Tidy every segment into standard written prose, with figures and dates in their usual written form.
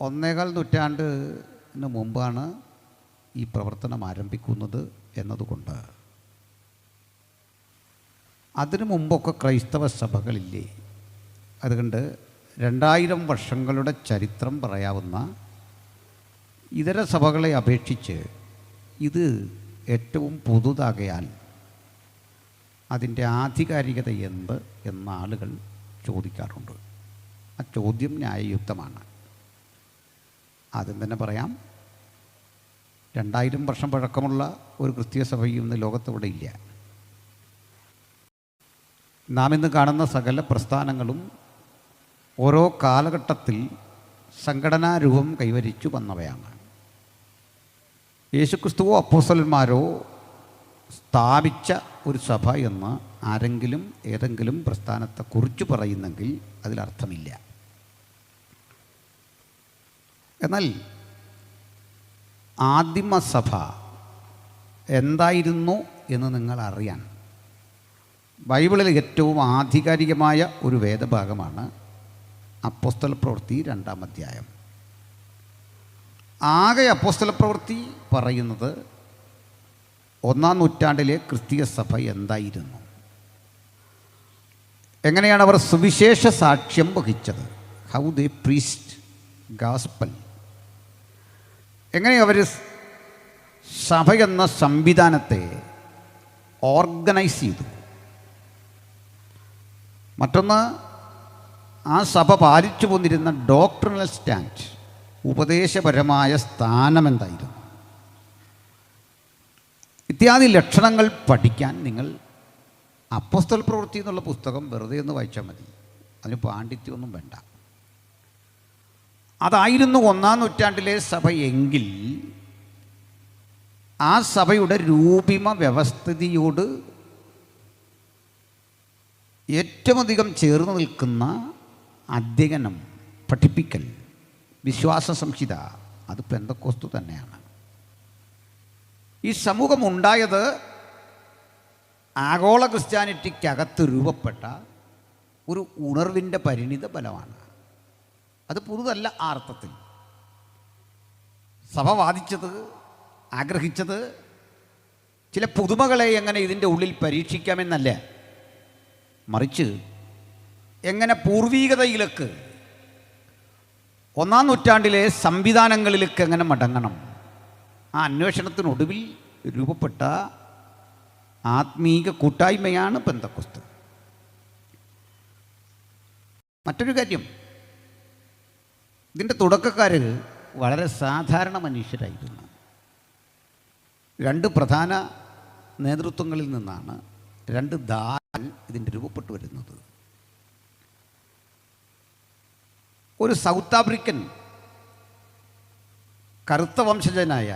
ഒന്നേകാൽ നൂറ്റാണ്ടിന് മുമ്പാണ് ഈ പ്രവർത്തനം ആരംഭിക്കുന്നത് എന്നതുകൊണ്ട് അതിനു മുമ്പൊക്കെ ക്രൈസ്തവ സഭകളില്ലേ. അതുകൊണ്ട് 2000 വർഷങ്ങളുടെ ചരിത്രം പറയാവുന്ന ഇതര സഭകളെ അപേക്ഷിച്ച് ഇത് ഏറ്റവും പുതുതാകയാൽ അതിൻ്റെ ആധികാരികത എന്ത് എന്ന ആളുകൾ ചോദിക്കാറുണ്ട്. ആ ചോദ്യം ന്യായയുക്തമാണ്. ആദ്യം തന്നെ പറയാം, 2000 വർഷം പഴക്കമുള്ള ഒരു ക്രിസ്തീയ സഭയും ഇന്ന് ലോകത്തിവിടെ ഇല്ല. നാം ഇന്ന് കാണുന്ന സകല പ്രസ്ഥാനങ്ങളും ഓരോ കാലഘട്ടത്തിൽ സംഘടനാരൂപം കൈവരിച്ചു വന്നവയാണ്. യേശുക്രിസ്തുവോ അപ്പോസ്തലന്മാരോ സ്ഥാപിച്ച ഒരു സഭ എന്ന് ആരെങ്കിലും ഏതെങ്കിലും പ്രസ്ഥാനത്തെ കുറിച്ച് പറയുന്നെങ്കിൽ അതിലർത്ഥമില്ല. എന്നാൽ ആദിമസഭ എന്തായിരുന്നു എന്ന് നിങ്ങൾ അറിയാൻ ബൈബിളിൽ ഏറ്റവും ആധികാരികമായ ഒരു വേദഭാഗമാണ് അപ്പോസ്തല പ്രവൃത്തി 2-ാം അധ്യായം. ആകെ അപ്പോസ്തല പ്രവൃത്തി പറയുന്നത് 1-ാം നൂറ്റാണ്ടിലെ ക്രിസ്തീയ സഭ എന്തായിരുന്നു, എങ്ങനെയാണ് അവർ സുവിശേഷ സാക്ഷ്യം വഹിച്ചത്, ഹൗ ദേ പ്രീച്ച്ഡ് ഗാസ്പൽ, എങ്ങനെ അവർ സഭ എന്ന സംവിധാനത്തെ ഓർഗനൈസ് ചെയ്തു. മറ്റൊന്ന്, ആ സഭ പാലിച്ചു പോന്നിരുന്ന ഡോക്ട്രിനൽ സ്റ്റാൻഡ്, ഉപദേശപരമായ സ്ഥാനമെന്തായിരുന്നു. ഇത്യാദി ലക്ഷണങ്ങൾ പഠിക്കാൻ നിങ്ങൾ അപ്പോസ്തല പ്രവൃത്തി എന്നുള്ള പുസ്തകം വെറുതെ ഒന്ന് വായിച്ചാൽ മതി. അതിന് പാണ്ഡിത്യമൊന്നും വേണ്ട. അതായിരുന്നു 1-ാം നൂറ്റാണ്ടിലെ സഭ എങ്കിൽ ആ സഭയുടെ രൂപിമ വ്യവസ്ഥിതിയോട് ഏറ്റവും അധികം ചേർന്ന് നിൽക്കുന്ന അധ്യയനം, പഠിപ്പിക്കൽ, വിശ്വാസ സംഹിത, അത് പെന്തക്കോസ്തു തന്നെയാണ്. ഈ സമൂഹം ഉണ്ടായത് ആഗോള ക്രിസ്ത്യാനിറ്റിക്കകത്ത് രൂപപ്പെട്ട ഒരു ഉണർവിൻ്റെ പരിണിത ഫലമാണ്. അത് പുതുതല്ല. ആ അർത്ഥത്തിൽ സഭ വാദിച്ചത്, ആഗ്രഹിച്ചത് ചില പുതുമകളെ എങ്ങനെ ഇതിൻ്റെ ഉള്ളിൽ പരീക്ഷിക്കാമെന്നല്ല, മറിച്ച് എങ്ങനെ പൂർവീകതയിലേക്ക്, 1-ാം നൂറ്റാണ്ടിലെ സംവിധാനങ്ങളിലേക്ക് എങ്ങനെ മടങ്ങണം. ആ അന്വേഷണത്തിനൊടുവിൽ രൂപപ്പെട്ട ആത്മീക കൂട്ടായ്മയാണ് പെന്തക്കോസ്ത്. മറ്റൊരു കാര്യം, ഇതിൻ്റെ തുടക്കക്കാർ വളരെ സാധാരണ മനുഷ്യരായിരുന്നു. 2 പ്രധാന നേതൃത്വങ്ങളിൽ നിന്നാണ് 2 ധാരകൾ ഇതിൻ്റെ രൂപപ്പെട്ടു വരുന്നത്. ഒരു സൗത്ത് ആഫ്രിക്കൻ കറുത്ത വംശജനായ,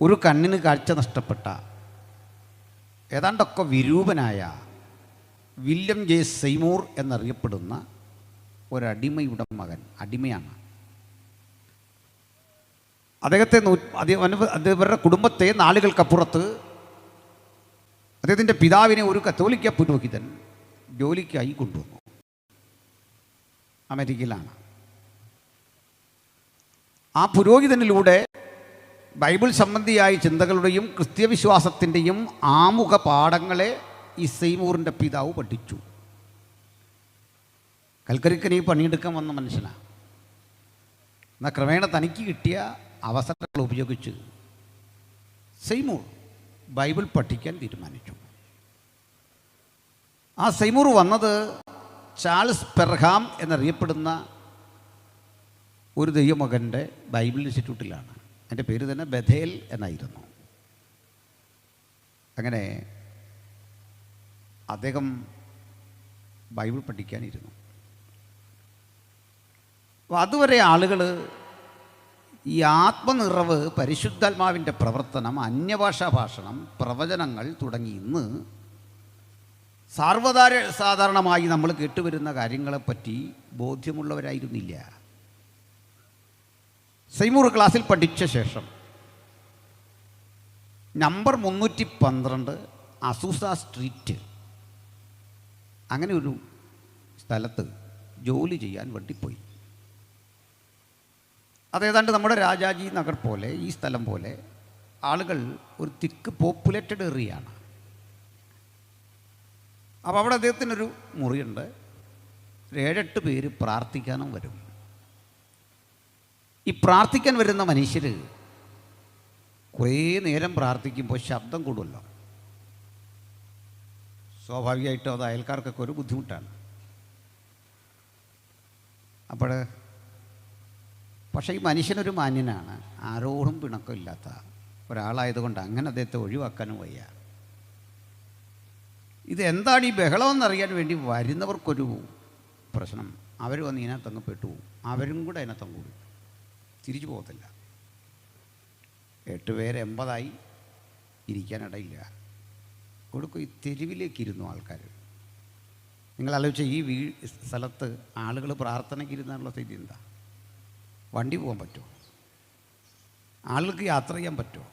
ഒരു കണ്ണിന് കാഴ്ച നഷ്ടപ്പെട്ട, ഏതാണ്ടൊക്കെ വിരൂപനായ വില്യം ജെ സെയ്മൂർ എന്നറിയപ്പെടുന്ന ഒരടിമയുടെ മകൻ. അടിമയാണ്. അദ്ദേഹത്തിൻ്റെ കുടുംബത്തെ നാളുകൾക്കപ്പുറത്ത് അദ്ദേഹത്തിൻ്റെ പിതാവിനെ ഒരു കത്തോലിക്ക പുരോഹിതൻ ജോലിക്കായി കൊണ്ടുവന്നു. അമേരിക്കയിലാണ്. ആ പുരോഹിതനിലൂടെ ബൈബിൾ സംബന്ധിയായ ചിന്തകളുടെയും ക്രിസ്ത്യവിശ്വാസത്തിൻ്റെയും ആമുഖ പാഠങ്ങളെ ഈ സെയ്മൂറിൻ്റെ പിതാവ് പഠിച്ചു. കൽക്കരിക്കനെ പണിയെടുക്കാൻ വന്ന മനുഷ്യനാണ്. എന്നാൽ ക്രമേണ തനിക്ക് കിട്ടിയ അവസരങ്ങൾ ഉപയോഗിച്ച് സെയ്മൂർ ബൈബിൾ പഠിക്കാൻ തീരുമാനിച്ചു. ആ സെയ്മൂർ വന്നത് ചാൾസ് പെർഹാം എന്നറിയപ്പെടുന്ന ഒരു ദൈവമകൻ്റെ ബൈബിൾ ഇൻസ്റ്റിറ്റ്യൂട്ടിലാണ്. എൻ്റെ പേര് തന്നെ ബഥേൽ എന്നായിരുന്നു. അങ്ങനെ അദ്ദേഹം ബൈബിൾ പഠിക്കാനിരുന്നു. അപ്പോൾ അതുവരെ ആളുകൾ ഈ ആത്മനിറവ്, പരിശുദ്ധാത്മാവിൻ്റെ പ്രവർത്തനം, അന്യഭാഷാ ഭാഷണം, പ്രവചനങ്ങൾ തുടങ്ങി ഇന്ന് സാധാരണമായി നമ്മൾ കേട്ടുവരുന്ന കാര്യങ്ങളെപ്പറ്റി ബോധ്യമുള്ളവരായിരുന്നില്ല. സെയ്മൂർ ക്ലാസ്സിൽ പഠിച്ച ശേഷം നമ്പർ 312 അസൂസ സ്ട്രീറ്റ് അങ്ങനെ ഒരു സ്ഥലത്ത് ജോലി ചെയ്യാൻ വേണ്ടി പോയി. അതേതാണ്ട് നമ്മുടെ രാജാജി നഗർ പോലെ ഈ സ്ഥലം പോലെ ആളുകൾ ഒരു തിക്ക് പോപ്പുലേറ്റഡ് ഏറിയാണ്. അപ്പോൾ അവിടെ അദ്ദേഹത്തിനൊരു മുറിയുണ്ട്. 7-8 പേര് പ്രാർത്ഥിക്കാനും വരും. ഈ പ്രാർത്ഥിക്കാൻ വരുന്ന മനുഷ്യർ കുറേ നേരം പ്രാർത്ഥിക്കുമ്പോൾ ശബ്ദം കൂടുമല്ലോ. സ്വാഭാവികമായിട്ടും അത് അയൽക്കാർക്കൊക്കെ ഒരു ബുദ്ധിമുട്ടാണ്. പക്ഷേ ഈ മനുഷ്യനൊരു മാന്യനാണ്, ആരോടും പിണക്കമില്ലാത്ത ഒരാളായതുകൊണ്ട് അങ്ങനെ അദ്ദേഹത്തെ ഒഴിവാക്കാനും വയ്യ. ഇതെന്താണ് ഈ ബഹളമെന്നറിയാൻ വേണ്ടി വരുന്നവർക്കൊരു പ്രശ്നം. അവർ വന്ന് ഇതിനകത്തങ്ങ് പെട്ടുപോകും, അവരും കൂടെ അതിനകത്തങ്ങ് കൂടും, തിരിച്ചു പോകത്തില്ല. 8 പേര് 80 ഇരിക്കാനിടയില്ല. കൊടുക്കും ഈ തെരുവിലേക്കിരുന്നു ആൾക്കാർ. നിങ്ങൾ ആലോചിച്ച ഈ സ്ഥലത്ത് ആളുകൾ പ്രാർത്ഥനയ്ക്ക് ഇരുന്നാലുള്ള സ്ഥിതി എന്താ? വണ്ടി പോകാൻ പറ്റുമോ? ആളുകൾക്ക് യാത്ര ചെയ്യാൻ പറ്റുമോ?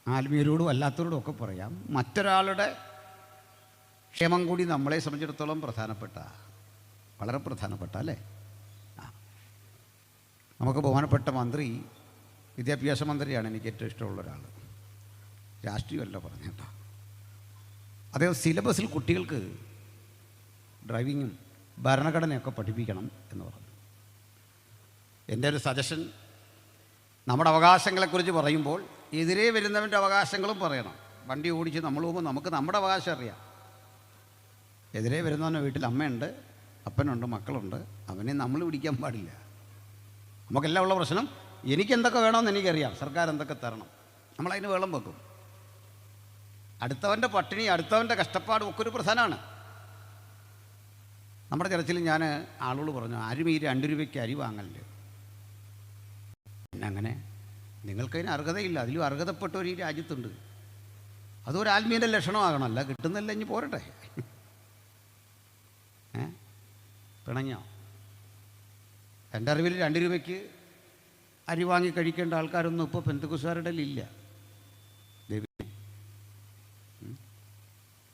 ആത്മീയരോടും അല്ലാത്തവരോടും ഒക്കെ പറയാം, മറ്റൊരാളുടെ ക്ഷേമം കൂടി നമ്മളെ സംബന്ധിച്ചിടത്തോളം വളരെ പ്രധാനപ്പെട്ട അല്ലേ? നമുക്ക് ബഹുമാനപ്പെട്ട മന്ത്രി, വിദ്യാഭ്യാസ മന്ത്രിയാണ് എനിക്ക് ഏറ്റവും ഇഷ്ടമുള്ള ഒരാൾ. രാഷ്ട്രീയമല്ല പറഞ്ഞേട്ടോ. അദ്ദേഹം സിലബസിൽ കുട്ടികൾക്ക് ഡ്രൈവിങ്ങും ഭരണഘടനയൊക്കെ പഠിപ്പിക്കണം എന്ന് പറഞ്ഞു. എൻ്റെ ഒരു സജഷൻ, നമ്മുടെ അവകാശങ്ങളെക്കുറിച്ച് പറയുമ്പോൾ എതിരെ വരുന്നവൻ്റെ അവകാശങ്ങളും പറയണം. വണ്ടി ഓടിച്ച് നമ്മൾ പോകുമ്പോൾ നമുക്ക് നമ്മുടെ അവകാശം അറിയാം. എതിരെ വരുന്നവൻ്റെ വീട്ടിൽ അമ്മയുണ്ട്, അപ്പനുണ്ട്, മക്കളുണ്ട്, അവനെ നമ്മൾ പിടിക്കാൻ പാടില്ല. നമുക്കെല്ലാം ഉള്ള പ്രശ്നം, എനിക്കെന്തൊക്കെ വേണമെന്ന് എനിക്കറിയാം, സർക്കാർ എന്തൊക്കെ തരണം, നമ്മളതിന് വെള്ളം വെക്കും. അടുത്തവൻ്റെ പട്ടിണി, അടുത്തവൻ്റെ കഷ്ടപ്പാടും ഒക്കെ ഒരു പ്രധാനമാണ്. നമ്മുടെ ചർച്ചിൽ ഞാൻ ആളോട് പറഞ്ഞു, ആരും ഈ 2 രൂപയ്ക്ക് അരി വാങ്ങല്ലേ. പിന്നെ അങ്ങനെ നിങ്ങൾക്കതിന് അർഹതയില്ല, അതിലും അർഹതപ്പെട്ടവർ ഈ രാജ്യത്തുണ്ട്. അതൊരു ആത്മീയൻ്റെ ലക്ഷണമാകണമല്ല, കിട്ടുന്നില്ല ഇനി പോരട്ടെ. പിണഞ്ഞോ? എൻ്റെ അറിവിൽ 2 രൂപയ്ക്ക് അരി വാങ്ങി കഴിക്കേണ്ട ആൾക്കാരൊന്നും ഇപ്പോൾ പെന്തക്കോസ്തുകാരുടെ ഇല്ല.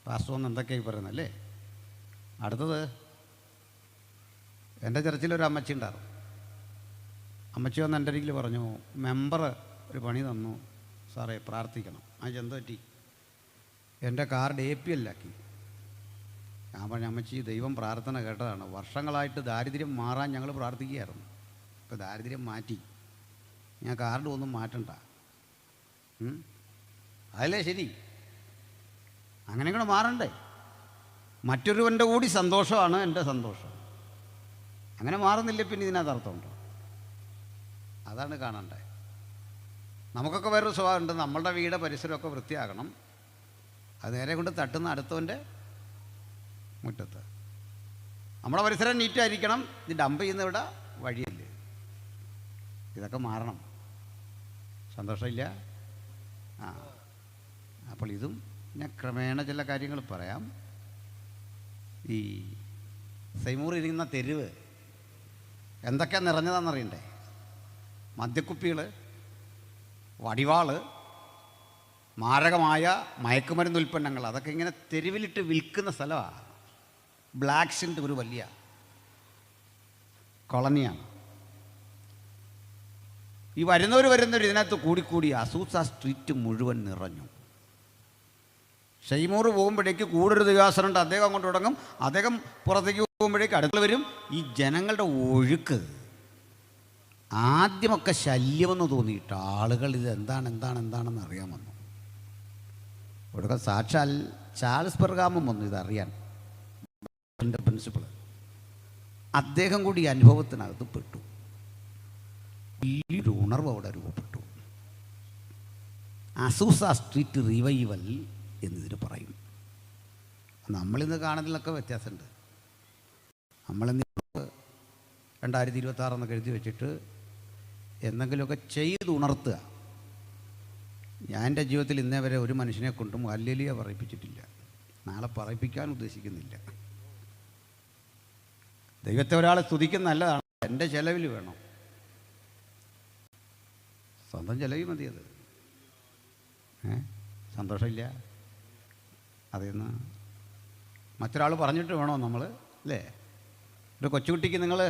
പാസ്റ്റർ എന്തൊക്കെയായി പറയുന്നല്ലേ. അടുത്തത്, എൻ്റെ ചർച്ചിലൊരു അമ്മച്ചി ഉണ്ടായിരുന്നു. അമ്മച്ചി വന്ന് എൻ്റെ അരികിൽ പറഞ്ഞു, മെമ്പർ ഒരു പണി തന്നു സാറേ, പ്രാർത്ഥിക്കണം. എന്താ പറ്റി? എൻ്റെ കാർഡ് APL ആക്കി. ഞാൻ പറഞ്ഞു, അമ്മച്ചി ദൈവം പ്രാർത്ഥന കേട്ടതാണ്, വർഷങ്ങളായിട്ട് ദാരിദ്ര്യം മാറാൻ ഞങ്ങൾ പ്രാർത്ഥിക്കുകയായിരുന്നു, ഇപ്പോൾ ദാരിദ്ര്യം മാറ്റി, ഞാൻ കാർഡ് ഒന്നും മാറ്റണ്ട. അതല്ലേ ശരി? അങ്ങനെ കൂടെ മാറണ്ടേ? മറ്റൊരുവൻ്റെ കൂടി സന്തോഷമാണ് എൻ്റെ സന്തോഷം. അങ്ങനെ മാറുന്നില്ല, പിന്നെ ഇതിനകത്ത് അർത്ഥമുണ്ടോ? അതാണ് കാണണ്ടേ. നമുക്കൊക്കെ വേറൊരു സ്വഭാവമുണ്ട്, നമ്മളുടെ വീട് പരിസരമൊക്കെ വൃത്തിയാകണം, അത് നേരെ കൊണ്ട് തട്ടുന്ന അടുത്തവൻ്റെ മുറ്റത്ത്. നമ്മുടെ പരിസരം നീറ്റായിരിക്കണം, ഇത് ഡംപ് ചെയ്യുന്ന ഇവിടെ വഴിയല്ലേ. ഇതൊക്കെ മാറണം. സന്തോഷമില്ല? അപ്പോൾ ഇതും ഞാൻ ക്രമേണ ചില കാര്യങ്ങൾ പറയാം. ഈ സൈമൂർ ഇരിക്കുന്ന തെരുവ് എന്തൊക്കെയാണ് നിറഞ്ഞതാണെന്നറിയണ്ടേ? മദ്യക്കുപ്പികൾ, വടിവാള്, മാരകമായ മയക്കുമരുന്ന് ഉൽപ്പന്നങ്ങൾ, അതൊക്കെ ഇങ്ങനെ തെരുവിലിട്ട് വിൽക്കുന്ന സ്ഥലമാണ്. ബ്ലാക്സിൻ്റെ ഒരു വലിയ കോളനിയാണ്. ഈ വരുന്നവർ ഇതിനകത്ത് കൂടിക്കൂടി അസൂസ സ്ട്രീറ്റ് മുഴുവൻ നിറഞ്ഞു. ഷൈമൂർ പോകുമ്പോഴേക്ക് കൂടൊരു ദിവസമുണ്ട്, അദ്ദേഹം അങ്ങോട്ട് തുടങ്ങും, അദ്ദേഹം പുറത്തേക്ക് പോകുമ്പോഴേക്ക് അടുക്കള വരും. ഈ ജനങ്ങളുടെ ഒഴുക്ക് ആദ്യമൊക്കെ ശല്യമെന്ന് തോന്നിയിട്ട് ആളുകൾ ഇത് എന്താണെന്ന് അറിയാൻ വന്നു. ഒടുക്കം സാക്ഷാൽ ചാൾസ് പെർഗാമം വന്നു ഇതറിയാൻ. പ്രിൻസിപ്പൾ അദ്ദേഹം കൂടി അനുഭവത്തിനകത്ത് പെട്ടു. വലിയൊരു ഉണർവ് അവിടെ രൂപപ്പെട്ടു. അസൂസ സ്ട്രീറ്റ് റിവൈവൽ എന്നിതിന് പറയും. നമ്മളിന്ന് കാണുന്നതിലൊക്കെ വ്യത്യാസമുണ്ട്. നമ്മളിന്ന് 2026 എന്നൊക്കെ എഴുതി വെച്ചിട്ട് എന്തെങ്കിലുമൊക്കെ ചെയ്ത് ഉണർത്തുക. ഞാൻ എൻ്റെ ജീവിതത്തിൽ ഇന്നേ വരെ ഒരു മനുഷ്യനെ കൊണ്ടും ഹല്ലേലൂയ പറയിപ്പിച്ചിട്ടില്ല, നാളെ പറയിപ്പിക്കാൻ ഉദ്ദേശിക്കുന്നില്ല. ദൈവത്തെ ഒരാളെ സ്തുതിക്കുന്ന നല്ലതാണ്, എൻ്റെ ചെലവിൽ വേണം, സ്വന്തം ചെലവിൽ മതിയത്. സന്തോഷമില്ല അതെന്ന് മറ്റൊരാൾ പറഞ്ഞിട്ട് വേണോ നമ്മൾ, അല്ലേ? ഒരു കൊച്ചുകുട്ടിക്ക് നിങ്ങൾ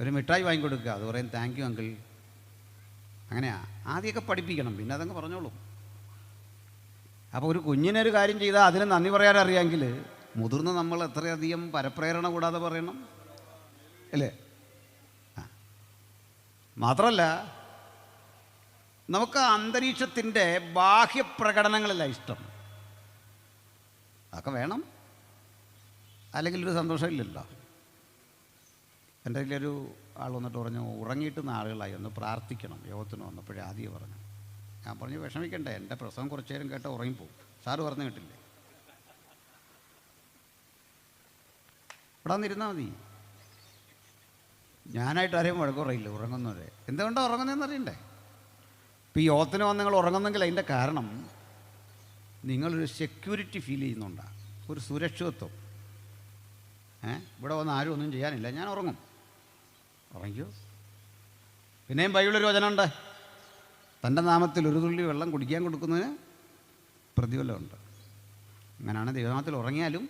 ഒരു മിഠായി വാങ്ങിക്കൊടുക്കുക, അത് പറയും താങ്ക് യു അങ്കിൾ. അങ്ങനെയാ ആദ്യമൊക്കെ പഠിപ്പിക്കണം, പിന്നെ അതങ്ങ് പറഞ്ഞോളൂ. അപ്പോൾ ഒരു കുഞ്ഞിനൊരു കാര്യം ചെയ്താൽ അതിന് നന്ദി പറയാൻ അറിയാമെങ്കിൽ മുതിർന്ന് നമ്മൾ എത്രയധികം പരപ്രേരണ കൂടാതെ പറയണം അല്ലേ? മാത്രമല്ല നമുക്ക് അന്തരീക്ഷത്തിൻ്റെ ബാഹ്യപ്രകടനങ്ങളല്ല ഇഷ്ടം, അതൊക്കെ വേണം, അല്ലെങ്കിൽ ഒരു സന്തോഷമില്ലല്ലോ. എൻ്റെ കയ്യിലൊരു ആൾ വന്നിട്ട് പറഞ്ഞു, ഉറങ്ങിയിട്ട് നാളുകളായി, ഒന്ന് പ്രാർത്ഥിക്കണം യോഗത്തിന് വന്നപ്പോഴേ ആദ്യം പറഞ്ഞു. ഞാൻ പറഞ്ഞു വിഷമിക്കണ്ടേ, എൻ്റെ പ്രസവം കുറച്ച് നേരം കേട്ടാൽ ഉറങ്ങിപ്പോവും. സാറ് പറഞ്ഞു കേട്ടില്ലേ, ഇവിടെ വന്നിരുന്നാൽ മതി. ഞാനായിട്ട് ആരെയും വഴക്കുറയില്ല ഉറങ്ങുന്നവരെ. എന്തുകൊണ്ടാണ് ഉറങ്ങുന്നതെന്ന് അറിയണ്ടേ? ഇപ്പോൾ ഈ യോഗത്തിന് വന്ന് നിങ്ങൾ ഉറങ്ങുന്നെങ്കിൽ അതിൻ്റെ കാരണം നിങ്ങളൊരു സെക്യൂരിറ്റി ഫീൽ ചെയ്യുന്നുണ്ടാണ്, ഒരു സുരക്ഷിതത്വം. ഇവിടെ വന്ന് ആരും ഒന്നും ചെയ്യാനില്ല, ഞാൻ ഉറങ്ങും. ഉറങ്ങിക്കോ. പിന്നെയും ബൈബിളൊരു വചനമുണ്ട്, തൻ്റെ നാമത്തിൽ ഒരു തുള്ളി വെള്ളം കുടിക്കാൻ കൊടുക്കുന്നതിന് പ്രതിഫലമുണ്ട്. അങ്ങനെയാണ് ദൈവനാമത്തിൽ ഉറങ്ങിയാലും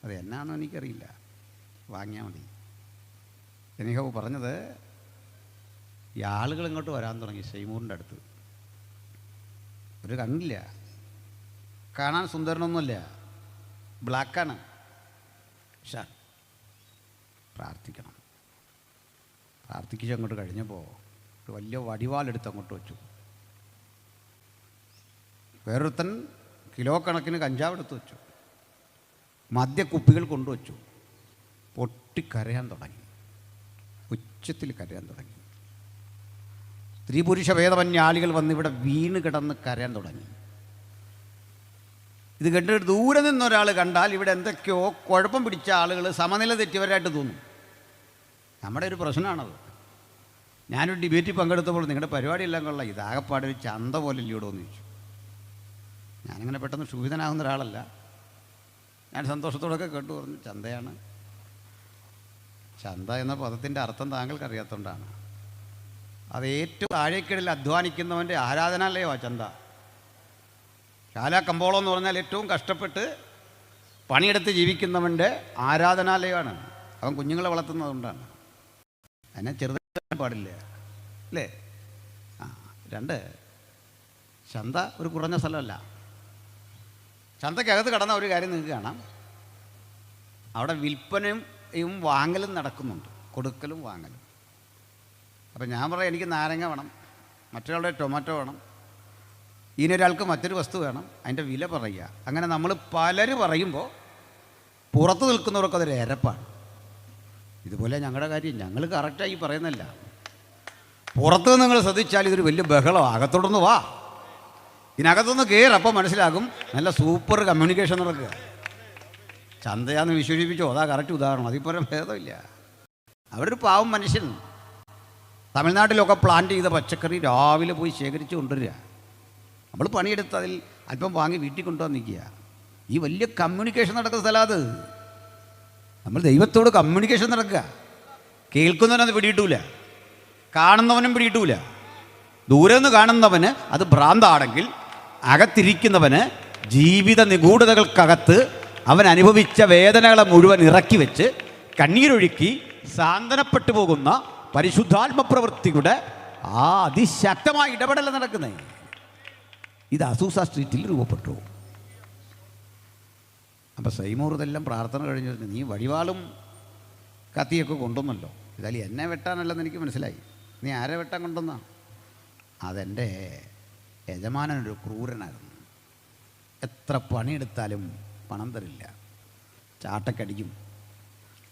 അത് എന്നാണെന്ന് എനിക്കറിയില്ല, വാങ്ങിയാൽ മതി. എനിക്കോ പറഞ്ഞത്, ഈ ആളുകൾ ഇങ്ങോട്ട് വരാൻ തുടങ്ങി ഷെയ്മൂറിൻ്റെ അടുത്ത്. ഒരു കണ്ണില്ല, കാണാൻ സുന്ദരനൊന്നുമില്ല, ബ്ലാക്കാണ്. പക്ഷേ പ്രാർത്ഥിക്കണം. പ്രാർത്ഥിച്ച് അങ്ങോട്ട് കഴിഞ്ഞപ്പോൾ ഒരു വലിയ വടിവാലെടുത്ത് അങ്ങോട്ട് വെച്ചു. വേറൊരുത്തൻ കിലോ കണക്കിന് കഞ്ചാവ് എടുത്ത് വെച്ചു, മദ്യക്കുപ്പികൾ കൊണ്ടുവച്ചു. പൊട്ടിക്കരയാൻ തുടങ്ങി, ഉച്ചത്തിൽ കരയാൻ തുടങ്ങി. സ്ത്രീ പുരുഷ ഭേദമന്യ ആളുകൾ വന്ന് ഇവിടെ വീണ് കിടന്ന് കരയാൻ തുടങ്ങി. ഇത് കണ്ടിട്ട് ദൂരെ നിന്നൊരാൾ കണ്ടാൽ ഇവിടെ എന്തൊക്കെയോ കുഴപ്പം പിടിച്ച ആളുകൾ സമനില തെറ്റിയവരായിട്ട് തോന്നും. നമ്മുടെ ഒരു പ്രശ്നമാണത്. ഞാനൊരു ഡിബേറ്റിൽ പങ്കെടുത്തപ്പോൾ നിങ്ങളുടെ പരിപാടിയെല്ലാം കൊള്ളാം, ഇതാകപ്പാടെ ഒരു ചന്ത പോലെ ഇല്ലയോടോ എന്ന് ചോദിച്ചു. ഞാനിങ്ങനെ പെട്ടെന്ന് ക്ഷുഭിതനാകുന്ന ഒരാളല്ല, ഞാൻ സന്തോഷത്തോടൊക്കെ കേട്ടു പറഞ്ഞു, ചന്തയാണ്. ചന്ത എന്ന പദത്തിൻ്റെ അർത്ഥം താങ്കൾക്ക് അറിയാത്തതുകൊണ്ടാണ്. അത് ഏറ്റവും താഴേക്കിടയിൽ അധ്വാനിക്കുന്നവൻ്റെ ആരാധനാലയമാണ് ചന്ത. കമ്പോളം എന്ന് പറഞ്ഞാൽ ഏറ്റവും കഷ്ടപ്പെട്ട് പണിയെടുത്ത് ജീവിക്കുന്നവൻ്റെ ആരാധനാലയമാണ്. അവൻ കുഞ്ഞുങ്ങളെ വളർത്തുന്നതുകൊണ്ടാണ്. അതിനെ ചെറുതാക്കാൻ പാടില്ല അല്ലേ? രണ്ട്, ചന്ത ഒരു കുറഞ്ഞ സ്ഥലമല്ല. ചന്തക്കകത്ത് കടന്ന ഒരു കാര്യം നിങ്ങൾക്ക് കാണാം, അവിടെ വിൽപ്പനയും വാങ്ങലും നടക്കുന്നുണ്ട്, കൊടുക്കലും വാങ്ങലും. അപ്പം ഞാൻ പറയാം, എനിക്ക് നാരങ്ങ വേണം, മറ്റൊരാളുടെ ടൊമാറ്റോ വേണം, ഇതിനൊരാൾക്ക് മറ്റൊരു വസ്തു വേണം, അതിൻ്റെ വില പറയുക. അങ്ങനെ നമ്മൾ പലര് പറയുമ്പോൾ പുറത്ത് നിൽക്കുന്നവർക്ക് അതൊരു എരപ്പാണ്. ഇതുപോലെ ഞങ്ങളുടെ കാര്യം ഞങ്ങൾ കറക്റ്റായി പറയുന്നില്ല. പുറത്ത് നിങ്ങൾ ശ്രദ്ധിച്ചാൽ ഇതൊരു വലിയ ബഹളം. അകത്തോടൊന്ന് വാ, ഇതിനകത്തൊന്ന് കയറി, അപ്പോൾ മനസ്സിലാകും നല്ല സൂപ്പർ കമ്മ്യൂണിക്കേഷൻ നടക്കുക. ചന്തയാന്ന് വിശേഷിപ്പിച്ചോ, അതാ കറക്റ്റ് ഉദാഹരണം. അതിപ്പോൾ ഭേദമില്ല. അവിടെ ഒരു പാവം മനുഷ്യൻ തമിഴ്നാട്ടിലൊക്കെ പ്ലാന്റ് ചെയ്ത പച്ചക്കറി രാവിലെ പോയി ശേഖരിച്ച് കൊണ്ടുവരിക. നമ്മൾ പണിയെടുത്ത് അതിൽ അല്പം വാങ്ങി വീട്ടിൽ കൊണ്ടുവന്ന് നിൽക്കുക. ഈ വലിയ കമ്മ്യൂണിക്കേഷൻ നടക്കുന്ന സ്ഥലം അത്. നമ്മൾ ദൈവത്തോട് കമ്മ്യൂണിക്കേഷൻ നടക്കുക. കേൾക്കുന്നവനത് പിടിയിട്ടൂല, കാണുന്നവനും പിടിയിട്ടൂല. ദൂരെ നിന്ന് കാണുന്നവന് അത് ഭ്രാന്താണെങ്കിൽ അകത്തിരിക്കുന്നവന് ജീവിത നിഗൂഢതകൾക്കകത്ത് അവൻ അനുഭവിച്ച വേദനകളെ മുഴുവൻ ഇറക്കി വെച്ച് കണ്ണീരൊഴുക്കി സാന്ത്വനപ്പെട്ടു പോകുന്ന പരിശുദ്ധാത്മപ്രവൃത്തിയുടെ ആ അതിശക്തമായ ഇടപെടൽ നടക്കുന്നത്. ഇത് അസൂസ സ്ട്രീറ്റിൽ രൂപപ്പെട്ടു. അപ്പം സൈമൂർ ഇതെല്ലാം പ്രാർത്ഥന കഴിഞ്ഞു, നീ വടിവാളും കത്തിയൊക്കെ കൊണ്ടുവന്നല്ലോ, ഇതായാലും എന്നെ വെട്ടാനല്ലെന്ന് എനിക്ക് മനസ്സിലായി. നീ ആരെ വെട്ടാൻ കൊണ്ടുവന്ന? അതെൻ്റെ യജമാനനൊരു ക്രൂരനായിരുന്നു. എത്ര പണിയെടുത്താലും പണം തരില്ല, ചാട്ടക്കടിക്കും.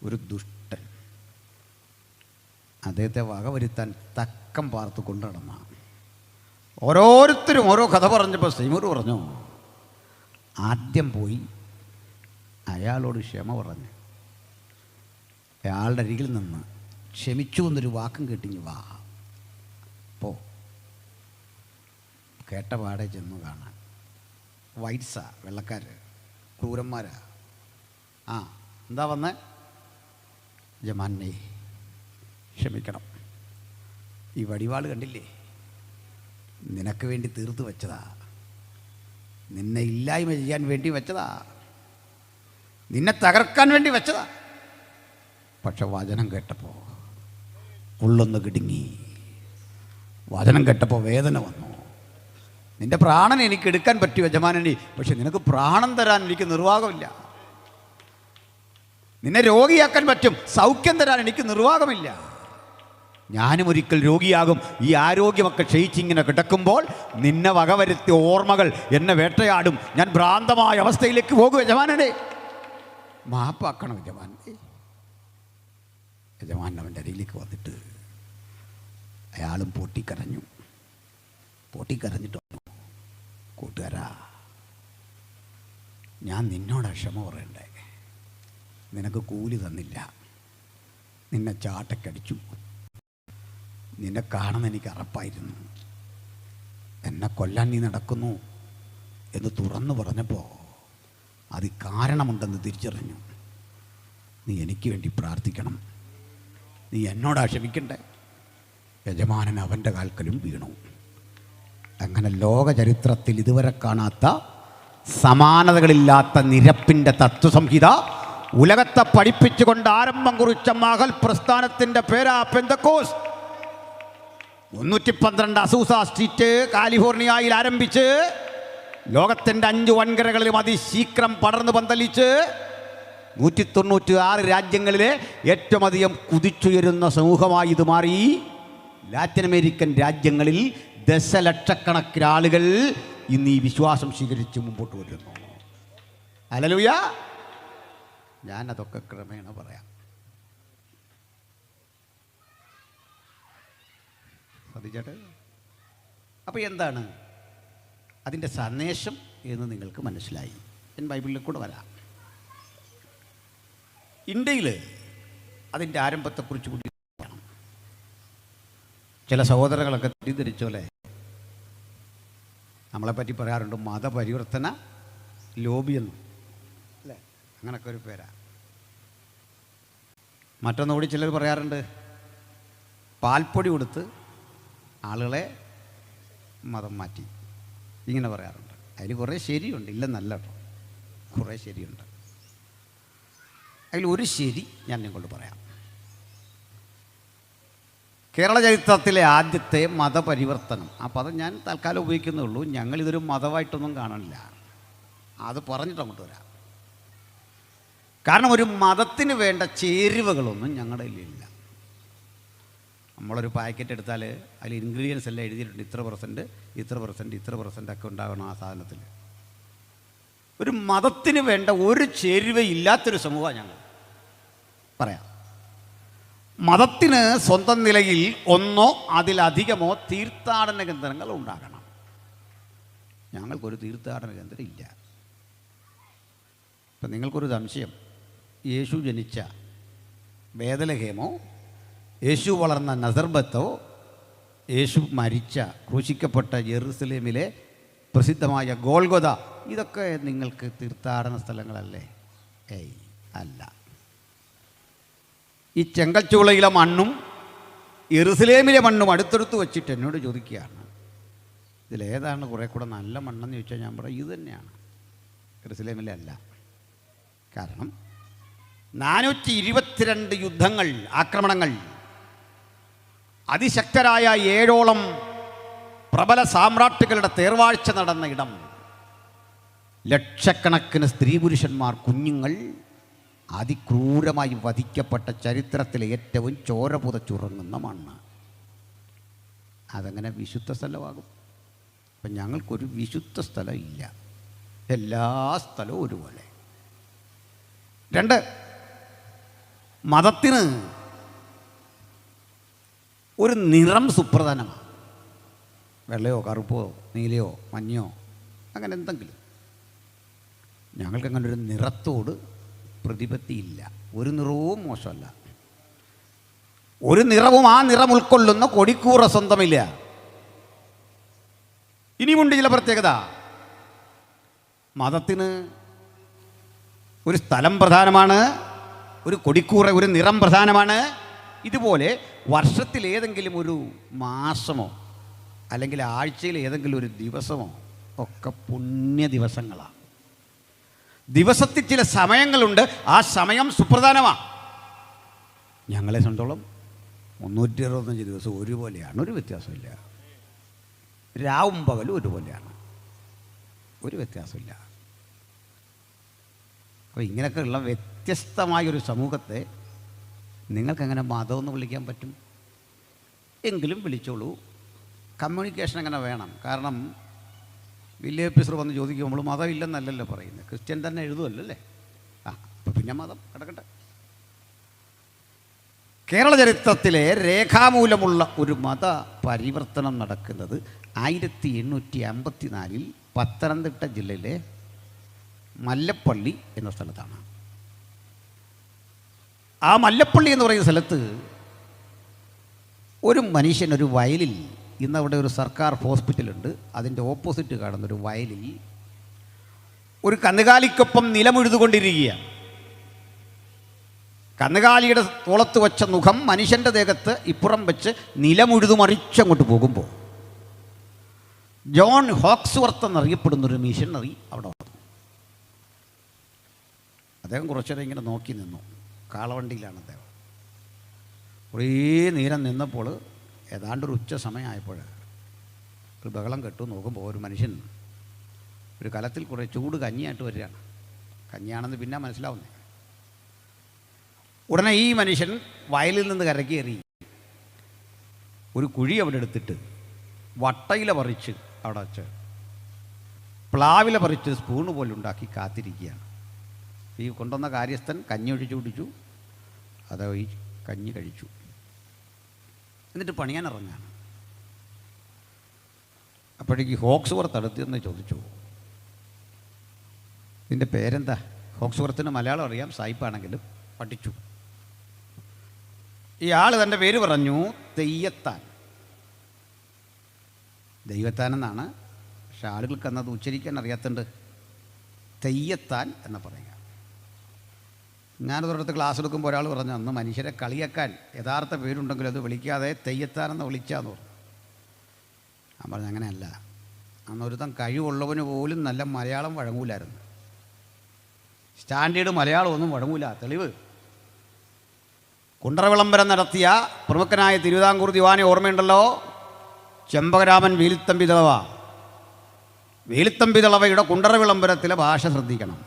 ഒരു ദുഷ്ടൻ. അദ്ദേഹത്തെ വകവരുത്താൻ തക്കം പാർത്ത് കൊണ്ടു നടന്ന ഓരോരുത്തരും ഓരോ കഥ പറഞ്ഞപ്പോൾ സൈമൂർ പറഞ്ഞു, ആദ്യം പോയി അയാളോട് ക്ഷമ പറഞ്ഞ് അയാളുടെ അരികിൽ നിന്ന് ക്ഷമിച്ചു എന്നൊരു വാക്കും കേട്ടിഞ്ഞ് വാ പോ. കേട്ട പാടെ ചെന്നു കാണാൻ. വൈറ്റ്സാ, വെള്ളക്കാർ, ക്രൂരന്മാരാ. എന്താ വന്നേ? ജമാനെ ക്ഷമിക്കണം, ഈ വടിവാൾ കണ്ടില്ലേ, നിനക്ക് വേണ്ടി തീർത്ത് വെച്ചതാ, നിന്നെ ഇല്ലായ്മ ചെയ്യാൻ വേണ്ടി വെച്ചതാ, നിന്നെ തകർക്കാൻ വേണ്ടി വെച്ചതാ. പക്ഷെ വചനം കേട്ടപ്പോൾ ഉള്ളൊന്ന് കിടുങ്ങി. വചനം കേട്ടപ്പോൾ വേദന വന്നു. നിന്റെ പ്രാണനെ എനിക്ക് എടുക്കാൻ പറ്റും യജമാനനെ, പക്ഷെ നിനക്ക് പ്രാണൻ തരാൻ എനിക്ക് നിർവാഹമില്ല. നിന്നെ രോഗിയാക്കാൻ പറ്റും, സൗഖ്യം തരാൻ എനിക്ക് നിർവാഹമില്ല. ഞാനും ഒരിക്കൽ രോഗിയാകും. ഈ ആരോഗ്യമൊക്കെ ക്ഷയിച്ചിങ്ങനെ കിടക്കുമ്പോൾ നിന്നെ വകവരുത്തിയ ഓർമ്മകൾ എന്നെ വേട്ടയാടും. ഞാൻ ഭ്രാന്തമായ അവസ്ഥയിലേക്ക് പോകും. യജമാനനെ മാപ്പാക്കണം യജമാനെ. യജമാൻ അവൻ്റെ അരിയിലേക്ക് വന്നിട്ട് അയാളും പൊട്ടിക്കരഞ്ഞു. പൊട്ടിക്കരഞ്ഞിട്ട് കൂട്ടുകാരാ, ഞാൻ നിന്നോട് ക്ഷമ പറയണ്ടേ? നിനക്ക് കൂലി തന്നില്ല, നിന്നെ ചാട്ടക്കടിച്ചു, നിന്നെ കാണുന്ന എനിക്ക് അറപ്പായിരുന്നു. എന്നെ കൊല്ലാൻ നീ നടക്കുന്നു എന്ന് തുറന്നു പറഞ്ഞപ്പോൾ അത് കാരണമുണ്ടെന്ന് തിരിച്ചറിഞ്ഞു. നീ എനിക്ക് വേണ്ടി പ്രാർത്ഥിക്കണം, നീ എന്നോടാ ക്ഷമിക്കണ്ടേ? യജമാനൻ അവൻ്റെ കാൽക്കലും വീണു. അങ്ങനെ ലോക ചരിത്രത്തിൽ ഇതുവരെ കാണാത്ത സമാനതകളില്ലാത്ത നിരപ്പിൻ്റെ തത്വസംഹിത ഉലകത്തെ പഠിപ്പിച്ചുകൊണ്ട് ആരംഭം കുറിച്ച മഹൽ പ്രസ്ഥാനത്തിൻ്റെ പേരാ പെന്തക്കോസ്. 312 അസൂസ സ്ട്രീറ്റ് കാലിഫോർണിയയിൽ ആരംഭിച്ച് ലോകത്തിൻ്റെ 5 വൻകരകളിലും അതിശീഘ്രം പടർന്നു പന്തലിച്ച് 196 രാജ്യങ്ങളിലെ ഏറ്റവും അധികം കുതിച്ചുയരുന്ന സമൂഹമായി ഇത് മാറി. ലാറ്റിൻ അമേരിക്കൻ രാജ്യങ്ങളിൽ ദശലക്ഷക്കണക്കിന് ആളുകൾ ഇന്ന് ഈ വിശ്വാസം സ്വീകരിച്ച് മുമ്പോട്ട് വരുന്നു. ഹല്ലേലൂയ. ഞാനതൊക്കെ ക്രമേണ പറയാം. ശ്രദ്ധിച്ചോട്ടെ. അപ്പോൾ എന്താണ് അതിൻ്റെ സന്ദേശം എന്ന് നിങ്ങൾക്ക് മനസ്സിലായി. ഞാൻ ബൈബിളിൽ കൂടെ വരാം. ഇന്ത്യയിൽ അതിൻ്റെ ആരംഭത്തെക്കുറിച്ച് കൂടി പറയണം. ചില സഹോദരങ്ങളൊക്കെ തെറ്റിദ്ധരിച്ചോലെ നമ്മളെപ്പറ്റി പറയാറുണ്ട് മതപരിവർത്തന ലോബിയെന്ന്, അല്ലേ? അങ്ങനൊക്കെ ഒരു പേരാ. മറ്റൊന്നുകൂടി ചിലർ പറയാറുണ്ട് പാൽപ്പൊടി കൊടുത്ത് ആളുകളെ മതം മാറ്റി, ഇങ്ങനെ പറയാറുണ്ട്. അതിൽ കുറേ ശരിയുണ്ട്, ഇല്ലെന്നല്ല കേട്ടോ, കുറേ ശരിയുണ്ട്. അതിൽ ഒരു ശരി ഞാൻ നിങ്ങളോട് പറയാം. കേരള ചരിത്രത്തിലെ ആദ്യത്തെ മതപരിവർത്തനം, ആ പദം ഞാൻ തൽക്കാലം ഉപയോഗിക്കുന്നേ ഉള്ളൂ. ഞങ്ങളിതൊരു മതമായിട്ടൊന്നും കാണണില്ല, അത് പറഞ്ഞിട്ട് അങ്ങോട്ട് വരാം. കാരണം ഒരു മതത്തിന് വേണ്ട ചേരുവകളൊന്നും ഞങ്ങളുടെ കയ്യിലില്ല. നമ്മളൊരു പാക്കറ്റ് എടുത്താൽ അതിൽ ഇൻഗ്രീഡിയൻസ് എല്ലാം എഴുതിയിട്ടുണ്ട്, ഇത്ര പെർസെൻറ്റ് ഇത്ര പെർസെൻറ്റ് ഇത്ര പെർസെൻ്റ് ഒക്കെ ഉണ്ടാകണം ആ സാധനത്തിൽ. ഒരു മതത്തിന് വേണ്ട ഒരു ചേരുവയില്ലാത്തൊരു സമൂഹമാണ് ഞങ്ങൾ. പറയാം, മതത്തിന് സ്വന്തം നിലയിൽ ഒന്നോ അതിലധികമോ തീർത്ഥാടന കേന്ദ്രങ്ങൾ ഉണ്ടാകണം. ഞങ്ങൾക്കൊരു തീർത്ഥാടന കേന്ദ്രം ഇല്ല. ഇപ്പം നിങ്ങൾക്കൊരു സംശയം, യേശു ജനിച്ച ബേതലഹേമോ, യേശു വളർന്ന നസർബത്തോ, യേശു മരിച്ച ക്രൂശിക്കപ്പെട്ട ജെറുസലേമിലെ പ്രസിദ്ധമായ ഗോൽഗോഥ, ഇതൊക്കെ നിങ്ങൾക്ക് തീർത്ഥാടന സ്ഥലങ്ങളല്ലേ? ഏയ് അല്ല. ഈ ചെങ്കൽച്ചൂളയിലെ മണ്ണും യെറുസലേമിലെ മണ്ണും അടുത്തടുത്ത് വെച്ചിട്ട് എന്നോട് ചോദിക്കുകയാണ്, ഇതിലേതാണ് കുറേ കൂടെ നല്ല മണ്ണെന്ന് ചോദിച്ചാൽ ഞാൻ പറയും ഇത് തന്നെയാണ്, യെറുസലേമിലെ അല്ല. കാരണം 422 യുദ്ധങ്ങൾ, ആക്രമണങ്ങൾ, അതിശക്തരായ 7ഓളം പ്രബല സാമ്രാട്ടുകളുടെ തേർവാഴ്ച നടന്ന ഇടം, ലക്ഷക്കണക്കിന് സ്ത്രീ പുരുഷന്മാർ, കുഞ്ഞുങ്ങൾ അതിക്രൂരമായി വധിക്കപ്പെട്ട ചരിത്രത്തിലെ ഏറ്റവും ചോര പുതച്ചുറങ്ങുന്ന മണ്ണ്. അതങ്ങനെ വിശുദ്ധ സ്ഥലമാകും? അപ്പം ഞങ്ങൾക്കൊരു വിശുദ്ധ സ്ഥലം ഇല്ല, എല്ലാ സ്ഥലവും ഒരുപോലെ. 2, മതത്തിന് ഒരു നിറം സുപ്രധാനമാണ്. വെള്ളയോ കറുപ്പോ നീലയോ മഞ്ഞയോ അങ്ങനെ എന്തെങ്കിലും. ഞങ്ങൾക്കങ്ങനെ ഒരു നിറത്തോട് പ്രതിപത്തിയില്ല. ഒരു നിറവും മോശമല്ല, ഒരു നിറവും ആ നിറം ഉൾക്കൊള്ളുന്ന കൊടിക്കൂറ സ്വന്തമില്ല. ഇനിയുമുണ്ട് ചില പ്രത്യേകത. മതത്തിന് ഒരു സ്ഥലം പ്രധാനമാണ്, ഒരു കൊടിക്കൂറ, ഒരു നിറം പ്രധാനമാണ്. ഇതുപോലെ വർഷത്തിൽ ഏതെങ്കിലും ഒരു മാസമോ അല്ലെങ്കിൽ ആഴ്ചയിൽ ഏതെങ്കിലും ഒരു ദിവസമോ ഒക്കെ പുണ്യ ദിവസങ്ങളാണ്. ദിവസത്തിൽ ചില സമയങ്ങളുണ്ട്, ആ സമയം സുപ്രധാനമാണ്. ഞങ്ങളെ സംബന്ധിച്ചോളം 365 ദിവസം ഒരുപോലെയാണ്, ഒരു വ്യത്യാസമില്ല. രാവും പകലും ഒരുപോലെയാണ്, ഒരു വ്യത്യാസമില്ല. അപ്പോൾ ഇങ്ങനെയൊക്കെയുള്ള വ്യത്യസ്തമായൊരു സമൂഹത്തെ നിങ്ങൾക്കെങ്ങനെ മതമെന്ന് വിളിക്കാൻ പറ്റും? എങ്കിലും വിളിച്ചോളൂ. കമ്മ്യൂണിക്കേഷൻ അങ്ങനെ വേണം. കാരണം വില്ലേജ് ഓഫീസർ വന്ന് ചോദിക്കുമ്പോൾ നമ്മൾ മതം ഇല്ലെന്നല്ലല്ലോ പറയുന്നത്, ക്രിസ്ത്യൻ തന്നെ എഴുതുമല്ലോ അല്ലേ. അപ്പോൾ പിന്നെ മതം കിടക്കട്ടെ. കേരള ചരിത്രത്തിലെ രേഖാമൂലമുള്ള ഒരു മത പരിവർത്തനം നടക്കുന്നത് 1854 പത്തനംതിട്ട ജില്ലയിലെ മല്ലപ്പള്ളി എന്ന സ്ഥലത്താണ്. ആ മല്ലപ്പള്ളി എന്ന് പറയുന്ന സ്ഥലത്ത് ഒരു മനുഷ്യൻ ഒരു വയലിൽ, ഇന്നവിടെ ഒരു സർക്കാർ ഹോസ്പിറ്റലുണ്ട്, അതിൻ്റെ ഓപ്പോസിറ്റ് കാണുന്നൊരു വയലിൽ ഒരു കന്നുകാലിക്കൊപ്പം നിലമുഴുതുകൊണ്ടിരിക്കുകയാണ്. കന്നുകാലിയുടെ തോളത്ത് വെച്ച മുഖം മനുഷ്യൻ്റെ ദേഹത്ത് ഇപ്പുറം വെച്ച് നിലമുഴുതു മറിച്ചങ്ങോട്ട് പോകുമ്പോൾ ജോൺ ഹോക്സ്വർത്ത് എന്നറിയപ്പെടുന്നൊരു മിഷണറി അവിടെ വന്നു. അദ്ദേഹം കുറച്ചേരം ഇങ്ങനെ നോക്കി നിന്നു. കാളവണ്ടിയിലാണ് അദ്ദേഹം. കുറേ നേരം നിന്നപ്പോൾ ഏതാണ്ടൊരു ഉച്ച സമയമായപ്പോൾ ഒരു ബഹളം കെട്ടു. നോക്കുമ്പോൾ ഒരു മനുഷ്യൻ ഒരു കലത്തിൽ കുറേ ചൂട് കഞ്ഞിയായിട്ട് വരികയാണ്. കഞ്ഞിയാണെന്ന് പിന്നെ മനസ്സിലാവുന്നേ. ഉടനെ ഈ മനുഷ്യൻ വയലിൽ നിന്ന് കരക്കേറി ഒരു കുഴി അവിടെ എടുത്തിട്ട് വട്ടയില പറിച്ച് അവിടെ വച്ച് പ്ലാവില പറിച്ച് സ്പൂണ് പോലെ ഉണ്ടാക്കി കാത്തിരിക്കുകയാണ്. ഈ കൊണ്ടുവന്ന കാര്യസ്ഥൻ കഞ്ഞി ഒഴിച്ചു കുടിച്ചു, അത് ഈ കഞ്ഞി കഴിച്ചു. എന്നിട്ട് പണിയാൻ ഇറങ്ങാണ്. അപ്പോഴേക്ക് ഹോക്സ്വർത്ത് അടുത്തെന്ന് ചോദിച്ചു, നിൻ്റെ പേരെന്താ? ഹോക്സ്വർത്തിന് മലയാളം അറിയാം, സായിപ്പാണെങ്കിലും പഠിച്ചു. ഈ ആൾ തൻ്റെ പേര് പറഞ്ഞു തെയ്യത്താൻ. ദൈവത്താൻ എന്നാണ്, പക്ഷെ ആളുകൾക്ക് അന്നത് ഉച്ചരിക്കാൻ അറിയാത്തുണ്ട്. തെയ്യത്താൻ എന്ന് പറയുക. ഞാനൊരിടത്ത് ക്ലാസ് എടുക്കുമ്പോൾ ഒരാൾ പറഞ്ഞു, അന്ന് മനുഷ്യരെ കളിയാക്കാൻ യഥാർത്ഥ പേരുണ്ടെങ്കിലും അത് വിളിക്കാതെ തെയ്യത്താൻ എന്ന് വിളിച്ചാന്ന് പറഞ്ഞു. ഞാൻ പറഞ്ഞു അങ്ങനെയല്ല, അന്നൊരുത്തം കഴിവുള്ളവന് പോലും നല്ല മലയാളം വഴങ്ങൂലായിരുന്നു. സ്റ്റാൻഡേർഡ് മലയാളം ഒന്നും വഴങ്ങൂല. തെളിവ് കുണ്ടറ വിളംബരം നടത്തിയ പ്രമുഖനായ തിരുവിതാംകൂർ ദിവാനെ ഓർമ്മയുണ്ടല്ലോ, ചെമ്പകരാമൻ വേലുത്തമ്പി ദളവ. വേലുത്തമ്പി ദളവയുടെ കുണ്ടറ വിളംബരത്തിലെ ഭാഷ ശ്രദ്ധിക്കണം.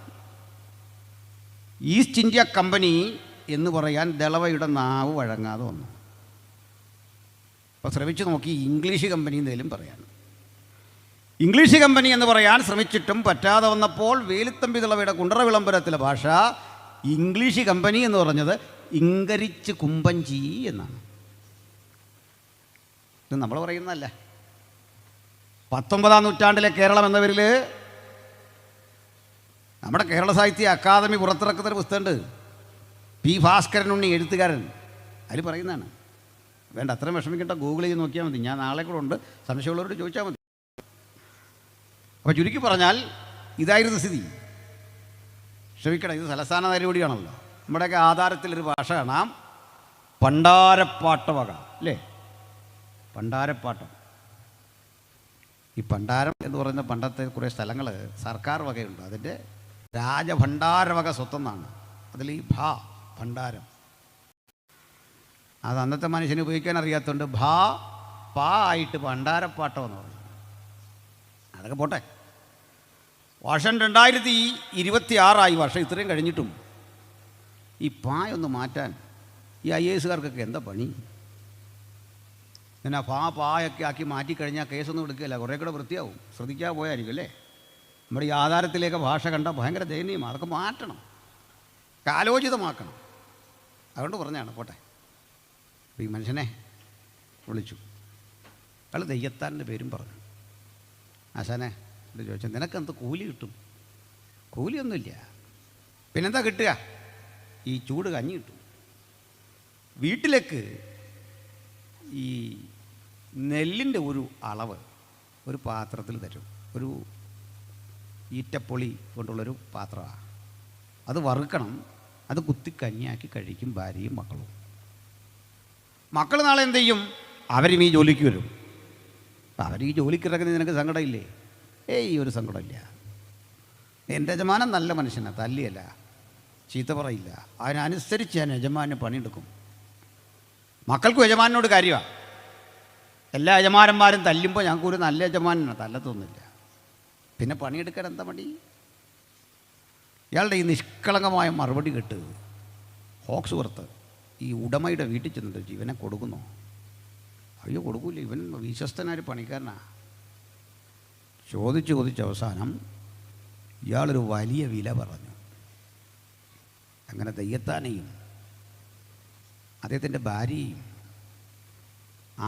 ഈസ്റ്റ് ഇന്ത്യ കമ്പനി എന്ന് പറയാൻ ദളവയുടെ നാവ് വഴങ്ങാതെ വന്നു. അപ്പോൾ ശ്രമിച്ചു നോക്കി ഇംഗ്ലീഷ് കമ്പനി എന്നേലും പറയാൻ. ഇംഗ്ലീഷ് കമ്പനി എന്ന് പറയാൻ ശ്രമിച്ചിട്ടും പറ്റാതെ വന്നപ്പോൾ വേലുത്തമ്പി ദളവയുടെ കുണ്ടറ വിളംബരത്തിലെ ഭാഷ ഇംഗ്ലീഷ് കമ്പനി എന്ന് പറഞ്ഞത് ഇങ്കരിച്ച് കുമ്പഞ്ചി എന്നാണ്. ഇത് നമ്മൾ പറയുന്നതല്ല. 19-ാം നൂറ്റാണ്ടിലെ കേരളം എന്ന പേരിൽ നമ്മുടെ കേരള സാഹിത്യ അക്കാദമി പുറത്തിറക്കുന്നൊരു പുസ്തകമുണ്ട്, പി ഭാസ്കരനുണ്ണി എഴുത്തുകാരൻ. അതിൽ പറയുന്നതാണ്. വേണ്ട, അത്രയും വിഷമിക്കേണ്ട, ഗൂഗിൾ ചെയ്ത് നോക്കിയാൽ മതി. ഞാൻ നാളെ കൂടെ ഉണ്ട്, സംശയമുള്ളവരോട് ചോദിച്ചാൽ മതി. അപ്പോൾ ചുരുക്കി പറഞ്ഞാൽ ഇതായിരുന്നു സ്ഥിതി. ക്ഷമിക്കണം, ഇത് തലസ്ഥാന നടപടിയാണല്ലോ. നമ്മുടെയൊക്കെ ആധാരത്തിലൊരു ഭാഷ കാണാം, പണ്ടാരപ്പാട്ട വക അല്ലേ, പണ്ടാരപ്പാട്ടം. ഈ പണ്ടാരം എന്ന് പറയുന്ന പണ്ടത്തെ കുറേ സ്ഥലങ്ങൾ സർക്കാർ വകയുണ്ട്, അതിൻ്റെ രാജഭണ്ഡാരവക സ്വത്തെന്നാണ്. അതിൽ ഈ ഭണ്ഡാരം അത് അന്നത്തെ മനുഷ്യന് ഉപയോഗിക്കാൻ അറിയാത്തതുകൊണ്ട് പാ ആയിട്ട് പണ്ടാരപ്പാട്ടം എന്ന് പറഞ്ഞു. അതൊക്കെ പോട്ടെ. വർഷം 2026 വർഷം ഇത്രയും കഴിഞ്ഞിട്ടും ഈ പായൊന്ന് മാറ്റാൻ ഈ IAS-കാർക്കൊക്കെ എന്താ പണി? ഇങ്ങനെ പായൊക്കെ ആക്കി മാറ്റിക്കഴിഞ്ഞാൽ കേസൊന്നും എടുക്കുകയില്ല, കുറേ കൂടെ വൃത്തിയാവും. ശ്രദ്ധിക്കാതെ പോയായിരിക്കും അല്ലേ. നമ്മുടെ ഈ ആധാരത്തിലേക്ക് ഭാഷ കണ്ടാൽ ഭയങ്കര ദയനീയമാണ്. അതൊക്കെ മാറ്റണം, കാലോചിതമാക്കണം. അതുകൊണ്ട് പറഞ്ഞാണ്, പോട്ടെ. അപ്പോൾ ഈ മനുഷ്യനെ വിളിച്ചു. അയാൾ ദയ്യത്താൻ്റെ പേരും പറഞ്ഞു. ആശാനെ ഇത് ചോദിച്ചാൽ നിനക്കെന്ത് കൂലി കിട്ടും? കൂലിയൊന്നുമില്ല, പിന്നെന്താ കിട്ടുക? ഈ ചൂട് കഞ്ഞി കിട്ടും. വീട്ടിലേക്ക് ഈ നെല്ലിൻ്റെ ഒരു അളവ് ഒരു പാത്രത്തിൽ തരും. ഒരു ഈറ്റപ്പൊളി കൊണ്ടുള്ളൊരു പാത്രമാണ്. അത് വറുക്കണം, അത് കുത്തി കഞ്ഞിയാക്കി കഴിക്കും ഭാര്യയും മക്കളും. മക്കൾ നാളെ എന്ത് ചെയ്യും? അവരും ഈ ജോലിക്ക് വരും. അപ്പം അവർ ഈ ജോലിക്ക് ഇറങ്ങുന്നത് നിനക്ക് സങ്കടമില്ലേ? ഈ ഒരു സങ്കടമില്ല. എൻ്റെ യജമാനൻ നല്ല മനുഷ്യനാണ്, തല്ലിയല്ല, ചീത്ത പറയില്ല. അതിനനുസരിച്ച് ഞാൻ യജമാനെ പണിയെടുക്കും. മക്കൾക്കും യജമാനോട് കാര്യമാണ്. എല്ലാ യജമാനന്മാരും തല്ലുമ്പോൾ ഞങ്ങൾക്കൊരു നല്ല യജമാനാണ്, തല്ലത്തൊന്നുമില്ല. പിന്നെ പണിയെടുക്കാൻ എന്താ മടി? ഇയാളുടെ ഈ നിഷ്കളങ്കമായ മറുപടി കേട്ട് ഹോക്സ്വർത്ത് ഈ ഉടമയുടെ വീട്ടിൽ ചെന്നിട്ട് ഇവനെ കൊടുക്കുന്നോ? അയ്യോ കൊടുക്കൂല, ഇവൻ വിശ്വസ്തനായൊരു പണിക്കാരനാണ്. ചോദിച്ച് അവസാനം ഇയാളൊരു വലിയ വില പറഞ്ഞു. അങ്ങനെ തെയ്യത്താനെയും അദ്ദേഹത്തിൻ്റെ ഭാര്യയും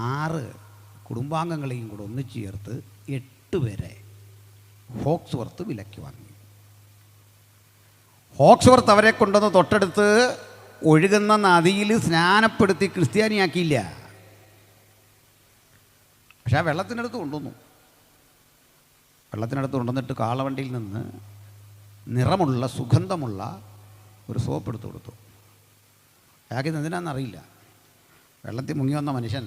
6 കുടുംബാംഗങ്ങളെയും കൂടെ ഒന്നിച്ചു ചേർത്ത് 8 പേരെ ഹോക്സ്വർത്ത് വിലയ്ക്ക് വാങ്ങി. ഹോക്സ്വർത്ത് അവരെ കൊണ്ടുവന്ന് തൊട്ടടുത്ത് ഒഴുകുന്ന നദിയിൽ സ്നാനപ്പെടുത്തി ക്രിസ്ത്യാനിയാക്കിയില്ല. പക്ഷെ ആ വെള്ളത്തിനടുത്ത് കൊണ്ടുവന്നു. വെള്ളത്തിനടുത്ത് കൊണ്ടുവന്നിട്ട് കാളവണ്ടിയിൽ നിന്ന് നിറമുള്ള സുഗന്ധമുള്ള ഒരു സോപ്പ് എടുത്തു കൊടുത്തു. അയാൾക്ക് എന്തിനാണെന്നറിയില്ല. വെള്ളത്തിൽ മുങ്ങി വന്ന മനുഷ്യൻ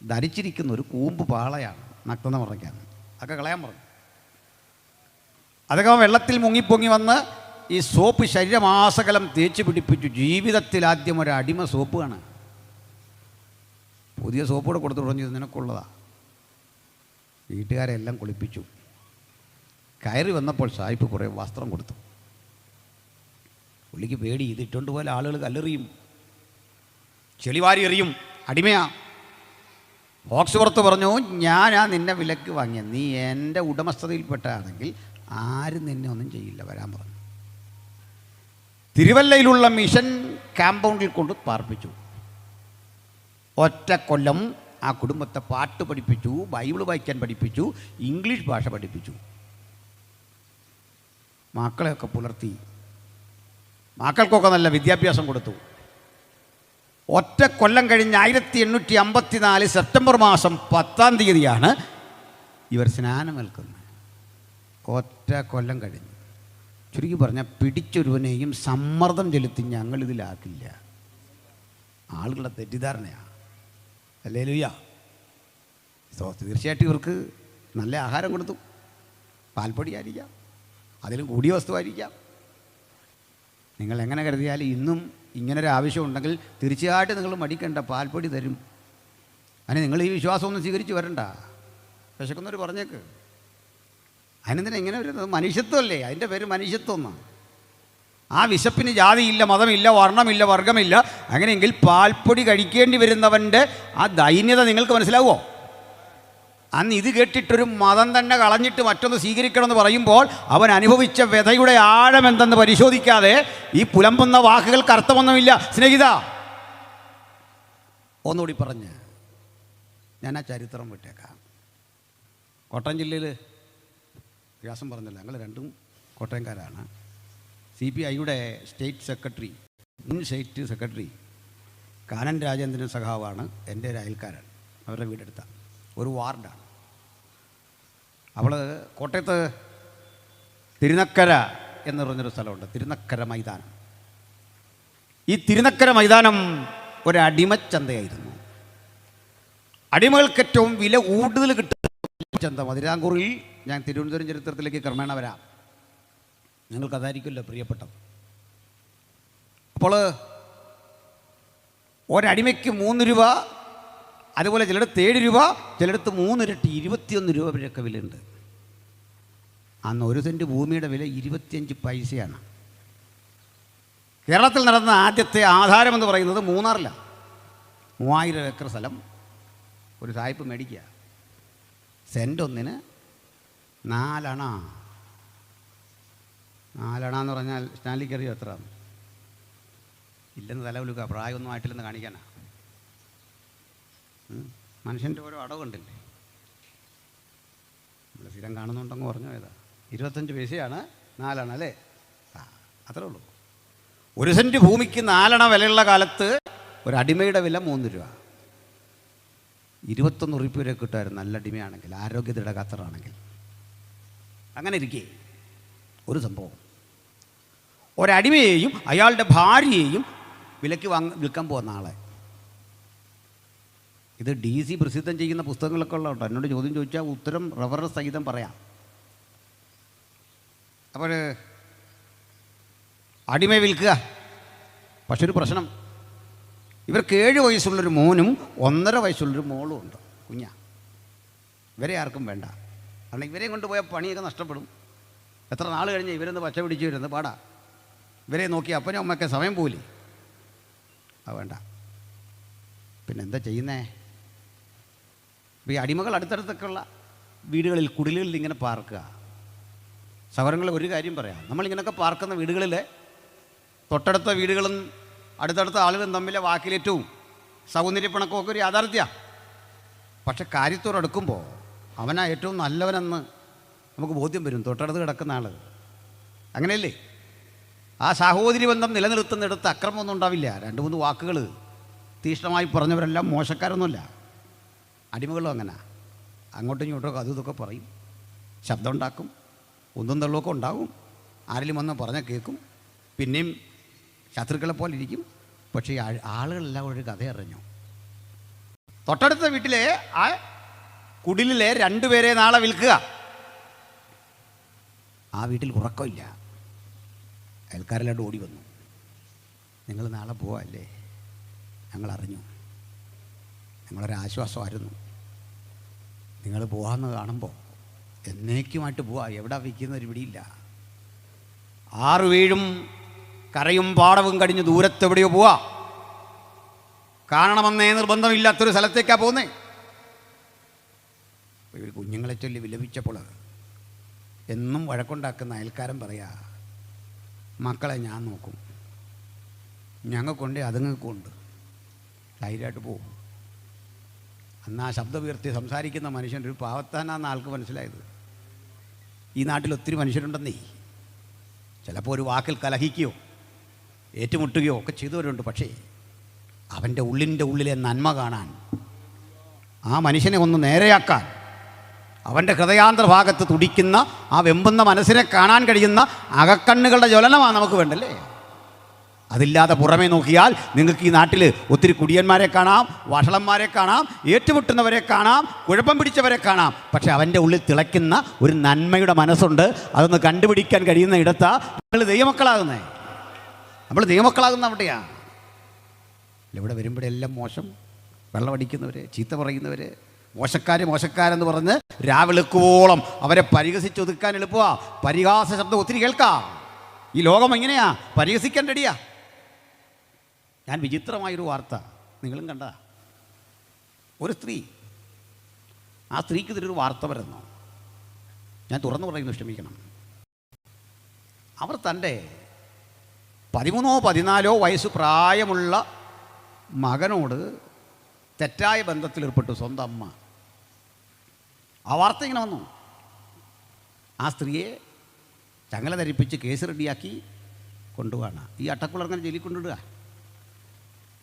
ധരിച്ചിരിക്കുന്ന ഒരു കൂമ്പ് പാളയാണ്, നഗ്നത മറയ്ക്കാൻ. അതൊക്കെ കളയാൻ പറഞ്ഞു. അതൊക്കെ വെള്ളത്തിൽ മുങ്ങിപ്പൊങ്ങി വന്ന് ഈ സോപ്പ് ശരീരമാസകലം തേച്ച് പിടിപ്പിച്ചു. ജീവിതത്തിൽ ആദ്യം ഒരു അടിമ സോപ്പാണ്. പുതിയ സോപ്പ് കൂടെ കൊടുത്തു തുടങ്ങി, ഇത് നിനക്കുള്ളതാണ്. വീട്ടുകാരെല്ലാം കുളിപ്പിച്ചു. കയറി വന്നപ്പോൾ സായിപ്പ് കുറേ വസ്ത്രം കൊടുത്തു. പുള്ളിക്ക് പേടി, ഇതിട്ടുകൊണ്ട് പോലെ ആളുകൾ കല്ലെറിയും, ചെളിവാരി എറിയും, അടിമയാ. ഹോക്സ്വർത്ത് പറഞ്ഞു, ഞാനാ നിന്നെ വിലക്ക് വാങ്ങിയ, നീ എൻ്റെ ഉടമസ്ഥതയിൽപ്പെട്ടാണെങ്കിൽ ആരും നിന്നെ ഒന്നും ചെയ്യില്ല, വരാൻ പറഞ്ഞു. തിരുവല്ലയിലുള്ള മിഷൻ കാമ്പൗണ്ടിൽ കൊണ്ട് പാർപ്പിച്ചു. ഒറ്റ കൊല്ലം ആ കുടുംബത്തെ പാട്ട് പഠിപ്പിച്ചു, ബൈബിൾ വായിക്കാൻ പഠിപ്പിച്ചു, ഇംഗ്ലീഷ് ഭാഷ പഠിപ്പിച്ചു. മക്കളെയൊക്കെ പുലർത്തി, മക്കൾക്കൊക്കെ നല്ല വിദ്യാഭ്യാസം കൊടുത്തു. ഒറ്റ കൊല്ലം കഴിഞ്ഞ് 1854 സെപ്റ്റംബർ മാസം 10-ാം തീയതിയാണ് ഇവർ സ്നാനമേൽക്കുന്നത്. ഒറ്റ കൊല്ലം കഴിഞ്ഞ്. ചുരുക്കി പറഞ്ഞാൽ പിടിച്ചൊരുവനെയും സമ്മർദ്ദം ചെലുത്തി ഞങ്ങളിതിലാക്കില്ല. ആളുകളുടെ തെറ്റിദ്ധാരണയാണ്. ഹല്ലേലൂയ. തീർച്ചയായിട്ടും ഇവർക്ക് നല്ല ആഹാരം കൊടുത്തു. പാൽപ്പൊടി ആയിരിക്കാം, അതിലും കൂടിയ വസ്തുവായിരിക്കാം. നിങ്ങൾ എങ്ങനെ കരുതിയാലും ഇന്നും ഇങ്ങനൊരു ആവശ്യമുണ്ടെങ്കിൽ തീർച്ചയായിട്ടും നിങ്ങൾ മടിക്കണ്ട, പാൽപ്പൊടി തരും. അതിന് നിങ്ങൾ ഈ വിശ്വാസമൊന്നും സ്വീകരിച്ച് വരണ്ട. വിശക്കുന്നവർ പറഞ്ഞേക്ക്. അതിനെന്തിനാ ഇങ്ങനെ വരുന്നത്? മനുഷ്യത്വമല്ലേ, അതിൻ്റെ പേര് മനുഷ്യത്വം എന്നാണ്. ആ വിശപ്പിന് ജാതിയില്ല, മതമില്ല, വർണ്ണമില്ല, വർഗമില്ല. അങ്ങനെയെങ്കിൽ പാൽപ്പൊടി കഴിക്കേണ്ടി വരുന്നവൻ്റെ ആ ദൈന്യത നിങ്ങൾക്ക് മനസ്സിലാവുമോ? അന്ന് ഇത് കേട്ടിട്ടൊരു മതം തന്നെ കളഞ്ഞിട്ട് മറ്റൊന്ന് സ്വീകരിക്കണമെന്ന് പറയുമ്പോൾ അവൻ അനുഭവിച്ച വ്യഥയുടെ ആഴം എന്തെന്ന് പരിശോധിക്കാതെ ഈ പുലമ്പുന്ന വാക്കുകൾക്ക് അർത്ഥമൊന്നുമില്ല. സ്നേഹിത, ഒന്നുകൂടി പറഞ്ഞ് ഞാൻ ആ ചരിത്രം വിട്ടേക്കാം. കോട്ടയം ജില്ലയിൽ വ്യാസം പറഞ്ഞല്ലോ, ഞങ്ങൾ രണ്ടും കോട്ടയംകാരാണ്. CPIയുടെ സ്റ്റേറ്റ് സെക്രട്ടറി, മുൻ സ്റ്റേറ്റ് സെക്രട്ടറി കാനൻ രാജേന്ദ്രൻ സഖാവാണ് എൻ്റെ ഒരു അയൽക്കാരൻ. അവരുടെ വീടെടുത്ത ഒരു വാർഡാണ്. അവൾ കോട്ടയത്ത് തിരുനക്കര എന്ന് പറഞ്ഞൊരു സ്ഥലമുണ്ട്, തിരുനക്കര മൈതാനം. ഈ തിരുനക്കര മൈതാനം ഒരടിമച്ചന്തയായിരുന്നു. അടിമകൾക്ക് ഏറ്റവും വില കൂടുതൽ കിട്ടുന്ന ചന്ത മധുരാങ്കൂറിൽ. ഞാൻ തിരുവനന്തപുരം ചരിത്രത്തിലേക്ക് ക്രമേണ വരാം, നിങ്ങൾക്കതായിരിക്കുമല്ലോ പ്രിയപ്പെട്ടത്. അപ്പോൾ ഒരടിമയ്ക്ക് 3 രൂപ, അതുപോലെ ചിലയിടത്ത് 7 രൂപ, ചിലയിടത്ത് 3 ഇരട്ടി 21 രൂപ വരെയൊക്കെ വിലയുണ്ട്. അന്ന് 1 സെൻറ്റ് ഭൂമിയുടെ വില 25 പൈസയാണ്. കേരളത്തിൽ നടന്ന ആദ്യത്തെ ആധാരമെന്ന് പറയുന്നത് മൂന്നാറിലാണ്. 3000 ഏക്കർ സ്ഥലം ഒരു സായിപ്പ് മേടിക്കുക. സെൻറ്റ് ഒന്നിന് 4 അണ. 4 അണ എന്ന് പറഞ്ഞാൽ സ്റ്റാൻലിക്ക് അറിയോ എത്ര? ഇല്ലെന്ന് തലവിലുക, പ്രായമൊന്നും ആയിട്ടില്ലെന്ന് കാണിക്കാനാ. മനുഷ്യൻ്റെ ഓരോ അടവ് കണ്ടില്ലേ, നമ്മൾ സ്ഥിരം കാണുന്നുണ്ടെന്ന് പറഞ്ഞു ഏതാ. 25 പൈസയാണ് 4 അണ അല്ലേ? അത്രേ ഉള്ളൂ. 1 സെൻറ്റ് ഭൂമിക്ക് 4 അണ വിലയുള്ള കാലത്ത് ഒരു അടിമയുടെ വില 3 രൂപ. 21 ഉറുപ്പിക വരെ കിട്ടുമായിരുന്നു നല്ല അടിമയാണെങ്കിൽ, ആരോഗ്യ ദൃഢഗാത്രമാണെങ്കിൽ. അങ്ങനെ ഇരിക്കേ ഒരു സംഭവം, ഒരടിമയെയും അയാളുടെ ഭാര്യയെയും വിലയ്ക്ക് വിൽക്കാൻ പോകുന്ന ആളെ. ഇത് DC പ്രസിദ്ധം ചെയ്യുന്ന പുസ്തകങ്ങളൊക്കെ ഉള്ളതുണ്ടോ? എന്നോട് ചോദ്യം ചോദിച്ചാൽ ഉത്തരം റഫറൻസ് സഹിതം പറയാം. അപ്പോൾ അടിമയെ വിൽക്കുക. പക്ഷെ ഒരു പ്രശ്നം, ഇവർക്ക് 7 വയസ്സുള്ളൊരു മോനും 1.5 വയസ്സുള്ളൊരു മോളും ഉണ്ട്, കുഞ്ഞാ. ഇവരെ ആർക്കും വേണ്ട. കാരണം ഇവരെയും കൊണ്ടുപോയാൽ പണിയൊക്കെ നഷ്ടപ്പെടും. എത്ര നാൾ കഴിഞ്ഞ് ഇവരൊന്ന് പച്ച പിടിച്ച് വരുന്നത് പാടാ. ഇവരെ നോക്കി അപ്പനും അമ്മയൊക്കെ സമയം പോയില്ലേ. അത് വേണ്ട. പിന്നെന്താ ചെയ്യുന്നേ? ഇപ്പോൾ ഈ അടിമകൾ അടുത്തടുത്തൊക്കെയുള്ള വീടുകളിൽ, കുടിലുകളിൽ ഇങ്ങനെ പാർക്കുക. സഹോദരങ്ങളെ ഒരു കാര്യം പറയാം, നമ്മളിങ്ങനെയൊക്കെ പാർക്കുന്ന വീടുകളിൽ തൊട്ടടുത്ത വീടുകളും അടുത്തടുത്ത ആളുകളും തമ്മിലെ വാക്കിലേറ്റവും സൗന്ദര്യപ്പിണക്കവും ഒക്കെ ഒരു യാഥാർത്ഥ്യമാണ്. പക്ഷെ കാര്യത്തോടടുക്കുമ്പോൾ അവനാ ഏറ്റവും നല്ലവനെന്ന് നമുക്ക് ബോധ്യം വരും, തൊട്ടടുത്ത് കിടക്കുന്ന ആൾ. അങ്ങനെയല്ലേ? ആ സഹോദരി ബന്ധം നിലനിർത്തുന്നിടത്ത് അക്രമമൊന്നും ഉണ്ടാവില്ല. 2-3 വാക്കുകൾ തീക്ഷ്ണമായി പറഞ്ഞവരെല്ലാം മോശക്കാരൊന്നുമില്ല. അടിമകളും അങ്ങനെ അങ്ങോട്ടും ഇങ്ങോട്ടൊക്കെ അതും ഇതൊക്കെ പറയും, ശബ്ദം ഉണ്ടാക്കും, ഒന്നും തള്ളുമൊക്കെ ഉണ്ടാകും. ആരെങ്കിലും വന്ന് പറഞ്ഞാൽ കേൾക്കും, പിന്നെയും ശത്രുക്കളെ പോലെ ഇരിക്കും. പക്ഷേ ആളുകളെല്ലാം ഒരു കഥ അറിഞ്ഞു. തൊട്ടടുത്ത വീട്ടിലെ ആ കുടിലിലെ 2 പേരെ നാളെ വിൽക്കുക. ആ വീട്ടിൽ ഉറക്കമില്ല. അയൽക്കാരെല്ലാം ഓടി വന്നു. നിങ്ങൾ നാളെ പോവല്ലേ? ഞങ്ങളറിഞ്ഞു, ഞങ്ങളൊരാശ്വാസമായിരുന്നു. നിങ്ങൾ പോകാമെന്ന് കാണുമ്പോൾ എന്നേക്കുമായിട്ട് പോവാ. എവിടെ വയ്ക്കുന്നൊരു പിടിയില്ല. 6 വീഴും കരയും പാടവും കഴിഞ്ഞ് ദൂരത്തെവിടെയോ പോവാ. കാണണമെന്നേ നിർബന്ധമില്ലാത്തൊരു സ്ഥലത്തേക്കാണ് പോകുന്നേ. ഇവർ കുഞ്ഞുങ്ങളെ ചൊല്ലി വിലപിച്ചപ്പോൾ എന്നും വഴക്കുണ്ടാക്കുന്ന അയൽക്കാരൻ പറയാ, മക്കളെ ഞാൻ നോക്കും, ഞങ്ങൾക്കുണ്ട് അതുങ്ങൾക്കുണ്ട്, ധൈര്യമായിട്ട് പോകും. അന്ന് ആ ശബ്ദമുയർത്തി സംസാരിക്കുന്ന മനുഷ്യൻ്റെ ഒരു പാവത്താനാന്ന് ആൾക്ക് മനസ്സിലായത്. ഈ നാട്ടിൽ ഒത്തിരി മനുഷ്യരുണ്ടെന്നേ. ചിലപ്പോൾ ഒരു വാക്കിൽ കലഹിക്കുകയോ ഏറ്റുമുട്ടുകയോ ഒക്കെ ചെയ്തവരുണ്ട്. പക്ഷേ അവൻ്റെ ഉള്ളിലെ നന്മ കാണാൻ, ആ മനുഷ്യനെ ഒന്ന് നേരെയാക്കാൻ, അവൻ്റെ ഹൃദയാന്തര ഭാഗത്ത് തുടിക്കുന്ന ആ വെമ്പുന്ന മനസ്സിനെ കാണാൻ കഴിയുന്ന അകക്കണ്ണുകളുടെ ജ്വലനമാണ് നമുക്ക് വേണ്ടല്ലേ. അതില്ലാതെ പുറമേ നോക്കിയാൽ നിങ്ങൾക്ക് ഈ നാട്ടിൽ ഒത്തിരി കുടിയന്മാരെ കാണാം, വഷളന്മാരെ കാണാം, ഏറ്റുമുട്ടുന്നവരെ കാണാം, കുഴപ്പം പിടിച്ചവരെ കാണാം. പക്ഷെ അവൻ്റെ ഉള്ളിൽ തിളയ്ക്കുന്ന ഒരു നന്മയുടെ മനസ്സുണ്ട്. അതൊന്ന് കണ്ടുപിടിക്കാൻ കഴിയുന്ന ഇടത്താ നമ്മൾ ദൈവമക്കളാകുന്നേ. നമ്മൾ ദൈവമക്കളാകുന്ന അവിടെയാണ്. ഇവിടെ വരുമ്പോഴെല്ലാം മോശം, വെള്ളമടിക്കുന്നവർ, ചീത്ത പറയുന്നവർ, മോശക്കാരെന്ന് പറഞ്ഞ് രാവിളക്കുവോളം അവരെ പരിഹസിച്ചൊതുക്കാൻ എളുപ്പമാണ്. പരിഹാസ ശബ്ദം ഒത്തിരി കേൾക്കാം. ഈ ലോകം എങ്ങനെയാ? പരിഹസിക്കാൻ റെഡിയാ. ഞാൻ വിചിത്രമായൊരു വാർത്ത നിങ്ങളും കണ്ട. ഒരു സ്ത്രീ, ആ സ്ത്രീക്ക് ഇതിലൊരു വാർത്ത വരുന്നു. ഞാൻ തുറന്നു പറയുന്നു, ക്ഷമിക്കണം. അവർ തൻ്റെ 13-14 വയസ്സ് പ്രായമുള്ള മകനോട് തെറ്റായ ബന്ധത്തിലേർപ്പെട്ടു, സ്വന്തം അമ്മ. ആ വാർത്ത ഇങ്ങനെ വന്നു. ആ സ്ത്രീയെ ചങ്ങല ധരിപ്പിച്ച് കേസ് റെഡിയാക്കി കൊണ്ടുപോവാണ്. ഈ അട്ടക്കുളർങ്ങനെ ജയിലിൽ കൊണ്ടിടുക.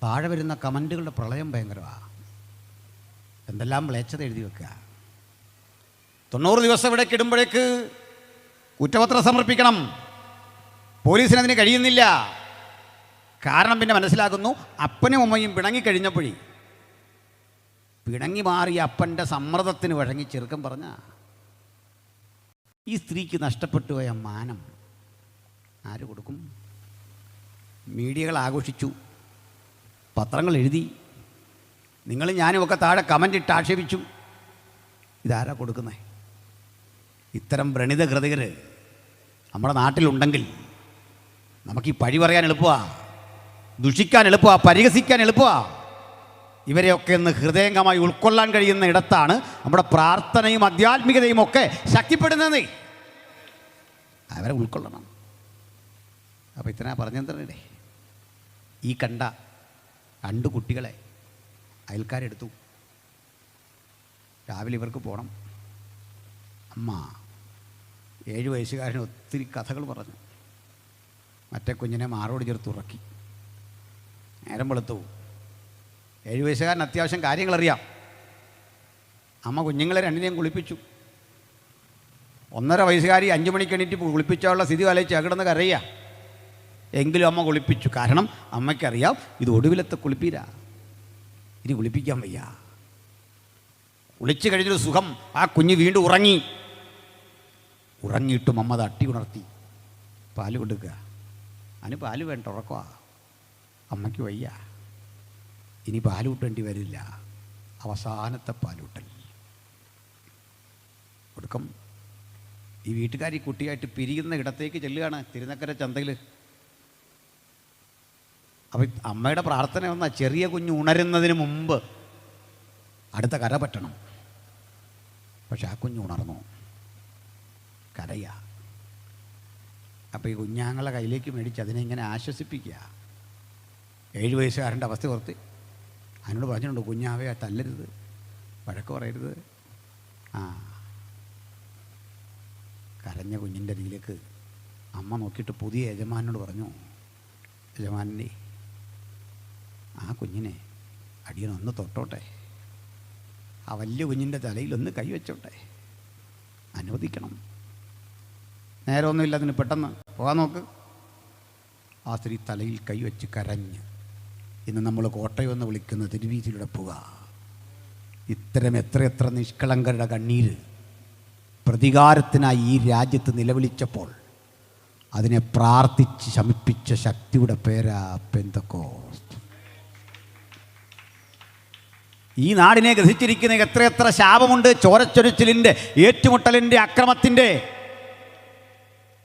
താഴെ വരുന്ന കമൻറ്റുകളുടെ പ്രളയം ഭയങ്കരമാണ്. എന്തെല്ലാം മ്ലേച്ഛത എഴുതി വെക്കുക. 90 ദിവസം ഇവിടെ കിടുമ്പോഴേക്ക് കുറ്റപത്രം സമർപ്പിക്കണം. പോലീസിനതിന് കഴിയുന്നില്ല. കാരണം പിന്നെ മനസ്സിലാക്കുന്നു, അപ്പനും അമ്മയും പിണങ്ങിക്കഴിഞ്ഞപ്പോഴേ പിണങ്ങി മാറിയ അപ്പൻ്റെ സമ്മർദ്ദത്തിന് വഴങ്ങി ചെറുക്കൻ പറഞ്ഞ ഈ സ്ത്രീക്ക് നഷ്ടപ്പെട്ടു പോയ മാനം ആര് കൊടുക്കും? മീഡിയകൾ ആഘോഷിച്ചു, പത്രങ്ങൾ എഴുതി, നിങ്ങൾ ഞാനുമൊക്കെ താഴെ കമൻ്റ് ഇട്ട് ആക്ഷേപിച്ചു. ഇതാരാ കൊടുക്കുന്നത്? ഇത്തരം വ്രണിത കൃതികർ നമ്മുടെ നാട്ടിലുണ്ടെങ്കിൽ നമുക്ക് ഈ പഴി പറയാൻ എളുപ്പമാണ്, ദുഷിക്കാൻ എളുപ്പമാണ്, പരിഹസിക്കാൻ എളുപ്പമാണ്. ഇവരെയൊക്കെ ഒന്ന് ഹൃദയംഗമായി ഉൾക്കൊള്ളാൻ കഴിയുന്ന ഇടത്താണ് നമ്മുടെ പ്രാർത്ഥനയും ആധ്യാത്മികതയും ഒക്കെ ശക്തിപ്പെടുന്നത്. അവരെ ഉൾക്കൊള്ളണം. അപ്പോൾ ഇത്ര പറഞ്ഞെന്തേ, ഈ കണ്ട 2 കുട്ടികളെ അയൽക്കാരെടുത്തു. രാവിലെ ഇവർക്ക് പോകണം. അമ്മ 7 വയസ്സുകാരന് ഒത്തിരി കഥകൾ പറഞ്ഞു. മറ്റേ കുഞ്ഞിനെ മാറോട് ചേർത്ത് ഉറക്കി. നേരം വെളുത്തു. 7 വയസ്സുകാരൻ അത്യാവശ്യം കാര്യങ്ങളറിയാം. അമ്മ കുഞ്ഞുങ്ങളെ 2നെയും കുളിപ്പിച്ചു. 1.5 വയസ്സുകാരി 5 മണിക്ക് എണീറ്റ് കുളിപ്പിച്ചാലുള്ള സ്ഥിതി വലയിച്ച് അകിടന്ന് കരയുക. എങ്കിലും അമ്മ കുളിപ്പിച്ചു. കാരണം അമ്മയ്ക്കറിയാം ഇത് ഒടുവിലത്തെ കുളിപ്പീരാ, ഇനി കുളിപ്പിക്കാൻ വയ്യ. കുളിച്ചു കഴിഞ്ഞൊരു സുഖം. ആ കുഞ്ഞ് വീണ്ടും ഉറങ്ങി. ഉറങ്ങിയിട്ടും അമ്മ തട്ടി ഉണർത്തി പാല് കൊടുക്കുക. അതിന് പാല് വേണ്ട, ഉറക്കമാ. അമ്മയ്ക്ക് വയ്യ. ഇനി പാലൂട്ടേണ്ടി വരില്ല. അവസാനത്തെ പാലൂട്ടൽ. ഒടുക്കം ഈ വീട്ടുകാർ ഈ കുട്ടിയായിട്ട് പിരിയുന്ന ഇടത്തേക്ക് ചെല്ലുകയാണ്, തിരുനക്കര ചന്തയിൽ. അപ്പം അമ്മയുടെ പ്രാർത്ഥന വന്നാൽ ചെറിയ കുഞ്ഞ് ഉണരുന്നതിന് മുമ്പ് അടുത്ത കര പറ്റണം. പക്ഷെ ആ കുഞ്ഞ് ഉണർന്നു, കരയാ. അപ്പോൾ ഈ കുഞ്ഞാങ്ങളെ കയ്യിലേക്ക് മേടിച്ച് അതിനെ ഇങ്ങനെ ആശ്വസിപ്പിക്കുക. 7 വയസ്സുകാരൻ്റെ അവസ്ഥ ഓർത്ത് അതിനോട് പറഞ്ഞിട്ടുണ്ട്, കുഞ്ഞാവേ തല്ലരുത്, വഴക്ക് പറയരുത്. കരഞ്ഞ കുഞ്ഞിൻ്റെ അരികിലേക്ക് അമ്മ നോക്കിയിട്ട് പുതിയ യജമാനോട് പറഞ്ഞു, യജമാനെ ആ കുഞ്ഞിനെ അടിയനൊന്ന് തൊട്ടോട്ടെ, ആ വലിയ കുഞ്ഞിൻ്റെ തലയിലൊന്ന് കൈവച്ചോട്ടെ, അനുവദിക്കണം. നേരമൊന്നുമില്ല അതിന്, പെട്ടെന്ന് പോകാൻ നോക്ക്. ആ സ്ത്രീ തലയിൽ കൈവച്ച് കരഞ്ഞ്. ഇന്ന് നമ്മൾ കോട്ടയം എന്ന് വിളിക്കുന്ന തിരുവീതിയിലൂടെ പോവുക. ഇത്തരം എത്രയെത്ര നിഷ്കളങ്കരുടെ കണ്ണീര് പ്രതികാരത്തിനായി ഈ രാജ്യത്ത് നിലവിളിച്ചപ്പോൾ അതിനെ പ്രാർത്ഥിച്ച് ശമിപ്പിച്ച ശക്തിയുടെ പേരാ പെന്തക്കോസ്ത്. ഈ നാടിനെ ഗ്രഹിച്ചിരിക്കുന്ന എത്രയെത്ര ശാപമുണ്ട്, ചോരച്ചൊരിച്ചിലിൻ്റെ, ഏറ്റുമുട്ടലിൻ്റെ, അക്രമത്തിൻ്റെ.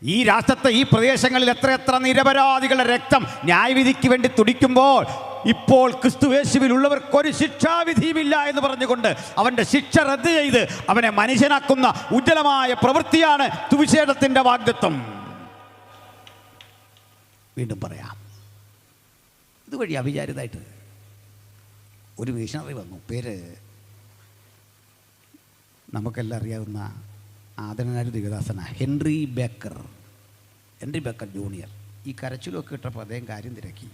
ഈ രാഷ്ട്രത്തെ, ഈ പ്രദേശങ്ങളിൽ എത്രയെത്ര നിരപരാധികളുടെ രക്തം ന്യായവിധിക്ക് വേണ്ടി തുടിക്കുമ്പോൾ ഇപ്പോൾ ക്രിസ്തുയേശുവിലുള്ളവർക്കൊരു ശിക്ഷാവിധിയുമില്ല എന്ന് പറഞ്ഞുകൊണ്ട് അവൻ്റെ ശിക്ഷ റദ്ദ് ചെയ്ത് അവനെ മനുഷ്യനാക്കുന്ന ഉജ്ജ്വലമായ പ്രവൃത്തിയാണ് സുവിശേഷത്തിൻ്റെ വാഗ്ദത്തം. വീണ്ടും പറയാം, ഇതുവഴി അവിചാരിതമായിട്ട് ഒരു മിഷണറി വന്നു. പേര് നമുക്കെല്ലാം അറിയാവുന്ന ആദരനായ ദേവദാസനാണ്, ഹെൻറി ബേക്കർ ജൂനിയർ. ഈ കരച്ചിലൊക്കെ ഇട്ടപ്പോൾ അദ്ദേഹം കാര്യം തിരക്കി,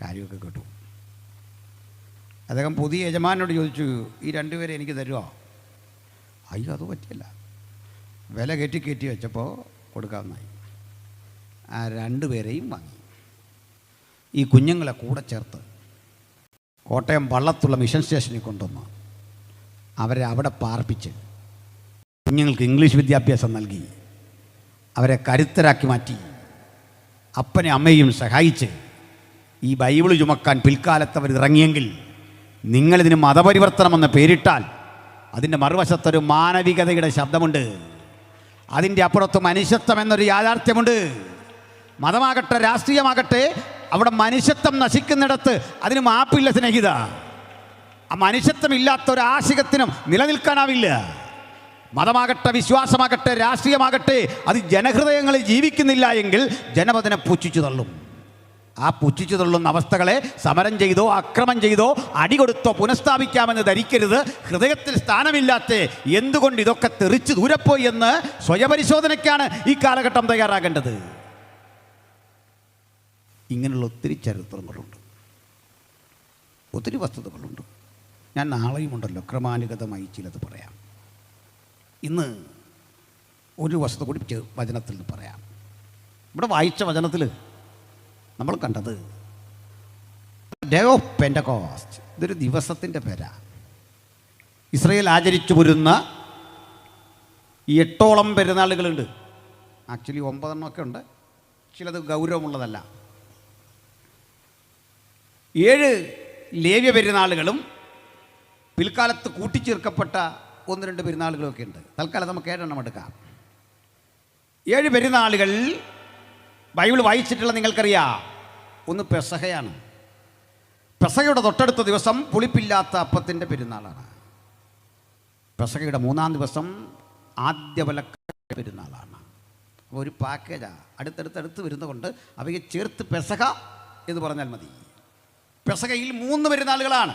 കാര്യമൊക്കെ കേട്ടു. അദ്ദേഹം പുതിയ യജമാനോട് ചോദിച്ചു, ഈ 2 പേരെ എനിക്ക് തരുമോ? അയ്യോ അത് പറ്റില്ല, വില കയറ്റി വെച്ചപ്പോൾ കൊടുക്കാമെന്നായി. ആ 2 പേരെയും വാങ്ങി. ഈ കുഞ്ഞുങ്ങളെ കൂടെ ചേർത്ത് കോട്ടയം വള്ളത്തുള്ള മിഷൻ സ്റ്റേഷനിൽ കൊണ്ടുവന്ന് അവരെ അവിടെ പാർപ്പിച്ച് കുഞ്ഞുങ്ങൾക്ക് ഇംഗ്ലീഷ് വിദ്യാഭ്യാസം നൽകി അവരെ കരുത്തരാക്കി മാറ്റി. അപ്പനെ അമ്മയും സഹായിച്ച് ഈ ബൈബിൾ ചുമക്കാൻ പിൽക്കാലത്ത് അവർ ഇറങ്ങിയെങ്കിൽ നിങ്ങളിതിന് മതപരിവർത്തനമെന്ന് പേരിട്ടാൽ അതിൻ്റെ മറുവശത്തൊരു മാനവികതയുടെ ശബ്ദമുണ്ട്. അതിൻ്റെ അപ്പുറത്ത് മനുഷ്യത്വം എന്നൊരു യാഥാർത്ഥ്യമുണ്ട്. മതമാകട്ടെ രാഷ്ട്രീയമാകട്ടെ, അവിടെ മനുഷ്യത്വം നശിക്കുന്നിടത്ത് അതിന് മാപ്പില്ല സ്നേഹിത. ആ മനുഷ്യത്വം ഇല്ലാത്ത ഒരു ആശയത്തിനും നിലനിൽക്കാനാവില്ല. മതമാകട്ടെ, വിശ്വാസമാകട്ടെ, രാഷ്ട്രീയമാകട്ടെ, അത് ജനഹൃദയങ്ങളിൽ ജീവിക്കുന്നില്ല എങ്കിൽ ജനം അതിനെ പുച്ഛിച്ചു തള്ളും. ആ പുച്ഛിച്ചു തള്ളുന്ന അവസ്ഥകളെ സമരം ചെയ്തോ അക്രമം ചെയ്തോ അടികൊടുത്തോ പുനഃസ്ഥാപിക്കാമെന്ന് ധരിക്കരുത്. ഹൃദയത്തിൽ സ്ഥാനമില്ലാത്ത എന്തുകൊണ്ട് ഇതൊക്കെ തെറിച്ച് ദൂരപ്പോയി എന്ന് സ്വയപരിശോധനയ്ക്കാണ് ഈ കാലഘട്ടം തയ്യാറാകേണ്ടത്. ഇങ്ങനെയുള്ള ഒത്തിരി ചരിത്രങ്ങളുണ്ട്, ഒത്തിരി വസ്തുതകളുണ്ട്. ഞാൻ നാളെയും ഉണ്ടല്ലോ ക്രമാനുഗതമായി ചിലത് പറയാം. ഇന്ന് ഒരു വസ്തുത കൂടി വചനത്തിൽ നിന്ന് പറയാം. ഇവിടെ വായിച്ച വചനത്തിൽ നമ്മൾ കണ്ടത് ഡേ ഓഫ് പെന്തക്കോസ്റ്റ്. ഇതൊരു ദിവസത്തിൻ്റെ പേരാണ്. ഇസ്രയേൽ ആചരിച്ചു പോരുന്ന ഈ 8ഓളം പെരുന്നാളുകളുണ്ട്. ആക്ച്വലി 9 എണ്ണമൊക്കെ ഉണ്ട്, ചിലത് ഗൗരവമുള്ളതല്ല. 7 ലേവ്യ പെരുന്നാളുകളും പിൽക്കാലത്ത് കൂട്ടിച്ചേർക്കപ്പെട്ട 1-2 പെരുന്നാളുകളൊക്കെ ഉണ്ട്. തൽക്കാലം നമുക്ക് 7 എണ്ണം എടുക്കാം. 7 പെരുന്നാളുകൾ ബൈബിൾ വായിച്ചിട്ടുള്ള നിങ്ങൾക്കറിയാം. ഒന്ന് പെസഹയാണ്. പെസഹയുടെ തൊട്ടടുത്ത ദിവസം പുളിപ്പില്ലാത്ത അപ്പത്തിൻ്റെ പെരുന്നാളാണ്. പെസഹയുടെ 3-ാം ദിവസം ആദ്യബലക്ക പെരുന്നാളാണ്. അപ്പോൾ ഒരു പാക്കേജാണ്, അടുത്തടുത്ത് വരുന്നതുകൊണ്ട് അവയെ ചേർത്ത് പെസഹ എന്ന് പറഞ്ഞാൽ മതി. പെസഹയിൽ 3 പെരുന്നാളുകളാണ്.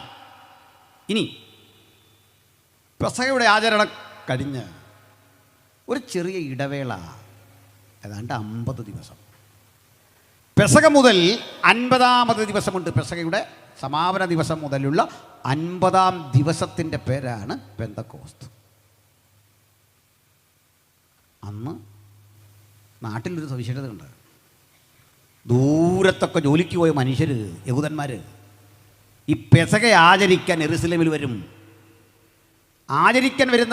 ഇനി പെസഹയുടെ ആചരണം കഴിഞ്ഞ് ഒരു ചെറിയ ഇടവേള, ഏതാണ്ട് 50 ദിവസം. പെസഹ മുതൽ 50ാമത് ദിവസമുണ്ട്. പെസഹയുടെ സമാപന ദിവസം മുതലുള്ള 50ാം ദിവസത്തിൻ്റെ പേരാണ് പെന്തക്കോസ്ത്. അന്ന് നാട്ടിലൊരു സവിശേഷതയുണ്ട്. ദൂരത്തൊക്കെ ജോലിക്ക് പോയ മനുഷ്യർ, യഹൂദന്മാർ, ഈ പെസഹ ആചരിക്കാൻ യെരുശലേമിൽ വരും.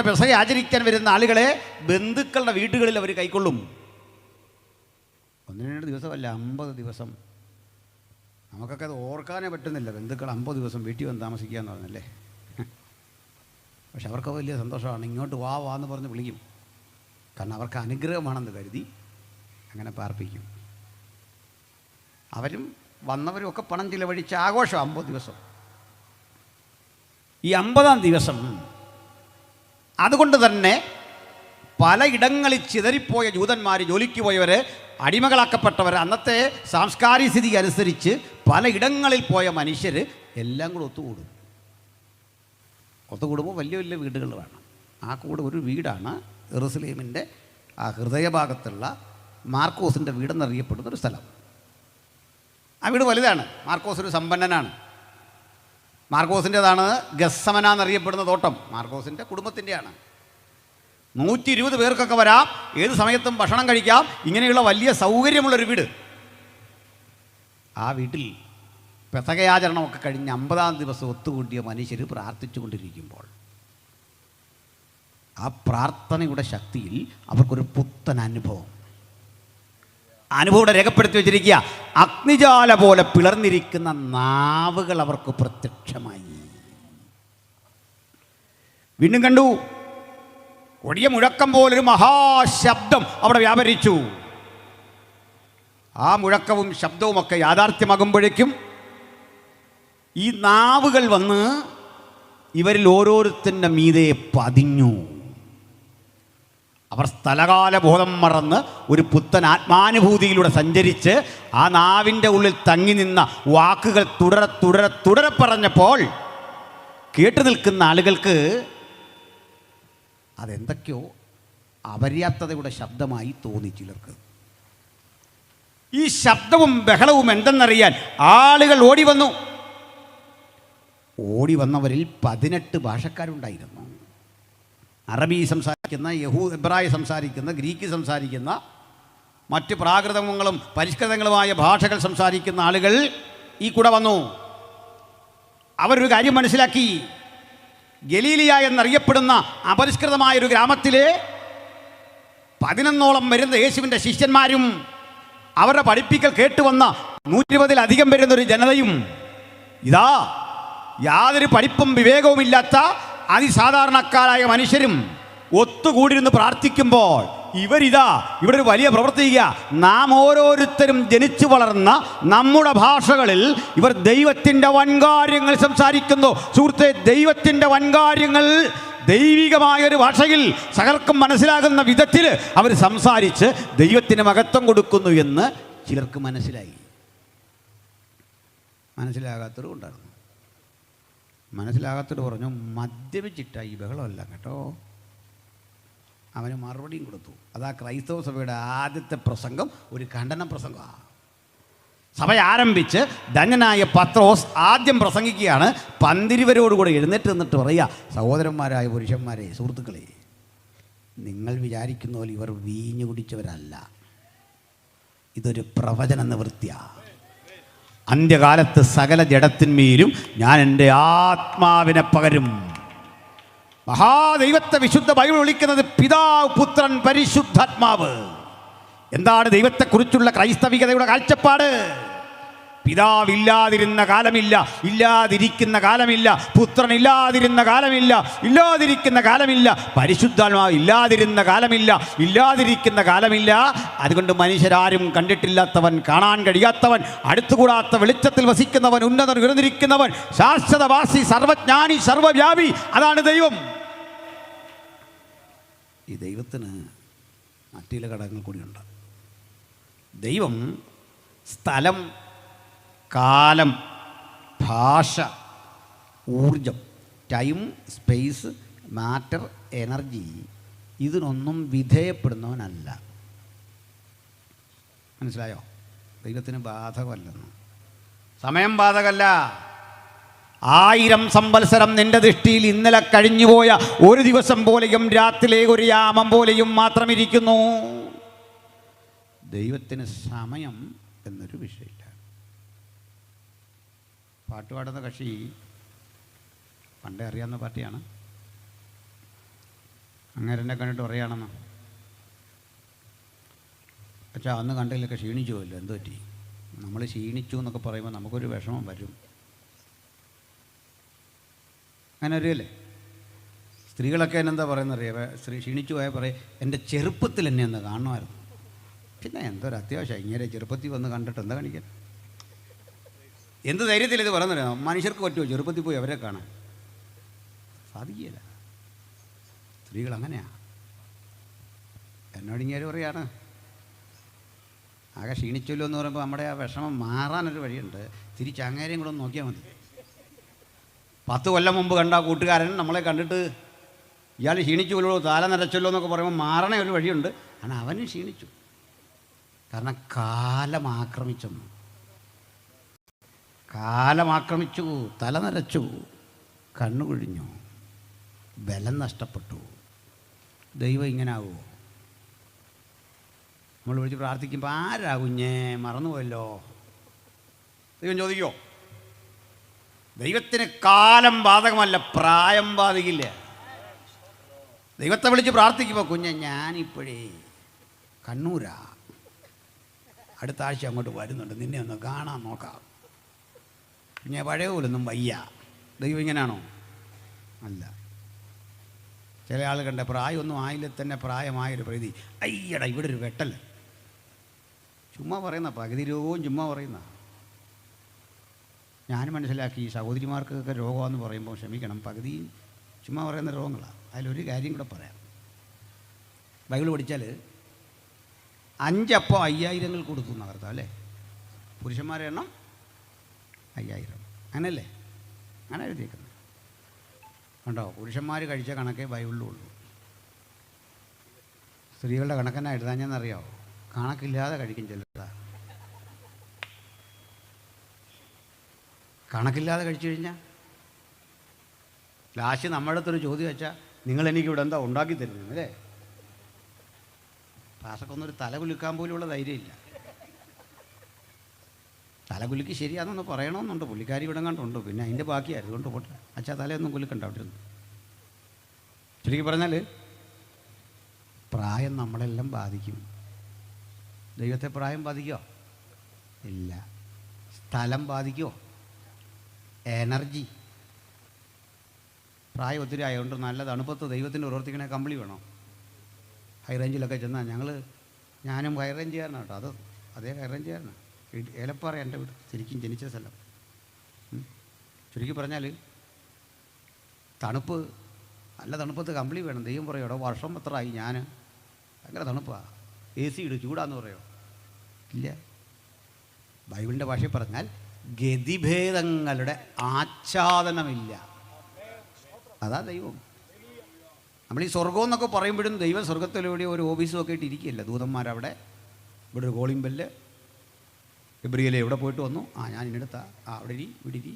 പെസഹ ആചരിക്കാൻ വരുന്ന ആളുകളെ ബന്ധുക്കളുടെ വീടുകളിൽ അവർ കൈക്കൊള്ളും. 1-2 ദിവസമല്ല, 50 ദിവസം നമുക്കൊക്കെ അത് ഓർക്കാനേ പറ്റുന്നില്ല. ബന്ധുക്കൾ 50 ദിവസം വീട്ടിൽ വന്ന് താമസിക്കുക എന്ന് പറഞ്ഞല്ലേ. പക്ഷെ അവർക്ക് വലിയ സന്തോഷമാണ്. ഇങ്ങോട്ട് വാ എന്ന് പറഞ്ഞ് വിളിക്കും. കാരണം അവർക്ക് അനുഗ്രഹമാണെന്ന് കരുതി അങ്ങനെ പാർപ്പിക്കും. അവരും വന്നവരും ഒക്കെ പണം ചിലവഴിച്ച് ആഘോഷം 50 ദിവസം. ഈ 50-ാം ദിവസം അതുകൊണ്ട് തന്നെ പലയിടങ്ങളിൽ ചിതറിപ്പോയ ജൂതന്മാർ, ജോലിക്ക് പോയവർ, അടിമകളാക്കപ്പെട്ടവർ, അന്നത്തെ സാംസ്കാരിക സ്ഥിതി അനുസരിച്ച് പലയിടങ്ങളിൽ പോയ മനുഷ്യർ എല്ലാം കൂടെ ഒത്തുകൂടുമ്പോൾ വലിയ വലിയ വീടുകൾ വേണം. ആ കൂടെ ഒരു വീടാണ് യെറുസലേമിൻ്റെ ആ ഹൃദയഭാഗത്തുള്ള മാർക്കോസിൻ്റെ വീടെന്നറിയപ്പെടുന്നൊരു സ്ഥലം. ആ വീട് വലുതാണ്. മാർക്കോസ് ഒരു സമ്പന്നനാണ്. മാർക്കോസിൻ്റെതാണ് ഗസ്സമന എന്നറിയപ്പെടുന്ന തോട്ടം. മാർക്കോസിൻ്റെ കുടുംബത്തിൻ്റെയാണ്. 120 പേർക്കൊക്കെ വരാം, ഏത് സമയത്തും ഭക്ഷണം കഴിക്കാം. ഇങ്ങനെയുള്ള വലിയ സൗകര്യമുള്ളൊരു വീട്. ആ വീട്ടിൽ പെസകയാചരണമൊക്കെ കഴിഞ്ഞ് 50-ാം ദിവസം ഒത്തുകൂട്ടിയ മനുഷ്യർ പ്രാർത്ഥിച്ചു കൊണ്ടിരിക്കുമ്പോൾ ആ പ്രാർത്ഥനയുടെ ശക്തിയിൽ അവർക്കൊരു പുത്തൻ അനുഭവം ഇവിടെ രേഖപ്പെടുത്തി വെച്ചിരിക്കുക. അഗ്നിജാല പോലെ പിളർന്നിരിക്കുന്ന നാവുകൾ അവർക്ക് പ്രത്യക്ഷമായി. വീണ്ടും കണ്ടു, കൊടിയ മുഴക്കം പോലൊരു മഹാശബ്ദം അവിടെ വ്യാപരിച്ചു. ആ മുഴക്കവും ശബ്ദവുമൊക്കെ യാഥാർത്ഥ്യമാകുമ്പോഴേക്കും ഈ നാവുകൾ വന്ന് ഇവരിൽ ഓരോരുത്തരുടെ മീതെ പതിഞ്ഞു. അവർ സ്ഥലകാല ബോധം മറന്ന് ഒരു പുത്തൻ ആത്മാനുഭൂതിയിലൂടെ സഞ്ചരിച്ച് ആ നാവിൻ്റെ ഉള്ളിൽ തങ്ങി നിന്ന വാക്കുകൾ തുടരെ പറഞ്ഞപ്പോൾ കേട്ടു നിൽക്കുന്ന ആളുകൾക്ക് അതെന്തൊക്കെയോ അപര്യാപ്തതയുടെ ശബ്ദമായി തോന്നി ചിലർക്ക്. ഈ ശബ്ദവും ബഹളവും എന്തെന്നറിയാൻ ആളുകൾ ഓടി വന്നവരിൽ 18 ഭാഷക്കാരുണ്ടായിരുന്നു. അറബി സംസാരിക്കുന്ന, എബ്രായ സംസാരിക്കുന്ന, ഗ്രീക്ക് സംസാരിക്കുന്ന, മറ്റ് പ്രാകൃതങ്ങളും പരിഷ്കൃതങ്ങളുമായ ഭാഷകൾ സംസാരിക്കുന്ന ആളുകൾ ഈ കൂടെ വന്നു. അവരൊരു കാര്യം മനസ്സിലാക്കി. ഗലീലിയ എന്നറിയപ്പെടുന്ന അപരിഷ്കൃതമായൊരു ഗ്രാമത്തിലെ 11ഓളം വരുന്ന യേശുവിൻ്റെ ശിഷ്യന്മാരും അവരുടെ പഠിപ്പിക്കൽ കേട്ടുവന്ന 120-ലധികം വരുന്നൊരു ജനതയും ഇതാ യാതൊരു പഠിപ്പും വിവേകവുമില്ലാത്ത അതിസാധാരണക്കാരായ മനുഷ്യരും ഒത്തുകൂടിയിരുന്ന് പ്രാർത്ഥിക്കുമ്പോൾ ഇവിടെ ഒരു വലിയ പ്രവൃത്തി ചെയ്യുക. നാം ഓരോരുത്തരും ജനിച്ചു വളർന്ന നമ്മുടെ ഭാഷകളിൽ ഇവർ ദൈവത്തിൻ്റെ വൻകാര്യങ്ങൾ സംസാരിക്കുന്നു. സുഹൃത്തെ, ദൈവത്തിൻ്റെ വൻകാര്യങ്ങൾ ദൈവികമായൊരു ഭാഷയിൽ സകലർക്കും മനസ്സിലാകുന്ന വിധത്തിൽ അവർ സംസാരിച്ച് ദൈവത്തിന് മഹത്വം കൊടുക്കുന്നു എന്ന് ചിലർക്ക് മനസ്സിലാകാത്തവരും ഉണ്ടായിരുന്നു. മനസ്സിലാകാത്തവർ പറഞ്ഞു, മദ്യപിച്ചിട്ട ഈ ബഹളമല്ല കേട്ടോ. അവന് മറുപടിയും കൊടുത്തു. അതാ ക്രൈസ്തവ സഭയുടെ ആദ്യത്തെ പ്രസംഗം ഒരു ഖണ്ഡന പ്രസംഗമാണ്. സഭ ആരംഭിച്ച് ധന്യനായ പത്രോസ് ആദ്യം പ്രസംഗിക്കുകയാണ്. പന്തിരുവരോടുകൂടെ എഴുന്നേറ്റ് നിന്നിട്ട് പറയുക, സഹോദരന്മാരായ പുരുഷന്മാരെ, സുഹൃത്തുക്കളെ, നിങ്ങൾ വിചാരിക്കുന്ന പോലെ ഇവർ വീഞ്ഞു കുടിച്ചവരല്ല. ഇതൊരു പ്രവചന നിവൃത്തിയാണ്. അന്ത്യകാലത്ത് സകല ജഡത്തിന്മേലും ഞാൻ എൻ്റെ ആത്മാവിനെ പകരും. മഹാദൈവത്തെ വിശുദ്ധ ബൈബിൾ വിളിക്കുന്നത് പിതാവ്, പുത്രൻ, പരിശുദ്ധാത്മാവ്. എന്താണ് ദൈവത്തെക്കുറിച്ചുള്ള ക്രൈസ്തവികതയുടെ കാഴ്ചപ്പാട്? പിതാവില്ലാതിരുന്ന കാലമില്ല, ഇല്ലാതിരിക്കുന്ന കാലമില്ല. പുത്രൻ ഇല്ലാതിരുന്ന കാലമില്ല, ഇല്ലാതിരിക്കുന്ന കാലമില്ല. പരിശുദ്ധാത്മാവ് ഇല്ലാതിരുന്ന കാലമില്ല, ഇല്ലാതിരിക്കുന്ന കാലമില്ല. അതുകൊണ്ട് മനുഷ്യരാരും കണ്ടിട്ടില്ലാത്തവൻ, കാണാൻ കഴിയാത്തവൻ, അടുത്തുകൂടാത്ത വെളിച്ചത്തിൽ വസിക്കുന്നവൻ, ഉന്നതൻ, ഉയർന്നിരിക്കുന്നവൻ, ശാശ്വതവാസി, സർവജ്ഞാനി, സർവവ്യാപി, അതാണ് ദൈവം. ഈ ദൈവത്തിന് മറ്റു ചില ഘടകങ്ങൾ കൂടിയുണ്ട്. ദൈവം സ്ഥലം, കാലം, ഭാഷ, ഊർജം, ടൈം, സ്പേസ്, മാറ്റർ, എനർജി, ഇതിനൊന്നും വിധേയപ്പെടുന്നവനല്ല. മനസ്സിലായോ? ദൈവത്തിന് ബാധകമല്ലെന്ന്. സമയം ബാധകമല്ല. 1000 സംവത്സരം നിന്റെ ദൃഷ്ടിയിൽ ഇന്നലെ കഴിഞ്ഞുപോയ ഒരു ദിവസം പോലെയും രാത്രിയിലെ ഒരു യാമം പോലെയും മാത്രം ഇരിക്കുന്നു. ദൈവത്തിന് സമയം എന്നൊരു വിഷയമില്ല. പാട്ട് പാടുന്ന കക്ഷി പണ്ടേ അറിയാവുന്ന പാർട്ടിയാണ്. അങ്ങേരെന്നെ കണ്ടിട്ട് പറയുകയാണെന്ന്. പക്ഷേ അന്ന് കണ്ടതിലൊക്കെ ക്ഷീണിച്ചു പോയില്ല. എന്തു പറ്റി? നമ്മൾ ക്ഷീണിച്ചു എന്നൊക്കെ പറയുമ്പോൾ നമുക്കൊരു വിഷമം വരും. അങ്ങനെ അറിയല്ലേ? സ്ത്രീകളൊക്കെ എന്നെന്താ പറയുന്നറിയാം, ക്ഷീണിച്ചു പോയാൽ പറയും എൻ്റെ ചെറുപ്പത്തിൽ എന്നെ ഒന്ന് കാണണമായിരുന്നു. പിന്നെ എന്തൊരു അത്യാവശ്യം, ഇങ്ങനെ ചെറുപ്പത്തിൽ വന്ന് കണ്ടിട്ട് എന്താ കാണിക്കാൻ? എന്ത് ധൈര്യത്തിൽ ഇത് പറയുന്നറിയാം? മനുഷ്യർക്ക് പറ്റുമോ ചെറുപ്പത്തിൽ പോയി അവരെ കാണാൻ? സാധിക്കുകയില്ല. സ്ത്രീകൾ അങ്ങനെയാണ്. എന്നോട് ഇങ്ങനെ പറയാണ്, ആകെ ക്ഷീണിച്ചല്ലോ എന്ന് പറയുമ്പോൾ നമ്മുടെ ആ വിഷമം മാറാനൊരു വഴിയുണ്ട്. തിരിച്ചങ്ങേരെയും കൂടെ ഒന്ന് നോക്കിയാൽ മതി. 10 കൊല്ലം മുമ്പ് കണ്ട കൂട്ടുകാരൻ നമ്മളെ കണ്ടിട്ട് ഇയാൾ ക്ഷീണിച്ചുല്ലോ, താല നരച്ചല്ലോ എന്നൊക്കെ പറയുമ്പോൾ മാറണ ഒരു വഴിയുണ്ട്. കാരണം അവനും ക്ഷീണിച്ചു. കാരണം കാലം ആക്രമിച്ചു, തല നരച്ചു, കണ്ണു കുഴിഞ്ഞു, ബലം നഷ്ടപ്പെട്ടു. ദൈവം ഇങ്ങനെ ആവുമോ? നമ്മൾ വിളിച്ച് പ്രാർത്ഥിക്കുമ്പോൾ ആരാ കുഞ്ഞേ മറന്നുപോയല്ലോ? ദൈവം ചോദിക്കോ? ദൈവത്തിന് കാലം ബാധകമല്ല, പ്രായം ബാധിക്കില്ല. ദൈവത്തെ വിളിച്ച് പ്രാർത്ഥിക്കുമ്പോൾ കുഞ്ഞെ ഞാനിപ്പോഴേ കണ്ണൂരാ, അടുത്ത ആഴ്ച അങ്ങോട്ട് വരുന്നുണ്ട്, നിന്നെ ഒന്ന് കാണാൻ നോക്കാം. ഞാൻ പഴയ പോലൊന്നും വയ്യ. ദൈവം ഇങ്ങനെയാണോ? അല്ല. ചില ആൾ കണ്ട പ്രായമൊന്നും ആയില്ല തന്നെ പ്രായമായൊരു പ്രതി, അയ്യടാ ഇവിടെ ഒരു വെട്ടൽ. ചുമ്മാ പറയുന്ന, പകുതി രോഗവും ചുമ്മാ പറയുന്ന. ഞാൻ മനസ്സിലാക്കി ഈ സഹോദരിമാർക്കൊക്കെ രോഗമെന്ന് പറയുമ്പോൾ ക്ഷമിക്കണം, പകുതിയും ചുമ്മാ പറയുന്ന രോഗങ്ങളാണ്. അതിലൊരു കാര്യം കൂടെ പറയാം. ബൈബിൾ പഠിച്ചാൽ 5 അപ്പം 5000 കൊടുത്തു നഗർത്താം അല്ലേ? പുരുഷന്മാരെ എണ്ണം 5000. അങ്ങനല്ലേ? അങ്ങനെ എഴുതിയേക്കുന്നത് കണ്ടോ? പുരുഷന്മാർ കഴിച്ച കണക്കേ ബൈബിളിലുള്ളൂ. സ്ത്രീകളുടെ കണക്കെന്നാ എഴുതാഞ്ഞെന്നറിയാമോ? കണക്കില്ലാതെ കഴിക്കും ചിലതാ. കണക്കില്ലാതെ കഴിച്ചു കഴിഞ്ഞാൽ ലാസ്റ്റ് നമ്മുടെ അടുത്തൊരു ചോദ്യം വെച്ചാൽ നിങ്ങളെനിക്കിവിടെ എന്താ ഉണ്ടാക്കി തരുന്നത് അല്ലേ? പാസക്കൊന്നൊരു തല കുലുക്കാൻ പോലുള്ള ധൈര്യമില്ല. തല കുലുക്കി ശരിയാണെന്നൊന്ന് പറയണമെന്നുണ്ട്. പുള്ളിക്കാരി ഇവിടെ കണ്ടുണ്ട്, പിന്നെ അതിൻ്റെ ബാക്കിയായിരുന്നു കൊണ്ട് പോട്ടെ. അച്ഛാ തലയൊന്നും കുലുക്കണ്ട അവിടെ ഇരുന്ന്. ചുരുക്കി പറഞ്ഞാൽ പ്രായം നമ്മളെല്ലാം ബാധിക്കും. ദൈവത്തെ പ്രായം ബാധിക്കുമോ? ഇല്ല. സ്ഥലം ബാധിക്കുമോ? എനർജി. പ്രായം ഒത്തിരി ആയതുകൊണ്ട് നല്ല തണുപ്പത്ത് ദൈവത്തിൻ്റെ പ്രവർത്തിക്കണേ കമ്പിളി വേണം. ഹൈ റേഞ്ചിലൊക്കെ ചെന്നാൽ ഞാനും ഹൈ റേഞ്ചുകാരനാണ് കേട്ടോ. അതേ ഹൈ റേഞ്ചുകാരനാണ്. ഏലപ്പാറ എൻ്റെ വീട്, ശരിക്കും ജനിച്ച സ്ഥലം. ചുരുക്കി പറഞ്ഞാൽ തണുപ്പ്, നല്ല തണുപ്പത്ത് കമ്പിളി വേണം. ദൈവം പറയോ എടോ വർഷം എത്രയായി ഞാൻ ഭയങ്കര തണുപ്പാണ്, AC ഇട് ചൂടാന്ന് പറയോ? ഇല്ല. ബൈബിളിൻ്റെ ഭാഷയിൽ പറഞ്ഞാൽ ഗതിഭേദങ്ങളുടെ ആച്ഛാദനമില്ല. അതാ ദൈവം. നമ്മൾ ഈ സ്വർഗം എന്നൊക്കെ പറയുമ്പോഴും ദൈവം സ്വർഗത്തിലൂടെ ഒരു ഓഫീസും ഒക്കെ ഇട്ട് ഇരിക്കുകയല്ല. ദൂതന്മാരവിടെ, ഇവിടെ ഒരു കോളിംഗ് ബെല്ല്, ഗബ്രിയേൽ എവിടെ പോയിട്ട് വന്നു, ഞാൻ ഇന്നെടുത്താ, അവിടെ ഇരി, ഇവിടെ ഇരി.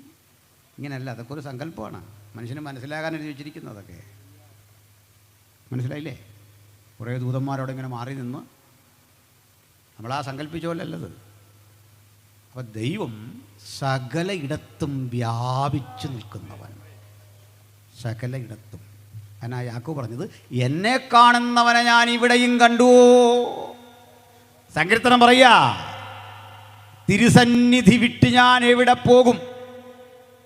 ഇങ്ങനെയല്ല, അതൊക്കെ ഒരു സങ്കല്പമാണ്. മനുഷ്യന് മനസ്സിലാകാൻ എഴുതി വെച്ചിരിക്കുന്നത് അതൊക്കെ. മനസ്സിലായില്ലേ? കുറേ ദൂതന്മാരവിടെ ഇങ്ങനെ മാറി നിന്ന് നമ്മളാ സങ്കല്പിച്ച പോലല്ലത്. അപ്പം ദൈവം സകല ഇടത്തും വ്യാപിച്ചു നിൽക്കുന്നവൻ, സകല ഇടത്തും. എന്നാ യാക്കോബ് പറഞ്ഞത്, എന്നെ കാണുന്നവനെ ഞാൻ ഇവിടെയും കണ്ടു. സങ്കീർത്തനം പറയാ, തിരുസന്നിധി വിട്ട് ഞാൻ എവിടെ പോകും?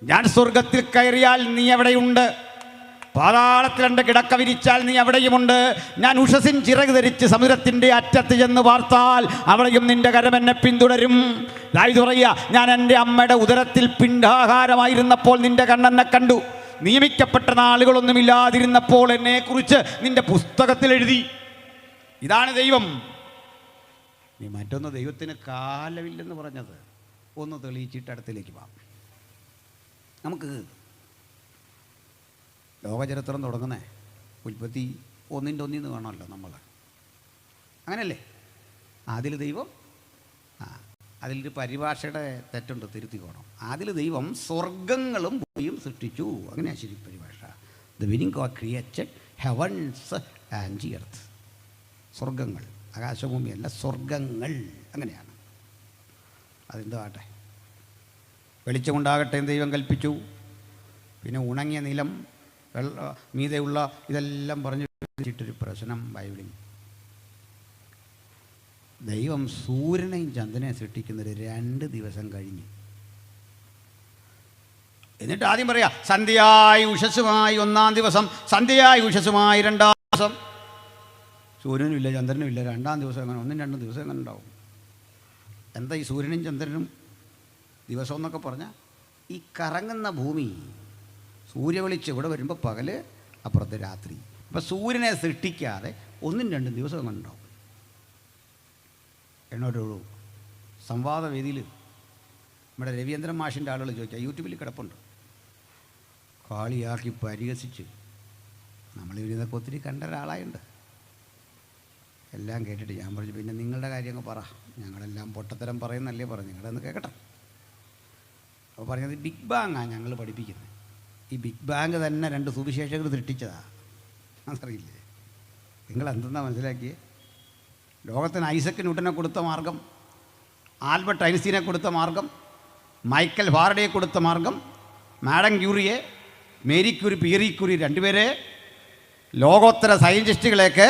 ഞാൻ സ്വർഗത്തിൽ കയറിയാൽ നീ എവിടെയുണ്ട്? പാതാളത്തിൽ എൻ്റെ കിടക്ക വിരിച്ചാൽ നീ എവിടെയുമുണ്ട്. ഞാൻ ഉഷസിൻ ചിറക് ധരിച്ച് സമുദ്രത്തിൻ്റെ അറ്റത്ത് ചെന്ന് പാർത്താൽ അവിടെയും നിന്റെ കരം എന്നെ പിന്തുടരും. ഇത് പറയുക, ഞാൻ എൻ്റെ അമ്മയുടെ ഉദരത്തിൽ പിണ്ഡാഹാരമായിരുന്നപ്പോൾ നിന്റെ കണ്ണെന്നെ കണ്ടു. നിയമിക്കപ്പെട്ട നാളുകളൊന്നുമില്ലാതിരുന്നപ്പോൾ എന്നെക്കുറിച്ച് നിന്റെ പുസ്തകത്തിൽ എഴുതി. ഇതാണ് ദൈവം. നീ മറ്റൊന്ന് ദൈവത്തിന് കാലമില്ലെന്ന് പറഞ്ഞത് ഒന്ന് തെളിയിച്ചിട്ട് അടുത്തിലേക്ക് പോകാം. നമുക്ക് ലോകചരിത്രം തുടങ്ങുന്നേ ഉൽപ്പത്തി 1:1 കാണാമല്ലോ നമ്മൾ. അങ്ങനെയല്ലേ? അതിൽ ദൈവം അതിലൊരു പരിഭാഷയുടെ തെറ്റുണ്ട്, തിരുത്തിക്കോണം. അതിൽ ദൈവം സ്വർഗങ്ങളും ഭൂമിയും സൃഷ്ടിച്ചു. അങ്ങനെയാണ് ശരി പരിഭാഷ. ദ വിനിങ് God created heavens and earth. സ്വർഗങ്ങൾ, ആകാശഭൂമിയല്ല, സ്വർഗങ്ങൾ. അങ്ങനെയാണ്. അതെന്തോ ആട്ടെ. വെളിച്ചമുണ്ടാകട്ടെ എന്ന് ദൈവം കൽപ്പിച്ചു. പിന്നെ ഉണങ്ങിയ നിലം, മീതെയുള്ള ഇതെല്ലാം പറഞ്ഞു വെച്ചിട്ടൊരു പ്രശ്നം ബൈബിളിൽ. ദൈവം സൂര്യനെയും ചന്ദ്രനെയും സൃഷ്ടിക്കുന്നത് 2 ദിവസം കഴിഞ്ഞ്. എന്നിട്ട് ആദ്യം പറയാ സന്ധ്യയായി ഉഷസ്സുമായി 1-ാം ദിവസം, സന്ധ്യയായി ഉഷസ്സുമായി 2-ാം ദിവസം. സൂര്യനും ഇല്ല ചന്ദ്രനും ഇല്ല, 2-ാം ദിവസം എങ്ങനെ 1-2 ദിവസം എങ്ങനെ ഉണ്ടാവും? എന്താ ഈ സൂര്യനും ചന്ദ്രനും ദിവസം എന്നൊക്കെ പറഞ്ഞാൽ ഈ കറങ്ങുന്ന ഭൂമി സൂര്യവെളിച്ചം ഇവിടെ വരുമ്പോൾ പകല്, അപ്പുറത്ത് രാത്രി. അപ്പം സൂര്യനെ സൃഷ്ടിക്കാതെ 1-2 ദിവസം എങ്ങനെ ഉണ്ടാവും? എന്നോടൊരു സംവാദവേദിയിൽ നമ്മുടെ രവീന്ദ്രൻ മാഷിൻ്റെ ആളുകൾ ചോദിച്ചാൽ യൂട്യൂബിൽ കിടപ്പുണ്ട്. കാളിയാക്കി പരിഹസിച്ച് നമ്മളിതൊക്കെ ഒത്തിരി കണ്ട ഒരാളായുണ്ട്. എല്ലാം കേട്ടിട്ട് ഞാൻ പറഞ്ഞു, പിന്നെ നിങ്ങളുടെ കാര്യങ്ങൾ പറ, ഞങ്ങളെല്ലാം പൊട്ടത്തരം പറയുന്നല്ലേ പറഞ്ഞു, നിങ്ങളൊന്ന് കേൾക്കട്ടെ. അപ്പോൾ പറഞ്ഞത് ബിഗ് ബാങ്ങാണ് ഞങ്ങൾ പഠിപ്പിക്കുന്നത്. ഈ ബിഗ് ബാങ് തന്നെ 2 സുവിശേഷകർ സൃഷ്ടിച്ചതാണ്. അതറിയില്ലേ? നിങ്ങളെന്തെന്നാ മനസ്സിലാക്കിയേ? ലോകത്തിന് ഐസക് ന്യൂട്ടനെ കൊടുത്ത മാർഗം, ആൽബർട്ട് ഐൻസ്റ്റീനെ കൊടുത്ത മാർഗം, മൈക്കൽ ഫാരഡയെ കൊടുത്ത മാർഗം, മാഡം ക്യൂറിയെ, മേരി ക്യൂറി, പിയറി ക്യൂറി 2 പേരെ ലോകോത്തര സയൻറ്റിസ്റ്റുകളെയൊക്കെ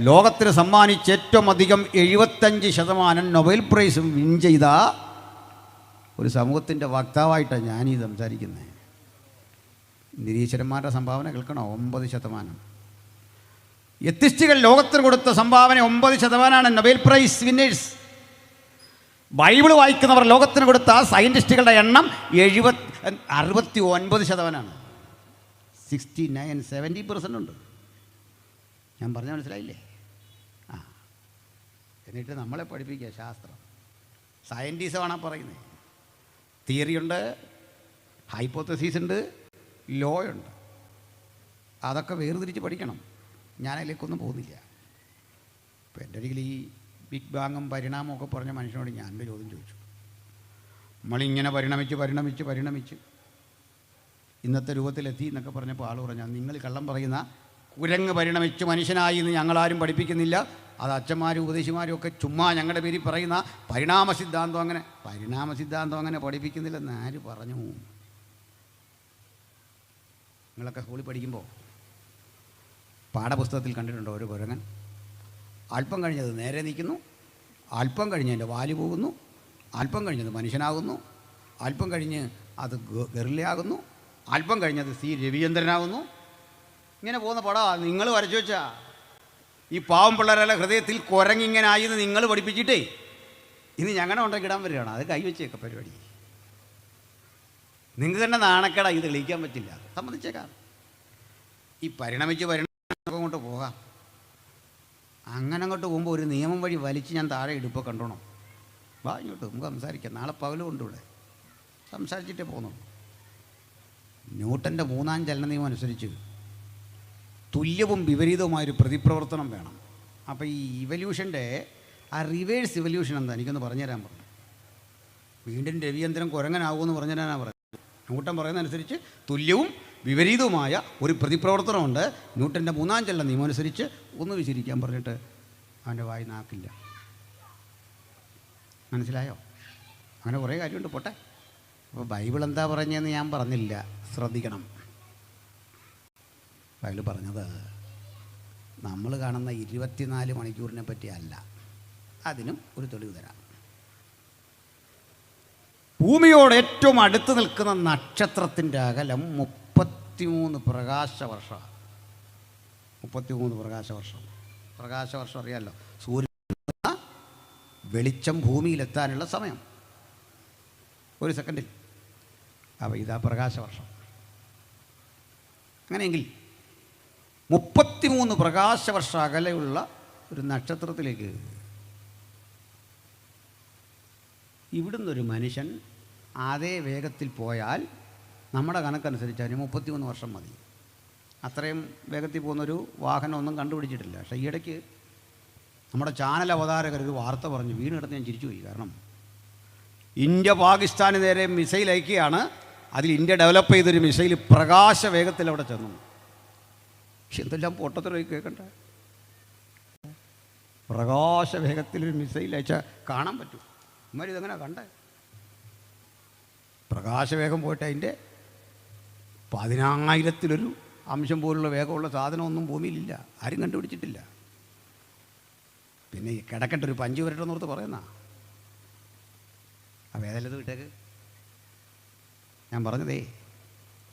ലോകത്തിന് സമ്മാനിച്ച് ഏറ്റവും അധികം 75% നൊബേൽ പ്രൈസും വിൻ ചെയ്ത ഒരു സമൂഹത്തിൻ്റെ വക്താവായിട്ടാണ് ഞാനീ സംസാരിക്കുന്നത്. നിരീശ്വരന്മാരുടെ സംഭാവന കേൾക്കണോ? 9%. എത്തിസ്റ്റുകൾ ലോകത്തിന് കൊടുത്ത സംഭാവന 9% നൊബേൽ പ്രൈസ് വിന്നേഴ്സ്. ബൈബിൾ വായിക്കുന്നവർ ലോകത്തിന് കൊടുത്ത സയൻറ്റിസ്റ്റുകളുടെ എണ്ണം 69%. 69-70% ഉണ്ട്. ഞാൻ പറഞ്ഞാൽ മനസ്സിലായില്ലേ? ആ, എന്നിട്ട് നമ്മളെ പഠിപ്പിക്കുക ശാസ്ത്രം. സയൻറ്റിസമാണ് പറയുന്നത്. തിയറിയുണ്ട്, ഹൈപ്പോത്തസീസ് ഉണ്ട്, ലോ ഉണ്ട്. അതൊക്കെ വേർതിരിച്ച് പഠിക്കണം. ഞാനതിലേക്കൊന്നും പോകുന്നില്ല. ഇപ്പം എൻ്റെ ഒരിക്കൽ ഈ ബിഗ് ബാങ്ങും പരിണാമവും ഒക്കെ പറഞ്ഞ മനുഷ്യനോട് ഞാനൊരു ചോദ്യം ചോദിച്ചു. നമ്മളിങ്ങനെ പരിണമിച്ച് ഇന്നത്തെ രൂപത്തിലെത്തി എന്നൊക്കെ പറഞ്ഞപ്പോൾ ആൾ പറഞ്ഞാൽ, നിങ്ങൾ കള്ളം പറയുന്ന കുരങ്ങ് പരിണമിച്ച് മനുഷ്യനായി എന്ന് ഞങ്ങളാരും പഠിപ്പിക്കുന്നില്ല. അത് അച്ഛന്മാരും ഉപദേശിമാരും ഒക്കെ ചുമ്മാ ഞങ്ങളുടെ പേരിൽ പറയുന്ന പരിണാമ സിദ്ധാന്തം അങ്ങനെ പഠിപ്പിക്കുന്നില്ലെന്ന് ആര് പറഞ്ഞു? നിങ്ങളൊക്കെ സ്കൂളിൽ പഠിക്കുമ്പോൾ പാഠപുസ്തകത്തിൽ കണ്ടിട്ടുണ്ടോ ഒരു കുരങ്ങൻ അല്പം കഴിഞ്ഞത് നേരെ നിൽക്കുന്നു, അല്പം കഴിഞ്ഞ് അതിൻ്റെ വാല് പോകുന്നു, അല്പം കഴിഞ്ഞത് മനുഷ്യനാകുന്നു, അല്പം കഴിഞ്ഞ് അത് ഗറിലയാകുന്നു, അല്പം കഴിഞ്ഞത് സി രവീന്ദ്രനാകുന്നു. ഇങ്ങനെ പോകുന്ന പടമാണ് നിങ്ങൾ വരച്ചു വെച്ചാ. ഈ പാവം പിള്ളേരുടെ ഹൃദയത്തിൽ കുരങ്ങിങ്ങനായി എന്ന് നിങ്ങൾ പഠിപ്പിച്ചിട്ടേ ഇന്ന് ഞങ്ങളുടെ ഉണ്ടാക്കി ഇടാൻ വരികയാണ്. അത് കൈവച്ചേക്ക പരിപാടി. നിങ്ങൾക്ക് തന്നെ നാണക്കേടാ, ഇത് തെളിയിക്കാൻ പറ്റില്ല, സമ്മതിച്ചേക്കാം. ഈ പരിണമിച്ച് കൊണ്ട് പോകാം. അങ്ങനെ അങ്ങോട്ട് പോകുമ്പോൾ ഒരു നിയമം വഴി വലിച്ച് ഞാൻ താഴെ ഇടുമ്പോൾ കണ്ടോണം. വാ ഇങ്ങോട്ട് നമുക്ക് സംസാരിക്കാം. നാളെ പകലും ഉണ്ട് ഇവിടെ, സംസാരിച്ചിട്ടേ പോകുന്നുള്ളൂ. ന്യൂട്ടൻ്റെ 3-ാം ചലന നിയമം അനുസരിച്ച് തുല്യവും വിപരീതവുമായൊരു പ്രതിപ്രവർത്തനം വേണം. അപ്പോൾ ഈ ഇവല്യൂഷൻ്റെ ആ റിവേഴ്സ് ഇവല്യൂഷൻ എന്താ എനിക്കൊന്ന് പറഞ്ഞുതരാൻ പറഞ്ഞു. വീണ്ടും രവീന്ദ്രൻ കുരങ്ങനാകുമെന്ന് പറഞ്ഞുതരാനാണ് പറഞ്ഞത്. ന്യൂട്ടൻ പറയുന്നതനുസരിച്ച് തുല്യവും വിപരീതവുമായ ഒരു പ്രതിപ്രവർത്തനമുണ്ട്. ന്യൂട്ടൻ്റെ 3-ാം ചലന നിയമം അനുസരിച്ച് ഒന്ന് വിശദീകരിക്കാൻ പറഞ്ഞിട്ട് അവൻ്റെ വായി നാക്കില്ല. മനസ്സിലായോ? അങ്ങനെ കുറേ കാര്യമുണ്ട്. പോട്ടെ. അപ്പോൾ ബൈബിൾ എന്താ പറഞ്ഞതെന്ന് ഞാൻ പറഞ്ഞില്ല, ശ്രദ്ധിക്കണം. ബൈബിൾ പറഞ്ഞത് നമ്മൾ കാണുന്ന 24 മണിക്കൂറിനെ പറ്റിയല്ല. അതിനും ഒരു തെളിവ് തരാം. ഭൂമിയോട് ഏറ്റവും അടുത്ത് നിൽക്കുന്ന നക്ഷത്രത്തിൻ്റെ അകലം 33 പ്രകാശവർഷം. 33 പ്രകാശവർഷം. പ്രകാശവർഷം അറിയാമല്ലോ, സൂര്യൻ വെളിച്ചം ഭൂമിയിലെത്താനുള്ള സമയം 1 സെക്കൻഡിൽ. അപ്പോൾ ഇതാ പ്രകാശവർഷം. അങ്ങനെയെങ്കിൽ 33 പ്രകാശവർഷ അകലെയുള്ള ഒരു നക്ഷത്രത്തിലേക്ക് ഇവിടുന്ന് ഒരു മനുഷ്യൻ അതേ വേഗത്തിൽ പോയാൽ നമ്മുടെ കണക്കനുസരിച്ച് അതിന് 33 വർഷം മതി. അത്രയും വേഗത്തിൽ പോകുന്നൊരു വാഹനം ഒന്നും കണ്ടുപിടിച്ചിട്ടില്ല. പക്ഷേ ഈയിടയ്ക്ക് നമ്മുടെ ചാനൽ അവതാരകർ ഒരു വാർത്ത പറഞ്ഞു, വീണ് കിടന്ന് ഞാൻ ചിരിച്ചുപോയി. കാരണം ഇന്ത്യ പാകിസ്ഥാന് നേരെ മിസൈൽ അയക്കുകയാണ്. അതിൽ ഇന്ത്യ ഡെവലപ്പ് ചെയ്തൊരു മിസൈൽ പ്രകാശ വേഗത്തിൽ അവിടെ ചെന്നു. പക്ഷെ എന്തെല്ലാം പൊട്ടത്തരമായി കേൾക്കണ്ട. പ്രകാശ വേഗത്തിലൊരു മിസൈൽ അയച്ചാൽ കാണാൻ പറ്റും. ഇമാർ ഇതെങ്ങനെ കണ്ടേ? പ്രകാശവേഗം പോയിട്ട് അതിൻ്റെ 10,000-ത്തിലൊരു അംശം പോലുള്ള വേഗമുള്ള സാധനമൊന്നും ഭൂമിയിലില്ല. ആരും കണ്ടുപിടിച്ചിട്ടില്ല. പിന്നെ ഈ കിടക്കട്ടെ ഒരു പഞ്ച് വരട്ടെന്ന് ഓർത്ത് പറയുന്ന ആ വേദനത് വിട്ടേക്ക്. ഞാൻ പറഞ്ഞതേ,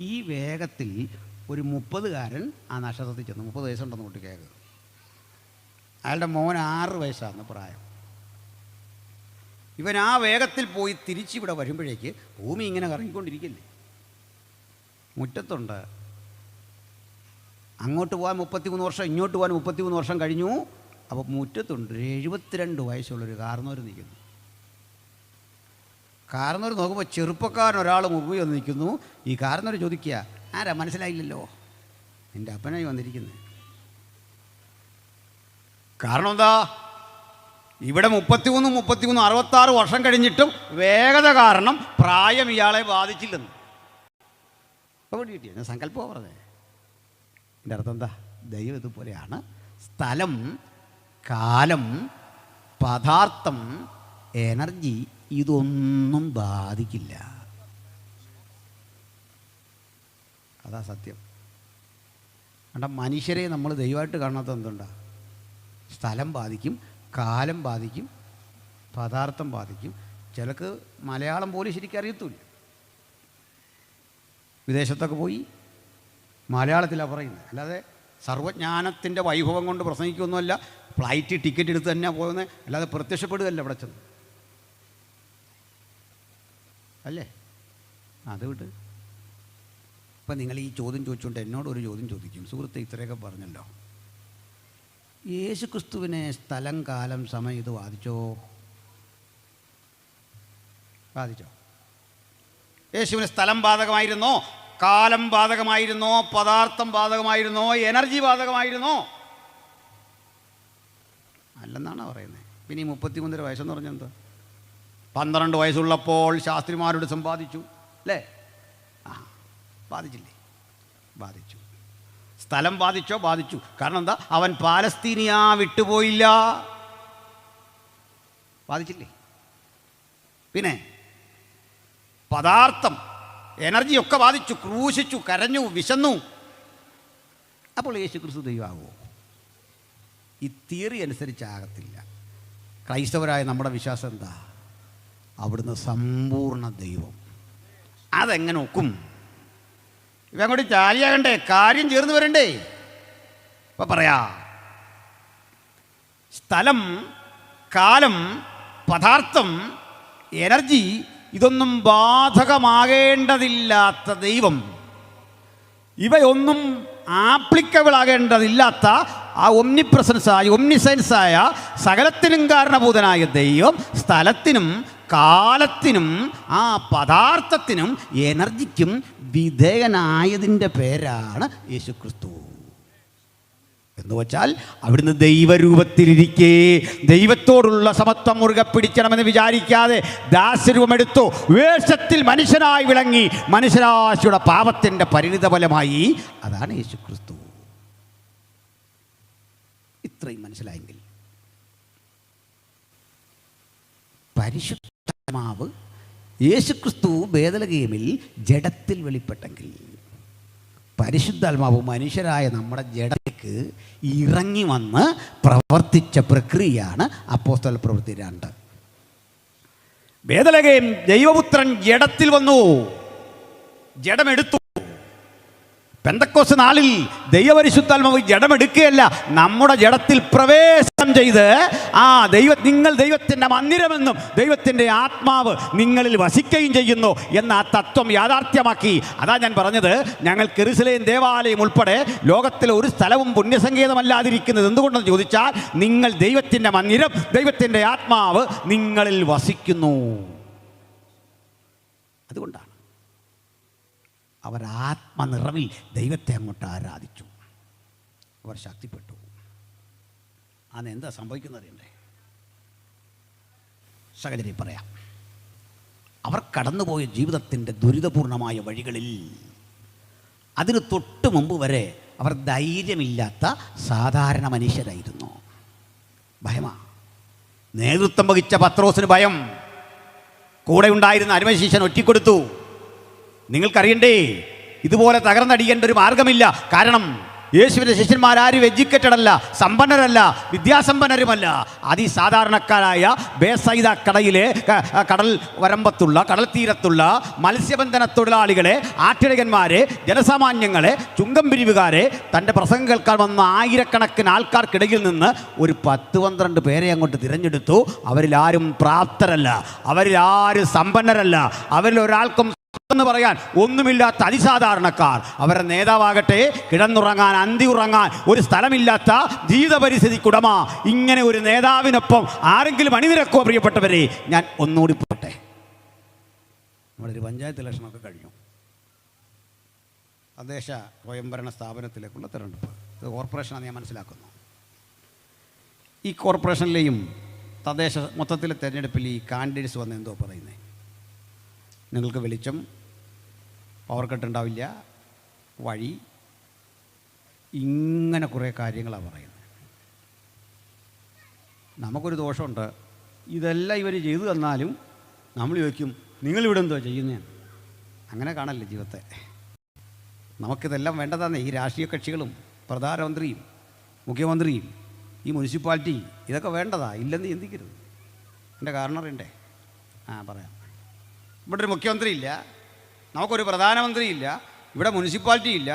ഈ വേഗത്തിൽ ഒരു 30കാരൻ ആ നക്ഷത്രത്തിൽ ചെന്നു. 30 വയസ്സുണ്ടെന്ന് കൂട്ടി കേൾക്ക്. അയാളുടെ മോൻ 6 വയസ്സാണ് പ്രായം. ഇവൻ ആ വേഗത്തിൽ പോയി തിരിച്ചിവിടെ വരുമ്പോഴേക്ക് ഭൂമി ഇങ്ങനെ കറങ്ങിക്കൊണ്ടിരിക്കില്ലേ. മുറ്റത്തുണ്ട്. അങ്ങോട്ട് പോകാൻ 33 വർഷം, ഇങ്ങോട്ട് പോകാൻ 33 വർഷം കഴിഞ്ഞു. അപ്പോൾ മുറ്റത്തുണ്ട് 72 വയസ്സുള്ളൊരു കാർന്നോർ നിൽക്കുന്നു. കാർന്നോർ നോക്കുമ്പോൾ ചെറുപ്പക്കാരൻ ഒരാൾ മുമ്പ് വന്ന് നിൽക്കുന്നു. ഈ കാർന്നോർ ചോദിക്കുക, ആരാ മനസ്സിലായില്ലല്ലോ? എൻ്റെ അപ്പനായി വന്നിരിക്കുന്നത്. കാരണം എന്താ? ഇവിടെ 33 66 വർഷം കഴിഞ്ഞിട്ടും വേഗത കാരണം പ്രായം ഇയാളെ ബാധിച്ചില്ലെന്ന്. അപ്പോൾ കിട്ടിയ ഞാൻ സങ്കല്പം പറഞ്ഞേ. എൻ്റെ അർത്ഥം എന്താ? ദൈവം ഇതുപോലെയാണ്. സ്ഥലം, കാലം, പദാർത്ഥം, എനർജി ഇതൊന്നും ബാധിക്കില്ല. അതാ സത്യം. കണ്ട മനുഷ്യരെ നമ്മൾ ദൈവമായിട്ട് കാണാത്ത എന്തുണ്ടാ? സ്ഥലം ബാധിക്കും, കാലം ബാധിക്കും, പദാർത്ഥം ബാധിക്കും. ചിലക്ക് മലയാളം പോലും ശരിക്കും അറിയത്തില്ല. വിദേശത്തൊക്കെ പോയി മലയാളത്തിലാണ് പറയുന്നത്. അല്ലാതെ സർവ്വജ്ഞാനത്തിൻ്റെ വൈഭവം കൊണ്ട് പ്രസംഗിക്കൊന്നുമല്ല. ഫ്ലൈറ്റ് ടിക്കറ്റ് എടുത്ത് തന്നെ പോകുന്നത്. അല്ലാതെ പ്രത്യക്ഷപ്പെടുകയല്ല ഇവിടെ ചെന്ന്. അല്ലേ? അത് വിട്ട് ഇപ്പം നിങ്ങൾ ഈ ചോദ്യം ചോദിച്ചുകൊണ്ട് എന്നോടൊരു ചോദ്യം ചോദിക്കും. സുഹൃത്തെ, ഇത്രയൊക്കെ പറഞ്ഞല്ലോ, യേശു ക്രിസ്തുവിനെ സ്ഥലം, കാലം, സമയം ഇത് ബാധിച്ചോ? യേശുവിന് സ്ഥലം ബാധകമായിരുന്നോ? കാലം ബാധകമായിരുന്നോ? പദാർത്ഥം ബാധകമായിരുന്നോ? എനർജി ബാധകമായിരുന്നോ? അല്ലെന്നാണ് പറയുന്നത്. പിന്നെ ഈ 33 വയസ്സെന്ന് പറഞ്ഞാൽ എന്താ? 12 വയസ്സുള്ളപ്പോൾ ശാസ്ത്രിമാരോട് സമ്പാദിച്ചു അല്ലേ? ബാധിച്ചില്ലേ? ബാധിച്ചു. സ്ഥലം ബാധിച്ചോ? ബാധിച്ചു. കാരണം എന്താ? അവൻ പാലസ്തീനിയ വിട്ടുപോയില്ല. ബാധിച്ചില്ലേ? പിന്നെ പദാർത്ഥം, എനർജിയൊക്കെ ബാധിച്ചു. ക്രൂശിച്ചു, കരഞ്ഞു, വിശന്നു. അപ്പോൾ യേശു ക്രിസ്തു ദൈവമാകുമോ? ഈ തിയറി അനുസരിച്ചാകത്തില്ല. ക്രൈസ്തവരായ നമ്മുടെ വിശ്വാസം എന്താ? അവിടുന്ന് സമ്പൂർണ്ണ ദൈവം. അതെങ്ങനെ ഒക്കും? ഇവൻ കൂടി ചാലിയാകണ്ടേ? കാര്യം ചേർന്ന് വരണ്ടേ? ഇപ്പം പറയാ, സ്ഥലം, കാലം, പദാർത്ഥം, എനർജി ഇതൊന്നും ബാധകമാകേണ്ടതില്ലാത്ത ദൈവം, ഇവയൊന്നും ആപ്ലിക്കബിൾ ആകേണ്ടതില്ലാത്ത ആ ഒമ്നിപ്രസൻസായ, ഒമ്നിസെൻസായ, സകലത്തിനും കാരണഭൂതനായ ദൈവം സ്ഥലത്തിനും കാലത്തിനും ആ പദാർത്ഥത്തിനും എനർജിക്കും വിധേയനായതിൻ്റെ പേരാണ് യേശു ക്രിസ്തു. എന്ന് വച്ചാൽ അവിടുന്ന് ദൈവരൂപത്തിലിരിക്കെ ദൈവത്തോടുള്ള സമത്വം മുറുകെ പിടിക്കണമെന്ന് വിചാരിക്കാതെ ദാസ്യരൂപമെടുത്തു. വേഷത്തിൽ മനുഷ്യനായി വിളങ്ങി മനുഷ്യരാശിയുടെ പാപത്തിൻ്റെ പരിണിതഫലമായി. അതാണ് യേശു ക്രിസ്തു. ഇത്രയും മനസ്സിലായെങ്കിൽ പരിശുദ്ധാത്മാവ് യേശുക്രിസ്തു ബേതലഹേമിൽ ജഡത്തിൽ വെളിപ്പെട്ടെങ്കിൽ പരിശുദ്ധാത്മാവ് മനുഷ്യരായ നമ്മുടെ ജഡത്തിലേക്ക് ഇറങ്ങി വന്ന് പ്രവർത്തിച്ച പ്രക്രിയയാണ് അപ്പോസ്തല പ്രവൃത്തി 2. ബേതലഹേം ദൈവപുത്രൻ ജഡത്തിൽ വന്നു, ജഡമെടുത്തു. പെന്തക്കോസ്ത് നാളിൽ ദൈവപരിശുദ്ധാത്മാവ് ജഡമെടുക്കുകയല്ല, നമ്മുടെ ജഡത്തിൽ പ്രവേശനം ചെയ്ത് നിങ്ങൾ ദൈവത്തിൻ്റെ മന്ദിരമെന്നും ദൈവത്തിൻ്റെ ആത്മാവ് നിങ്ങളിൽ വസിക്കുകയും ചെയ്യുന്നു എന്ന ആ തത്വം യാഥാർത്ഥ്യമാക്കി. അതാ ഞാൻ പറഞ്ഞത്, ഞങ്ങൾ യെരൂശലേം ദേവാലയം ഉൾപ്പെടെ ലോകത്തിലെ ഒരു സ്ഥലവും പുണ്യസങ്കേതമല്ലാതിരിക്കുന്നത് എന്തുകൊണ്ടെന്ന് ചോദിച്ചാൽ, നിങ്ങൾ ദൈവത്തിൻ്റെ മന്ദിരം, ദൈവത്തിൻ്റെ ആത്മാവ് നിങ്ങളിൽ വസിക്കുന്നു. അതുകൊണ്ടാണ് അവർ ആത്മനിറവിൽ ദൈവത്തെ അങ്ങോട്ട് ആരാധിച്ചു. അവർ ശക്തിപ്പെട്ടു. അതെന്താ സംഭവിക്കുന്നത്? സഹോദരി പറയാം, അവർ കടന്നുപോയ ജീവിതത്തിൻ്റെ ദുരിതപൂർണമായ വഴികളിൽ അതിന് തൊട്ട് മുമ്പ് വരെ അവർ ധൈര്യമില്ലാത്ത സാധാരണ മനുഷ്യരായിരുന്നു. ഭയമാ. നേതൃത്വം വഹിച്ച പത്രോസിന് ഭയം. കൂടെ ഉണ്ടായിരുന്ന അരുമശിഷ്യൻ ഒറ്റിക്കൊടുത്തു. നിങ്ങൾക്കറിയണ്ടേ, ഇതുപോലെ തകർന്നടിയേണ്ട ഒരു മാർഗമില്ല. കാരണം യേശുവിൻ്റെ ശിഷ്യന്മാരാരും എഡ്യൂക്കേറ്റഡ് അല്ല, സമ്പന്നരല്ല, വിദ്യാസമ്പന്നരുമല്ല. അതിസാധാരണക്കാരായ ബേസൈദ കടയിലെ കടൽ വരമ്പത്തുള്ള കടൽ തീരത്തുള്ള മത്സ്യബന്ധന തൊഴിലാളികളെ, ആട്ടിടയന്മാരെ, ജനസാമാന്യങ്ങളെ, ചുങ്കം പിരിവുകാരെ, തൻ്റെ പ്രസംഗം കേൾക്കാൻ വന്ന ആയിരക്കണക്കിന് ആൾക്കാർക്കിടയിൽ നിന്ന് ഒരു 10-12 പേരെ അങ്ങോട്ട് തിരഞ്ഞെടുത്തു. അവരിൽ ആരും പ്രാപ്തരല്ല, അവരിൽ ആരും സമ്പന്നരല്ല, അവരിൽ ഒരാൾക്കും എന്ന് പറയാൻ ഒന്നുമില്ലാത്ത അതിസാധാരണക്കാർ. അവരുടെ നേതാവാകട്ടെ കിടന്നുറങ്ങാൻ, അന്തി ഉറങ്ങാൻ ഒരു സ്ഥലമില്ലാത്ത ജീവിത പരിസ്ഥിതിക്കുടമ. ഇങ്ങനെ ഒരു നേതാവിനൊപ്പം ആരെങ്കിലും അണിനിരക്കോ? പ്രിയപ്പെട്ടവരെ, ഞാൻ ഒന്നുകൂടി പോട്ടെ. നമ്മുടെ ഒരു പഞ്ചായത്ത് ഇലക്ഷനൊക്കെ കഴിഞ്ഞു. തദ്ദേശ സ്വയംഭരണ സ്ഥാപനത്തിലേക്കുള്ള തിരഞ്ഞെടുപ്പ്, ഇത് കോർപ്പറേഷനാണ് ഞാൻ മനസ്സിലാക്കുന്നു. ഈ കോർപ്പറേഷനിലെയും തദ്ദേശ മൊത്തത്തിലെ തിരഞ്ഞെടുപ്പിൽ ഈ കാൻഡിഡേറ്റ്സ് വന്ന് എന്തോ പറയുന്നത്, നിങ്ങൾക്ക് വെളിച്ചം, പവർ കട്ട് ഉണ്ടാവില്ല, വഴി, ഇങ്ങനെ കുറേ കാര്യങ്ങളാണ് പറയുന്നത്. നമുക്കൊരു ദോഷമുണ്ട്, ഇതെല്ലാം ഇവർ ചെയ്തു തന്നാലും നമ്മൾ ചോദിക്കും നിങ്ങളിവിടെ എന്തോ ചെയ്യുന്നതാണ്. അങ്ങനെ കാണല്ലേ ജീവിതത്തെ. നമുക്കിതെല്ലാം വേണ്ടതാണ്. ഈ രാഷ്ട്രീയ കക്ഷികളും പ്രധാനമന്ത്രിയും മുഖ്യമന്ത്രിയും ഈ മുനിസിപ്പാലിറ്റി ഇതൊക്കെ വേണ്ടതാ, ഇല്ലെന്ന് ചിന്തിക്കരുത്. എൻ്റെ കാരണം അറിയണ്ടേ? പറയാം. ഇവിടെ ഒരു മുഖ്യമന്ത്രി ഇല്ല, നമുക്കൊരു പ്രധാനമന്ത്രി ഇല്ല, ഇവിടെ മുനിസിപ്പാലിറ്റി ഇല്ല,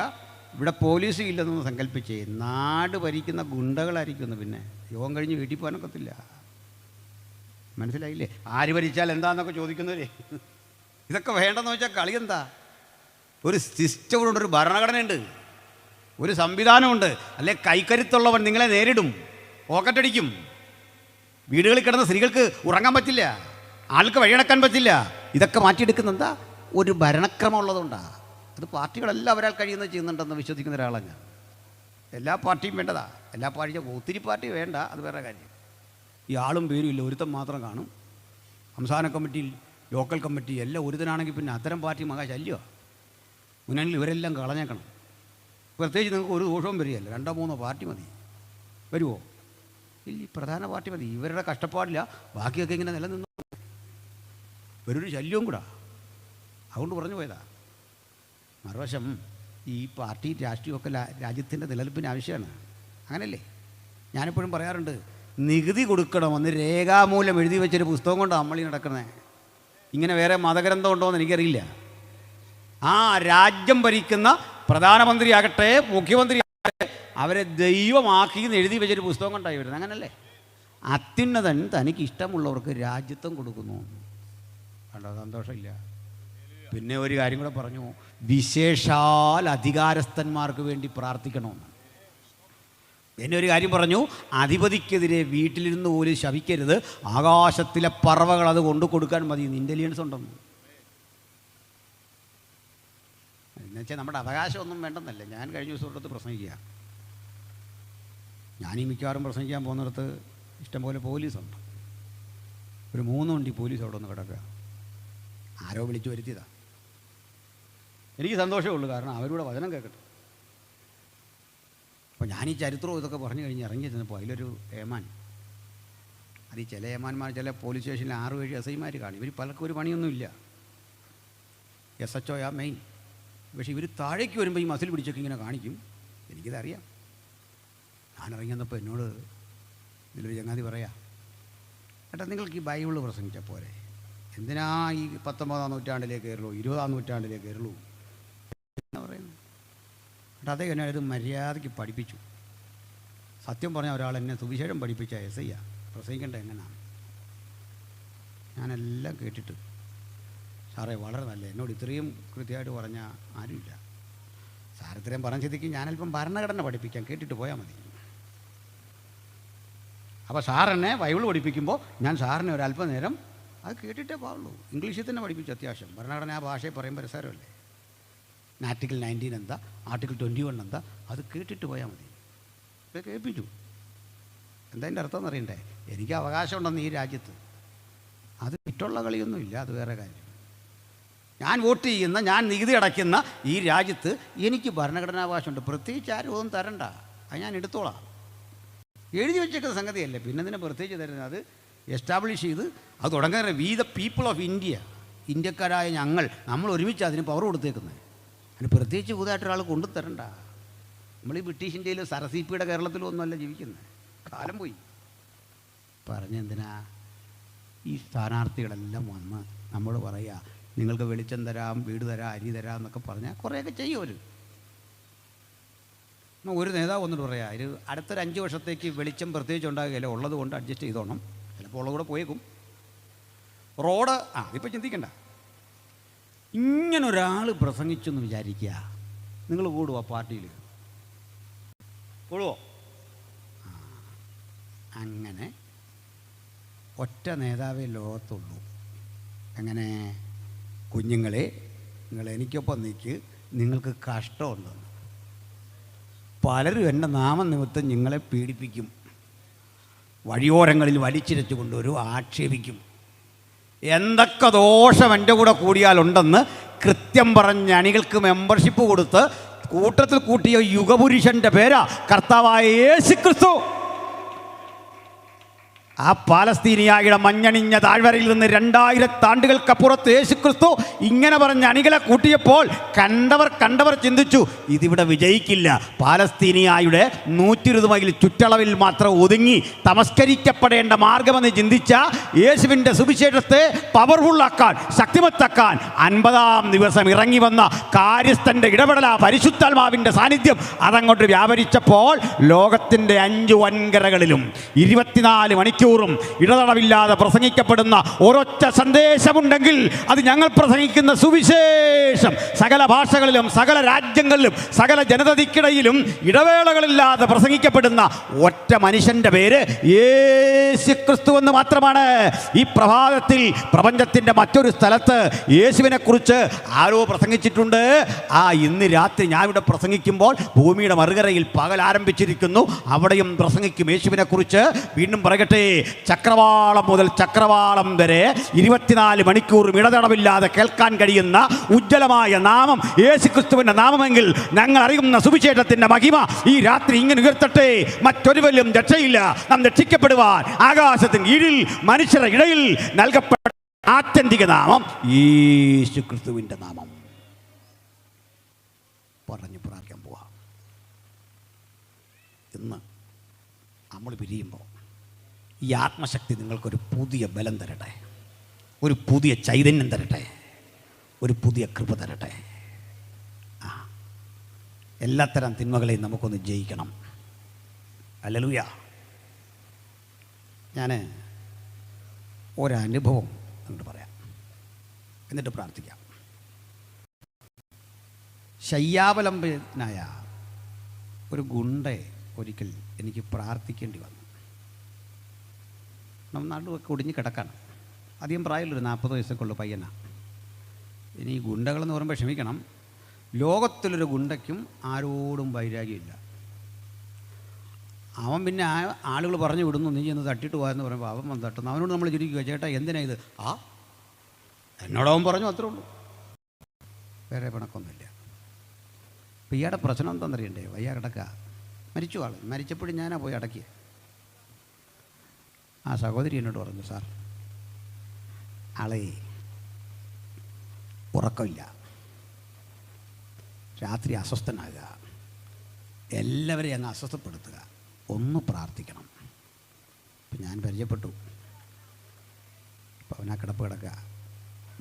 ഇവിടെ പോലീസ് ഇല്ലെന്നൊന്ന് സങ്കല്പിച്ചേ. നാട് ഭരിക്കുന്ന ഗുണ്ടകളായിരിക്കുന്നു. പിന്നെ യോഗം കഴിഞ്ഞ് വീട്ടിൽ പോകാനൊക്കത്തില്ല. മനസ്സിലായില്ലേ? ആര് ഭരിച്ചാൽ എന്താണെന്നൊക്കെ ചോദിക്കുന്നവരെ. ഇതൊക്കെ വേണ്ടെന്ന് വെച്ചാൽ കളി എന്താ? ഒരു സിസ്റ്റമുണ്ട്, ഒരു ഭരണഘടനയുണ്ട്, ഒരു സംവിധാനമുണ്ട്. അല്ലെ കൈക്കരുത്തുള്ളവൻ നിങ്ങളെ നേരിടും, പോക്കറ്റടിക്കും. വീടുകളിൽ കിടന്ന സ്ത്രീകൾക്ക് ഉറങ്ങാൻ പറ്റില്ല, ആൾക്ക് വഴിയടക്കാൻ പറ്റില്ല. ഇതൊക്കെ മാറ്റിയെടുക്കുന്നെന്താ? ഒരു ഭരണക്രമം ഉള്ളതുകൊണ്ടാണ്. അത് പാർട്ടികളെല്ലാം അവരാൾ കഴിയുന്നത് ചെയ്യുന്നുണ്ടെന്ന് വിശ്വസിക്കുന്ന ഒരാളാണ് ഞാൻ. എല്ലാ പാർട്ടിയും വേണ്ടതാ, എല്ലാ പാർട്ടിയും ഒത്തിരി പാർട്ടി വേണ്ട, അത് വേറെ കാര്യം. ഈ ആളും പേരും ഇല്ല, ഒരുത്തൻ മാത്രം കാണും. സംസ്ഥാന കമ്മിറ്റി, ലോക്കൽ കമ്മിറ്റി എല്ലാം ഒരുത്തനാണെങ്കിൽ പിന്നെ അത്തരം പാർട്ടി മഹാശല്യമാണ്. മുന്നണിയിൽ ഇവരെല്ലാം കളഞ്ഞേക്കണം. പ്രത്യേകിച്ച് നിങ്ങൾക്ക് ഒരു ദോഷവും വരികയല്ല, 2-3 പാർട്ടി മതി. വരുമോ? ഇല്ല, പ്രധാന പാർട്ടി മതി. ഇവരുടെ കഷ്ടപ്പാടില്ല, ബാക്കിയൊക്കെ ഇങ്ങനെ നിലനിന്നു ഒരു ശല്യവും കൂടാ. അതുകൊണ്ട് പറഞ്ഞു പോയതാ. മറുവശം ഈ പാർട്ടി രാഷ്ട്രീയമൊക്കെ രാജ്യത്തിൻ്റെ നിലനിൽപ്പിന് ആവശ്യമാണ്. അങ്ങനല്ലേ? ഞാനെപ്പോഴും പറയാറുണ്ട്, നികുതി കൊടുക്കണമെന്ന് രേഖാമൂലം എഴുതി വെച്ചൊരു പുസ്തകം കൊണ്ടാണ് നമ്മൾ ഈ നടക്കുന്നത്. ഇങ്ങനെ വേറെ മതഗ്രന്ഥം ഉണ്ടോ എന്ന് എനിക്കറിയില്ല. ആ രാജ്യം ഭരിക്കുന്ന പ്രധാനമന്ത്രിയാകട്ടെ മുഖ്യമന്ത്രി ആകട്ടെ അവരെ ദൈവമാക്കി എന്ന് എഴുതി വെച്ചൊരു പുസ്തകം കൊണ്ടായി വരുന്നത്. അങ്ങനല്ലേ? അത്യുന്നതൻ തനിക്ക് ഇഷ്ടമുള്ളവർക്ക് രാജ്യത്വം കൊടുക്കുന്നു. കണ്ടോ? സന്തോഷമില്ല. പിന്നെ ഒരു കാര്യം കൂടെ പറഞ്ഞു, വിശേഷാൽ അധികാരസ്ഥന്മാർക്ക് വേണ്ടി പ്രാർത്ഥിക്കണമെന്ന്. പിന്നെ ഒരു കാര്യം പറഞ്ഞു, അധിപതിക്കെതിരെ വീട്ടിലിരുന്ന് പോലും ശപിക്കരുത്, ആകാശത്തിലെ പറവകൾ അത് കൊണ്ടു കൊടുക്കാൻ മതി. ഇൻ്റലിജൻസ് ഉണ്ടെന്ന്. എന്നുവെച്ചാൽ നമ്മുടെ അവകാശമൊന്നും വേണ്ടെന്നല്ല. ഞാൻ കഴിഞ്ഞ ദിവസം ഒരിടത്ത് പ്രസംഗിക്കുക. ഞാനീ മിക്കവാറും പ്രസംഗിക്കാൻ പോകുന്നിടത്ത് ഇഷ്ടംപോലെ പോലീസുണ്ട്. ഒരു 3 വണ്ടി പോലീസ് അവിടെ ഒന്ന് കിടക്കുക. ആരോ വിളിച്ചു വരുത്തിയതാണ്. എനിക്ക് സന്തോഷമേ ഉള്ളൂ, കാരണം അവരുടെ വചനം കേൾക്കട്ടെ. അപ്പോൾ ഞാൻ ഈ ചരിത്രവും ഇതൊക്കെ പറഞ്ഞു കഴിഞ്ഞ് ഇറങ്ങി ചെന്നപ്പോൾ അതിലൊരു ഏമാൻ, അത് ഈ ചില ഏമാന്മാർ ചില പോലീസ് സ്റ്റേഷനിൽ 6-7 SI കാണും. ഇവർ പലർക്കും ഒരു പണിയൊന്നുമില്ല, SHO മെയിൻ. പക്ഷേ ഇവർ താഴേക്ക് വരുമ്പോൾ ഈ മസിൽ പിടിച്ചൊക്കെ ഇങ്ങനെ കാണിക്കും. എനിക്കിതറിയാം. ഞാൻ ഇറങ്ങി വന്നപ്പോൾ എന്നോട് ഇതിലൊരു ചങ്ങാതി പറയാം, ഏട്ടാ നിങ്ങൾക്ക് ഈ ബൈബിൾ പ്രസംഗിച്ചാൽ പോരെ, എന്തിനാ ഈ 19-ാം നൂറ്റാണ്ടിലേക്ക് കയറുള്ളൂ, 20-ാം നൂറ്റാണ്ടിലേക്ക് കയറുള്ളൂ എന്നാ പറയുന്നത്. എന്നിട്ട് അതേ എന്നെ ഇത് മര്യാദയ്ക്ക് പഠിപ്പിച്ചു. സത്യം പറഞ്ഞ ഒരാൾ എന്നെ സുവിശേഷം പഠിപ്പിച്ച SI പ്രസംഗിക്കേണ്ടത് എങ്ങനെയാണ്. ഞാനെല്ലാം കേട്ടിട്ട്, സാറേ വളരെ നല്ല, എന്നോട് ഇത്രയും കൃത്യമായിട്ട് പറഞ്ഞാൽ ആരുമില്ല. സാർ ഇത്രയും പറഞ്ഞ സ്ഥിതിക്ക് ഞാനല്പം ഭരണഘടന പഠിപ്പിക്കാം, കേട്ടിട്ട് പോയാൽ മതി. അപ്പോൾ സാറെന്നെ ബൈബിൾ പഠിപ്പിക്കുമ്പോൾ ഞാൻ സാറിനെ ഒരല്പം നേരം അത് കേട്ടിട്ടേ പാടുള്ളൂ. ഇംഗ്ലീഷിൽ തന്നെ പഠിപ്പിച്ചു അത്യാവശ്യം. ഭരണഘടന ആ ഭാഷയെ പറയുമ്പോൾ രസകരമല്ലേ. ആർട്ടിക്കിൾ 19 എന്താ, ആർട്ടിക്കിൾ 21 എന്താ, അത് കേട്ടിട്ട് പോയാൽ മതി. ഇത് കേൾപ്പിച്ചു. എന്താ അതിൻ്റെ അർത്ഥം എന്നറിയണ്ടേ? എനിക്ക് അവകാശമുണ്ടെന്ന് ഈ രാജ്യത്ത്. അത് വിറ്റുള്ള കളിയൊന്നുമില്ല, അത് വേറെ കാര്യം. ഞാൻ വോട്ട് ചെയ്യുന്ന, ഞാൻ നികുതി അടയ്ക്കുന്ന ഈ രാജ്യത്ത് എനിക്ക് ഭരണഘടനാവകാശമുണ്ട്. പ്രത്യേകിച്ച് ആരും ഒന്നും തരണ്ട, അത് ഞാൻ എടുത്തോളാം. എഴുതി വെച്ചേക്കുന്ന സംഗതിയല്ലേ, പിന്നെ ഇതിനെ പ്രത്യേകിച്ച് തരുന്നത്. അത് എസ്റ്റാബ്ലിഷ് ചെയ്ത് അത് തുടങ്ങാൻ we the people of India, ഇന്ത്യക്കാരായ നമ്മൾ ഒരുമിച്ച് അതിന് പവർ കൊടുത്തേക്കുന്നത്. അതിന് പ്രത്യേകിച്ച് പുതുതായിട്ടൊരാൾ കൊണ്ടു തരണ്ട. നമ്മൾ ഈ ബ്രിട്ടീഷ് ഇന്ത്യയിൽ സരസീപ്പിയുടെ കേരളത്തിലും ഒന്നുമല്ല ജീവിക്കുന്നത്. കാലം പോയി. പറഞ്ഞെന്തിനാ? ഈ സ്ഥാനാർത്ഥികളെല്ലാം വന്ന് നമ്മൾ പറയുക നിങ്ങൾക്ക് വെളിച്ചം തരാം, വീട് തരാം, അരി തരാം എന്നൊക്കെ പറഞ്ഞാൽ കുറേയൊക്കെ ചെയ്യും അവർ. ഒരു നേതാവ് വന്നിട്ട് പറയാം ഇത് അടുത്തൊരു 5 വർഷത്തേക്ക് വെളിച്ചം പ്രത്യേകിച്ച് ഉണ്ടാകുകയില്ല, ഉള്ളത് കൊണ്ട് അഡ്ജസ്റ്റ് ചെയ്തോണം, ചിലപ്പോൾ ഉള്ളത് കൂടെ പോയേക്കും. റോഡ് അതിപ്പോൾ ചിന്തിക്കണ്ട. ഇങ്ങനൊരാൾ പ്രസംഗിച്ചു എന്ന് വിചാരിക്കുക, നിങ്ങൾ കൂടുവോ? പാർട്ടിയിൽ കൂടുവോ? അങ്ങനെ ഒറ്റ നേതാവേ ലോകത്തുള്ളൂ. അങ്ങനെ കുഞ്ഞുങ്ങളെ നിങ്ങൾ എനിക്കൊപ്പം നിൽക്ക്, നിങ്ങൾക്ക് കഷ്ടമുണ്ടെന്ന്. പലരും എൻ്റെ നാമനിമിത്തം നിങ്ങളെ പീഡിപ്പിക്കും, വഴിയോരങ്ങളിൽ വലിച്ചിരച്ചു കൊണ്ടുവരും, ആക്ഷേപിക്കും. എന്തൊക്കെ ദോഷം എൻ്റെ കൂടെ കൂടിയാലുണ്ടെന്ന് കൃത്യം പറഞ്ഞ അണികൾക്ക് മെമ്പർഷിപ്പ് കൊടുത്ത് കൂട്ടത്തിൽ കൂട്ടിയ യുഗപുരുഷൻ്റെ പേരാ കർത്താവായ യേശുക്രിസ്തു. ആ പാലസ്തീനിയായുടെ മഞ്ഞണിഞ്ഞ താഴ്വരയിൽ നിന്ന് 2000 ആണ്ടുകൾക്കപ്പുറത്ത് യേശുക്രിസ്തു ഇങ്ങനെ പറഞ്ഞ അണികളെ കൂട്ടിയപ്പോൾ കണ്ടവർ ചിന്തിച്ചു ഇതിവിടെ വിജയിക്കില്ല. പാലസ്തീനിയായുടെ 120 മൈൽ ചുറ്റളവിൽ മാത്രം ഒതുങ്ങി തമസ്കരിക്കപ്പെടേണ്ട മാർഗമെന്ന് ചിന്തിച്ച യേശുവിൻ്റെ സുവിശേഷത്തെ പവർഫുള്ളാക്കാൻ, ശക്തിമത്താക്കാൻ 50-ാം ദിവസം ഇറങ്ങി വന്ന കാര്യസ്ഥൻ്റെ ഇടപെടല, പരിശുദ്ധാത്മാവിൻ്റെ സാന്നിധ്യം അതങ്ങോട്ട് വ്യാപരിച്ചപ്പോൾ ലോകത്തിൻ്റെ 5 വൻകരകളിലും 24 മണിക്കൂർ ഇടതടവില്ലാതെ പ്രസംഗിക്കപ്പെടുന്ന ഒരൊറ്റ സന്ദേശമുണ്ടെങ്കിൽ അത് ഞങ്ങൾ പ്രസംഗിക്കുന്ന സുവിശേഷം. സകല ഭാഷകളിലും സകല രാജ്യങ്ങളിലും സകല ജനതയ്ക്കിടയിലും ഇടവേളകളില്ലാതെ പ്രസംഗിക്കപ്പെടുന്ന ഒറ്റ മനുഷ്യൻ്റെ പേര് യേശുക്രിസ്തു എന്ന് മാത്രമാണ്. ഈ പ്രഭാതത്തിൽ പ്രപഞ്ചത്തിൻ്റെ മറ്റൊരു സ്ഥലത്ത് യേശുവിനെ കുറിച്ച് ആരോ പ്രസംഗിച്ചിട്ടുണ്ട്. ഇന്ന് രാത്രി ഞാൻ ഇവിടെ പ്രസംഗിക്കുമ്പോൾ ഭൂമിയുടെ മറുകരയിൽ പകൽ ആരംഭിച്ചിരിക്കുന്നു, അവിടെയും പ്രസംഗിക്കും യേശുവിനെ കുറിച്ച്. വീണ്ടും പറയട്ടെ, ചക്രവാളം മുതൽ ചക്രവാളം വരെ 24 മണിക്കൂറും ഇടതടവില്ലാതെ കേൾക്കാൻ കഴിയുന്ന ഉജ്ജ്വലമായ നാമം യേശുക്രിസ്തുവിൻ്റെ നാമമെങ്കിൽ ഞങ്ങൾ അറിയുന്ന സുവിശേഷത്തിൻ്റെ മഹിമ ഈ രാത്രി ഇങ്ങനെ ഉയർത്തട്ടെ. മറ്റൊരുവരും രക്ഷയില്ല. നാം രക്ഷിക്കപ്പെടുവാൻ ആകാശത്തിന് കീഴിൽ മനുഷ്യരുടെ ഇടയിൽ നൽകപ്പെട്ട ആത്യന്തിക നാമം യേശുക്രിസ്തുവിൻ്റെ നാമം. പറഞ്ഞു പ്രാർത്ഥിക്കാൻ പോവാം. ഇന്ന് നമ്മൾ പിരിയുമ്പോൾ ഈ ആത്മശക്തി നിങ്ങൾക്കൊരു പുതിയ ബലം തരട്ടെ, ഒരു പുതിയ ചൈതന്യം തരട്ടെ, ഒരു പുതിയ കൃപ തരട്ടെ. എല്ലാത്തരം തിന്മകളെയും നമുക്കൊന്ന് ജയിക്കണം. ഹല്ലേലൂയ. ഞാൻ ഒരനുഭവം അങ്ങോട്ട് പറയാം, എന്നിട്ട് പ്രാർത്ഥിക്കാം. ശയ്യാവലംബനായ ഒരു ഗുണ്ടയെ ഒരിക്കൽ എനിക്ക് പ്രാർത്ഥിക്കേണ്ടി വന്നു. നമ്മൾ നടുവൊക്കെ ഒടിഞ്ഞ് കിടക്കാണ്. അധികം പ്രായമുള്ളൊരു 40 വയസ്സൊക്കെ ഉള്ള പയ്യനാണ്. ഇനി ഈ ഗുണ്ടകളെന്ന് പറയുമ്പോൾ ക്ഷമിക്കണം, ലോകത്തിലൊരു ഗുണ്ടയ്ക്കും ആരോടും വൈരാഗ്യമില്ല. അവൻ പിന്നെ ആളുകൾ പറഞ്ഞു വിടുന്നു നീ ചെന്ന് തട്ടിയിട്ട് പോയെന്ന് പറയുമ്പോൾ അവൻ വന്ന് തട്ടുന്നു. അവനോട് നമ്മൾ ചിരിക്കുക, ചേട്ടാ എന്തിനാ ഇത്? എന്നോടവൻ പറഞ്ഞു, അത്രേ ഉള്ളൂ, വേറെ പിണക്കൊന്നുമില്ല. അപ്പോൾ ഇയാളുടെ പ്രശ്നം എന്താണെന്നറിയണ്ടേ? വയ്യ കിടക്കുക, മരിച്ചു ആൾ. മരിച്ചപ്പോഴും ഞാനാ പോയി അടക്കിയത്. ആ സഹോദരി എന്നോട് പറഞ്ഞു, സാർ ആളെ ഉറക്കമില്ല, രാത്രി അസ്വസ്ഥനാകുക, എല്ലാവരെയും അങ്ങ് അസ്വസ്ഥപ്പെടുത്തുക, ഒന്ന് പ്രാർത്ഥിക്കണം. അപ്പം ഞാൻ പരിചയപ്പെട്ടു. അപ്പോൾ അവനാ കിടപ്പ് കിടക്കുക.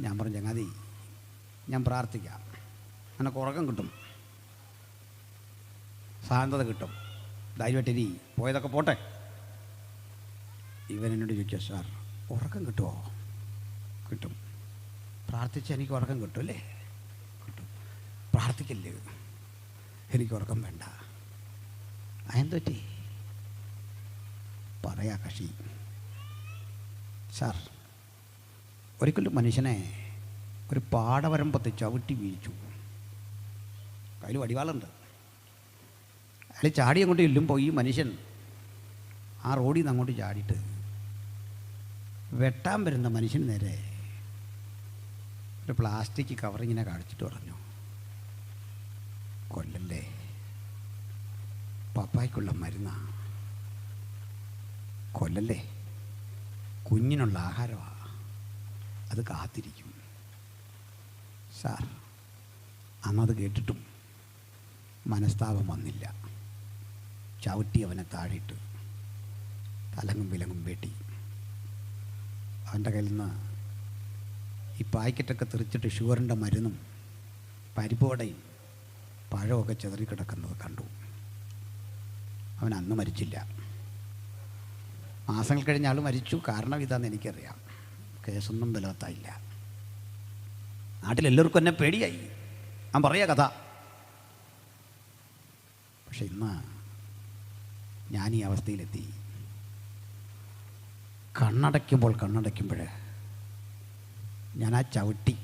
ഞാൻ പറഞ്ഞു, ചങ്ങാതി ഞാൻ പ്രാർത്ഥിക്കാം, എനിക്ക് ഉറക്കം കിട്ടും, ശാന്തത കിട്ടും, ധൈര്യമായിട്ടിരി, പോയതൊക്കെ പോട്ടെ. ഇവൻ എന്നോട് ചോദിക്കുക, സാർ ഉറക്കം കിട്ടുമോ? കിട്ടും. പ്രാർത്ഥിച്ചാൽ എനിക്ക് ഉറക്കം കിട്ടും അല്ലേ? കിട്ടും. പ്രാർത്ഥിക്കില്ലേ? എനിക്ക് ഉറക്കം വേണ്ട. അതെന്തൊറ്റി പറയാ കക്ഷി. സാർ ഒരിക്കലും മനുഷ്യനെ ഒരു പാടവരമ്പത്ത് ചവിട്ടി വീഴ്ച്ചു. കയ്യിൽ വടിവാളുണ്ട്. അയാൾ ചാടി അങ്ങോട്ട് ചെല്ലുമ്പോൾ ഈ മനുഷ്യൻ ആ റോഡിൽ നിന്ന് അങ്ങോട്ട് ചാടിയിട്ട് വെട്ടാൻ വരുന്ന മനുഷ്യന് നേരെ ഒരു പ്ലാസ്റ്റിക് കവറിങ്ങനെ കാണിച്ചിട്ട് പറഞ്ഞു, കൊല്ലല്ലേ, പപ്പായ്ക്കുള്ള മരുന്നാ, കൊല്ലല്ലേ, കുഞ്ഞിനുള്ള ആഹാരമാണ്, അത് കാത്തിരിക്കും. സാർ അന്നത് കേട്ടിട്ടും മനസ്താപം വന്നില്ല. ചവിട്ടി അവനെ താഴിട്ട് തലങ്ങും വിലങ്ങും വെട്ടി. അവൻ്റെ കയ്യിൽ നിന്ന് ഈ പാക്കറ്റൊക്കെ തെറിച്ചിട്ട് ഷുഗറിൻ്റെ മരുന്നും പരിപ്പോടയും പഴമൊക്കെ ചെതറിക്കിടക്കുന്നത് കണ്ടു. അവൻ അന്ന് മരിച്ചില്ല. മാസങ്ങൾ കഴിഞ്ഞ ആൾ മരിച്ചു. കാരണം ഇതാണെന്ന് എനിക്കറിയാം. കേസൊന്നും ബലവത്തായില്ല. നാട്ടിലെല്ലാവർക്കും എന്നെ പേടിയായി. ഞാൻ പറയാ കഥ. പക്ഷെ ഇന്ന് ഞാൻ ഈ അവസ്ഥയിലെത്തി. കണ്ണടയ്ക്കുമ്പോൾ ഞാൻ ആ ചവിട്ടി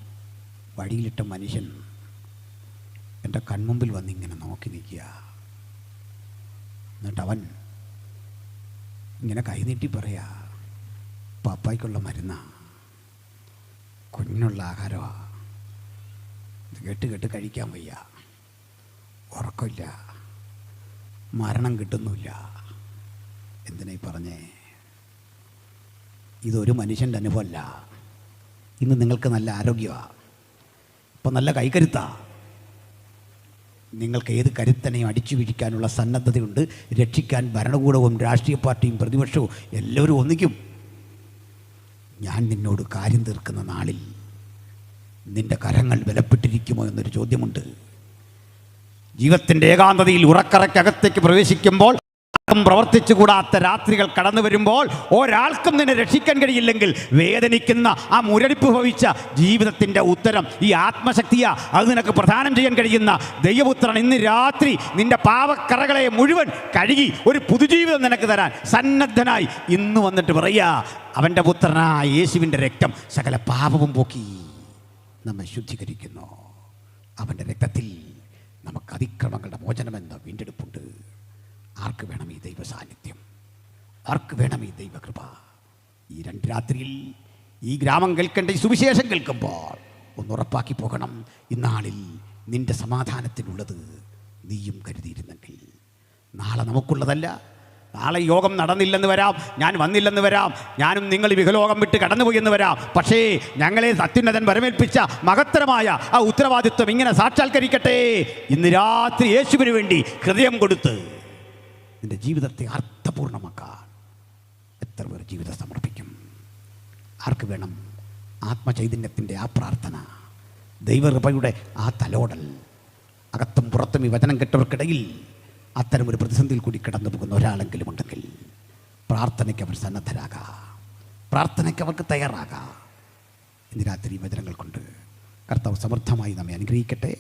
വഴിയിലിട്ട മനുഷ്യൻ എൻ്റെ കൺമുമ്പിൽ വന്നിങ്ങനെ നോക്കി നിൽക്കുക. എന്നിട്ട് അവൻ ഇങ്ങനെ കൈനീട്ടി പറയാ, പപ്പായ്ക്കുള്ള മരുന്നാ, കുഞ്ഞിനുള്ള ആഹാരമാണ്, ഇത് കേട്ട് കഴിക്കാൻ വയ്യ, ഉറക്കമില്ല, മരണം കിട്ടുന്നില്ല. എന്തിനായി പറഞ്ഞേ? ഇതൊരു മനുഷ്യൻ്റെ അനുഭവമല്ല. ഇന്ന് നിങ്ങൾക്ക് നല്ല ആരോഗ്യമാണ്, ഇപ്പം നല്ല കൈക്കരുത്താണ്. നിങ്ങൾക്ക് ഏത് കരുത്തനെയും അടിച്ചു വീഴിക്കാനുള്ള സന്നദ്ധതയുണ്ട്. രക്ഷിക്കാൻ ഭരണകൂടവും രാഷ്ട്രീയ പാർട്ടിയും പ്രതിപക്ഷവും എല്ലാവരും ഒന്നിക്കും. ഞാൻ നിന്നോട് കാര്യം തീർക്കുന്ന നാളിൽ നിന്റെ കരങ്ങൾ ബലപ്പെട്ടിരിക്കുമോ എന്നൊരു ചോദ്യമുണ്ട്. ജീവിതത്തിൻ്റെ ഏകാന്തതയിൽ ഉറക്കറയ്ക്കകത്തേക്ക് പ്രവേശിക്കുമ്പോൾ പ്രവർത്തിച്ചുകൂടാത്ത രാത്രികൾ കടന്നു വരുമ്പോൾ ഒരാൾക്കും നിന്നെ രക്ഷിക്കാൻ കഴിയില്ലെങ്കിൽ വേദനിക്കുന്ന ആ മുരടിപ്പ് ഭവിച്ച ജീവിതത്തിൻ്റെ ഉത്തരം ഈ ആത്മശക്തിയാ. അത് നിനക്ക് പ്രദാനം ചെയ്യാൻ കഴിയുന്ന ദൈവപുത്രൻ ഇന്ന് രാത്രി നിന്റെ പാവക്കറകളെ മുഴുവൻ കഴുകി ഒരു പുതുജീവിതം നിനക്ക് തരാൻ സന്നദ്ധനായി ഇന്ന് വന്നിട്ട് പറയുക, അവൻ്റെ പുത്രനായ യേശുവിൻ്റെ രക്തം സകല പാപവും പോക്കി നമ്മെ ശുദ്ധീകരിക്കുന്നു. അവൻ്റെ രക്തത്തിൽ നമുക്ക് അതിക്രമങ്ങളുടെ മോചനമെന്ന വീണ്ടെടുപ്പുണ്ട്. ആർക്ക് വേണം ഈ ദൈവ സാന്നിധ്യം? ആർക്ക് വേണം ഈ ദൈവകൃപ? ഈ 2 രാത്രിയിൽ ഈ ഗ്രാമം കേൾക്കേണ്ട ഈ സുവിശേഷം കേൾക്കുമ്പോൾ ഒന്നുറപ്പാക്കി പോകണം, ഇന്നാളിൽ നിന്റെ സമാധാനത്തിനുള്ളത് നീയും കരുതിയിരുന്നെങ്കിൽ നാളെ നമുക്കുള്ളതല്ല. നാളെ യോഗം നടന്നില്ലെന്ന് വരാം, ഞാൻ വന്നില്ലെന്ന് വരാം, ഞാനും നിങ്ങൾ വിഹലോകം വിട്ട് കടന്നുപോയി എന്ന് വരാം. പക്ഷേ ഞങ്ങളെ അത്യുന്നതൻ വരമേൽപ്പിച്ച മഹത്തരമായ ആ ഉത്തരവാദിത്വം ഇങ്ങനെ സാക്ഷാത്കരിക്കട്ടെ. ഇന്ന് രാത്രി യേശുവിന് വേണ്ടി ഹൃദയം കൊടുത്ത് നിന്റെ ജീവിതത്തെ അർത്ഥപൂർണമാക്കാൻ എത്ര പേർ ജീവിതം സമർപ്പിക്കും? ആർക്ക് വേണം ആത്മചൈതന്യത്തിൻ്റെ ആ പ്രാർത്ഥന, ദൈവകൃപയുടെ ആ തലോടൽ? അകത്തും പുറത്തും ഈ വചനം കേട്ടവർക്കിടയിൽ അത്തരമൊരു പ്രതിസന്ധിയിൽ കൂടി കടന്നു പോകുന്ന ഒരാളെങ്കിലും ഉണ്ടെങ്കിൽ പ്രാർത്ഥനയ്ക്ക് അവർ സന്നദ്ധരാകാം, പ്രാർത്ഥനയ്ക്ക് അവർക്ക് തയ്യാറാകാം. ഇന്ന് രാത്രി വചനങ്ങൾ കൊണ്ട് കർത്താവ് സമൃദ്ധമായി നമ്മെ അനുഗ്രഹിക്കട്ടെ.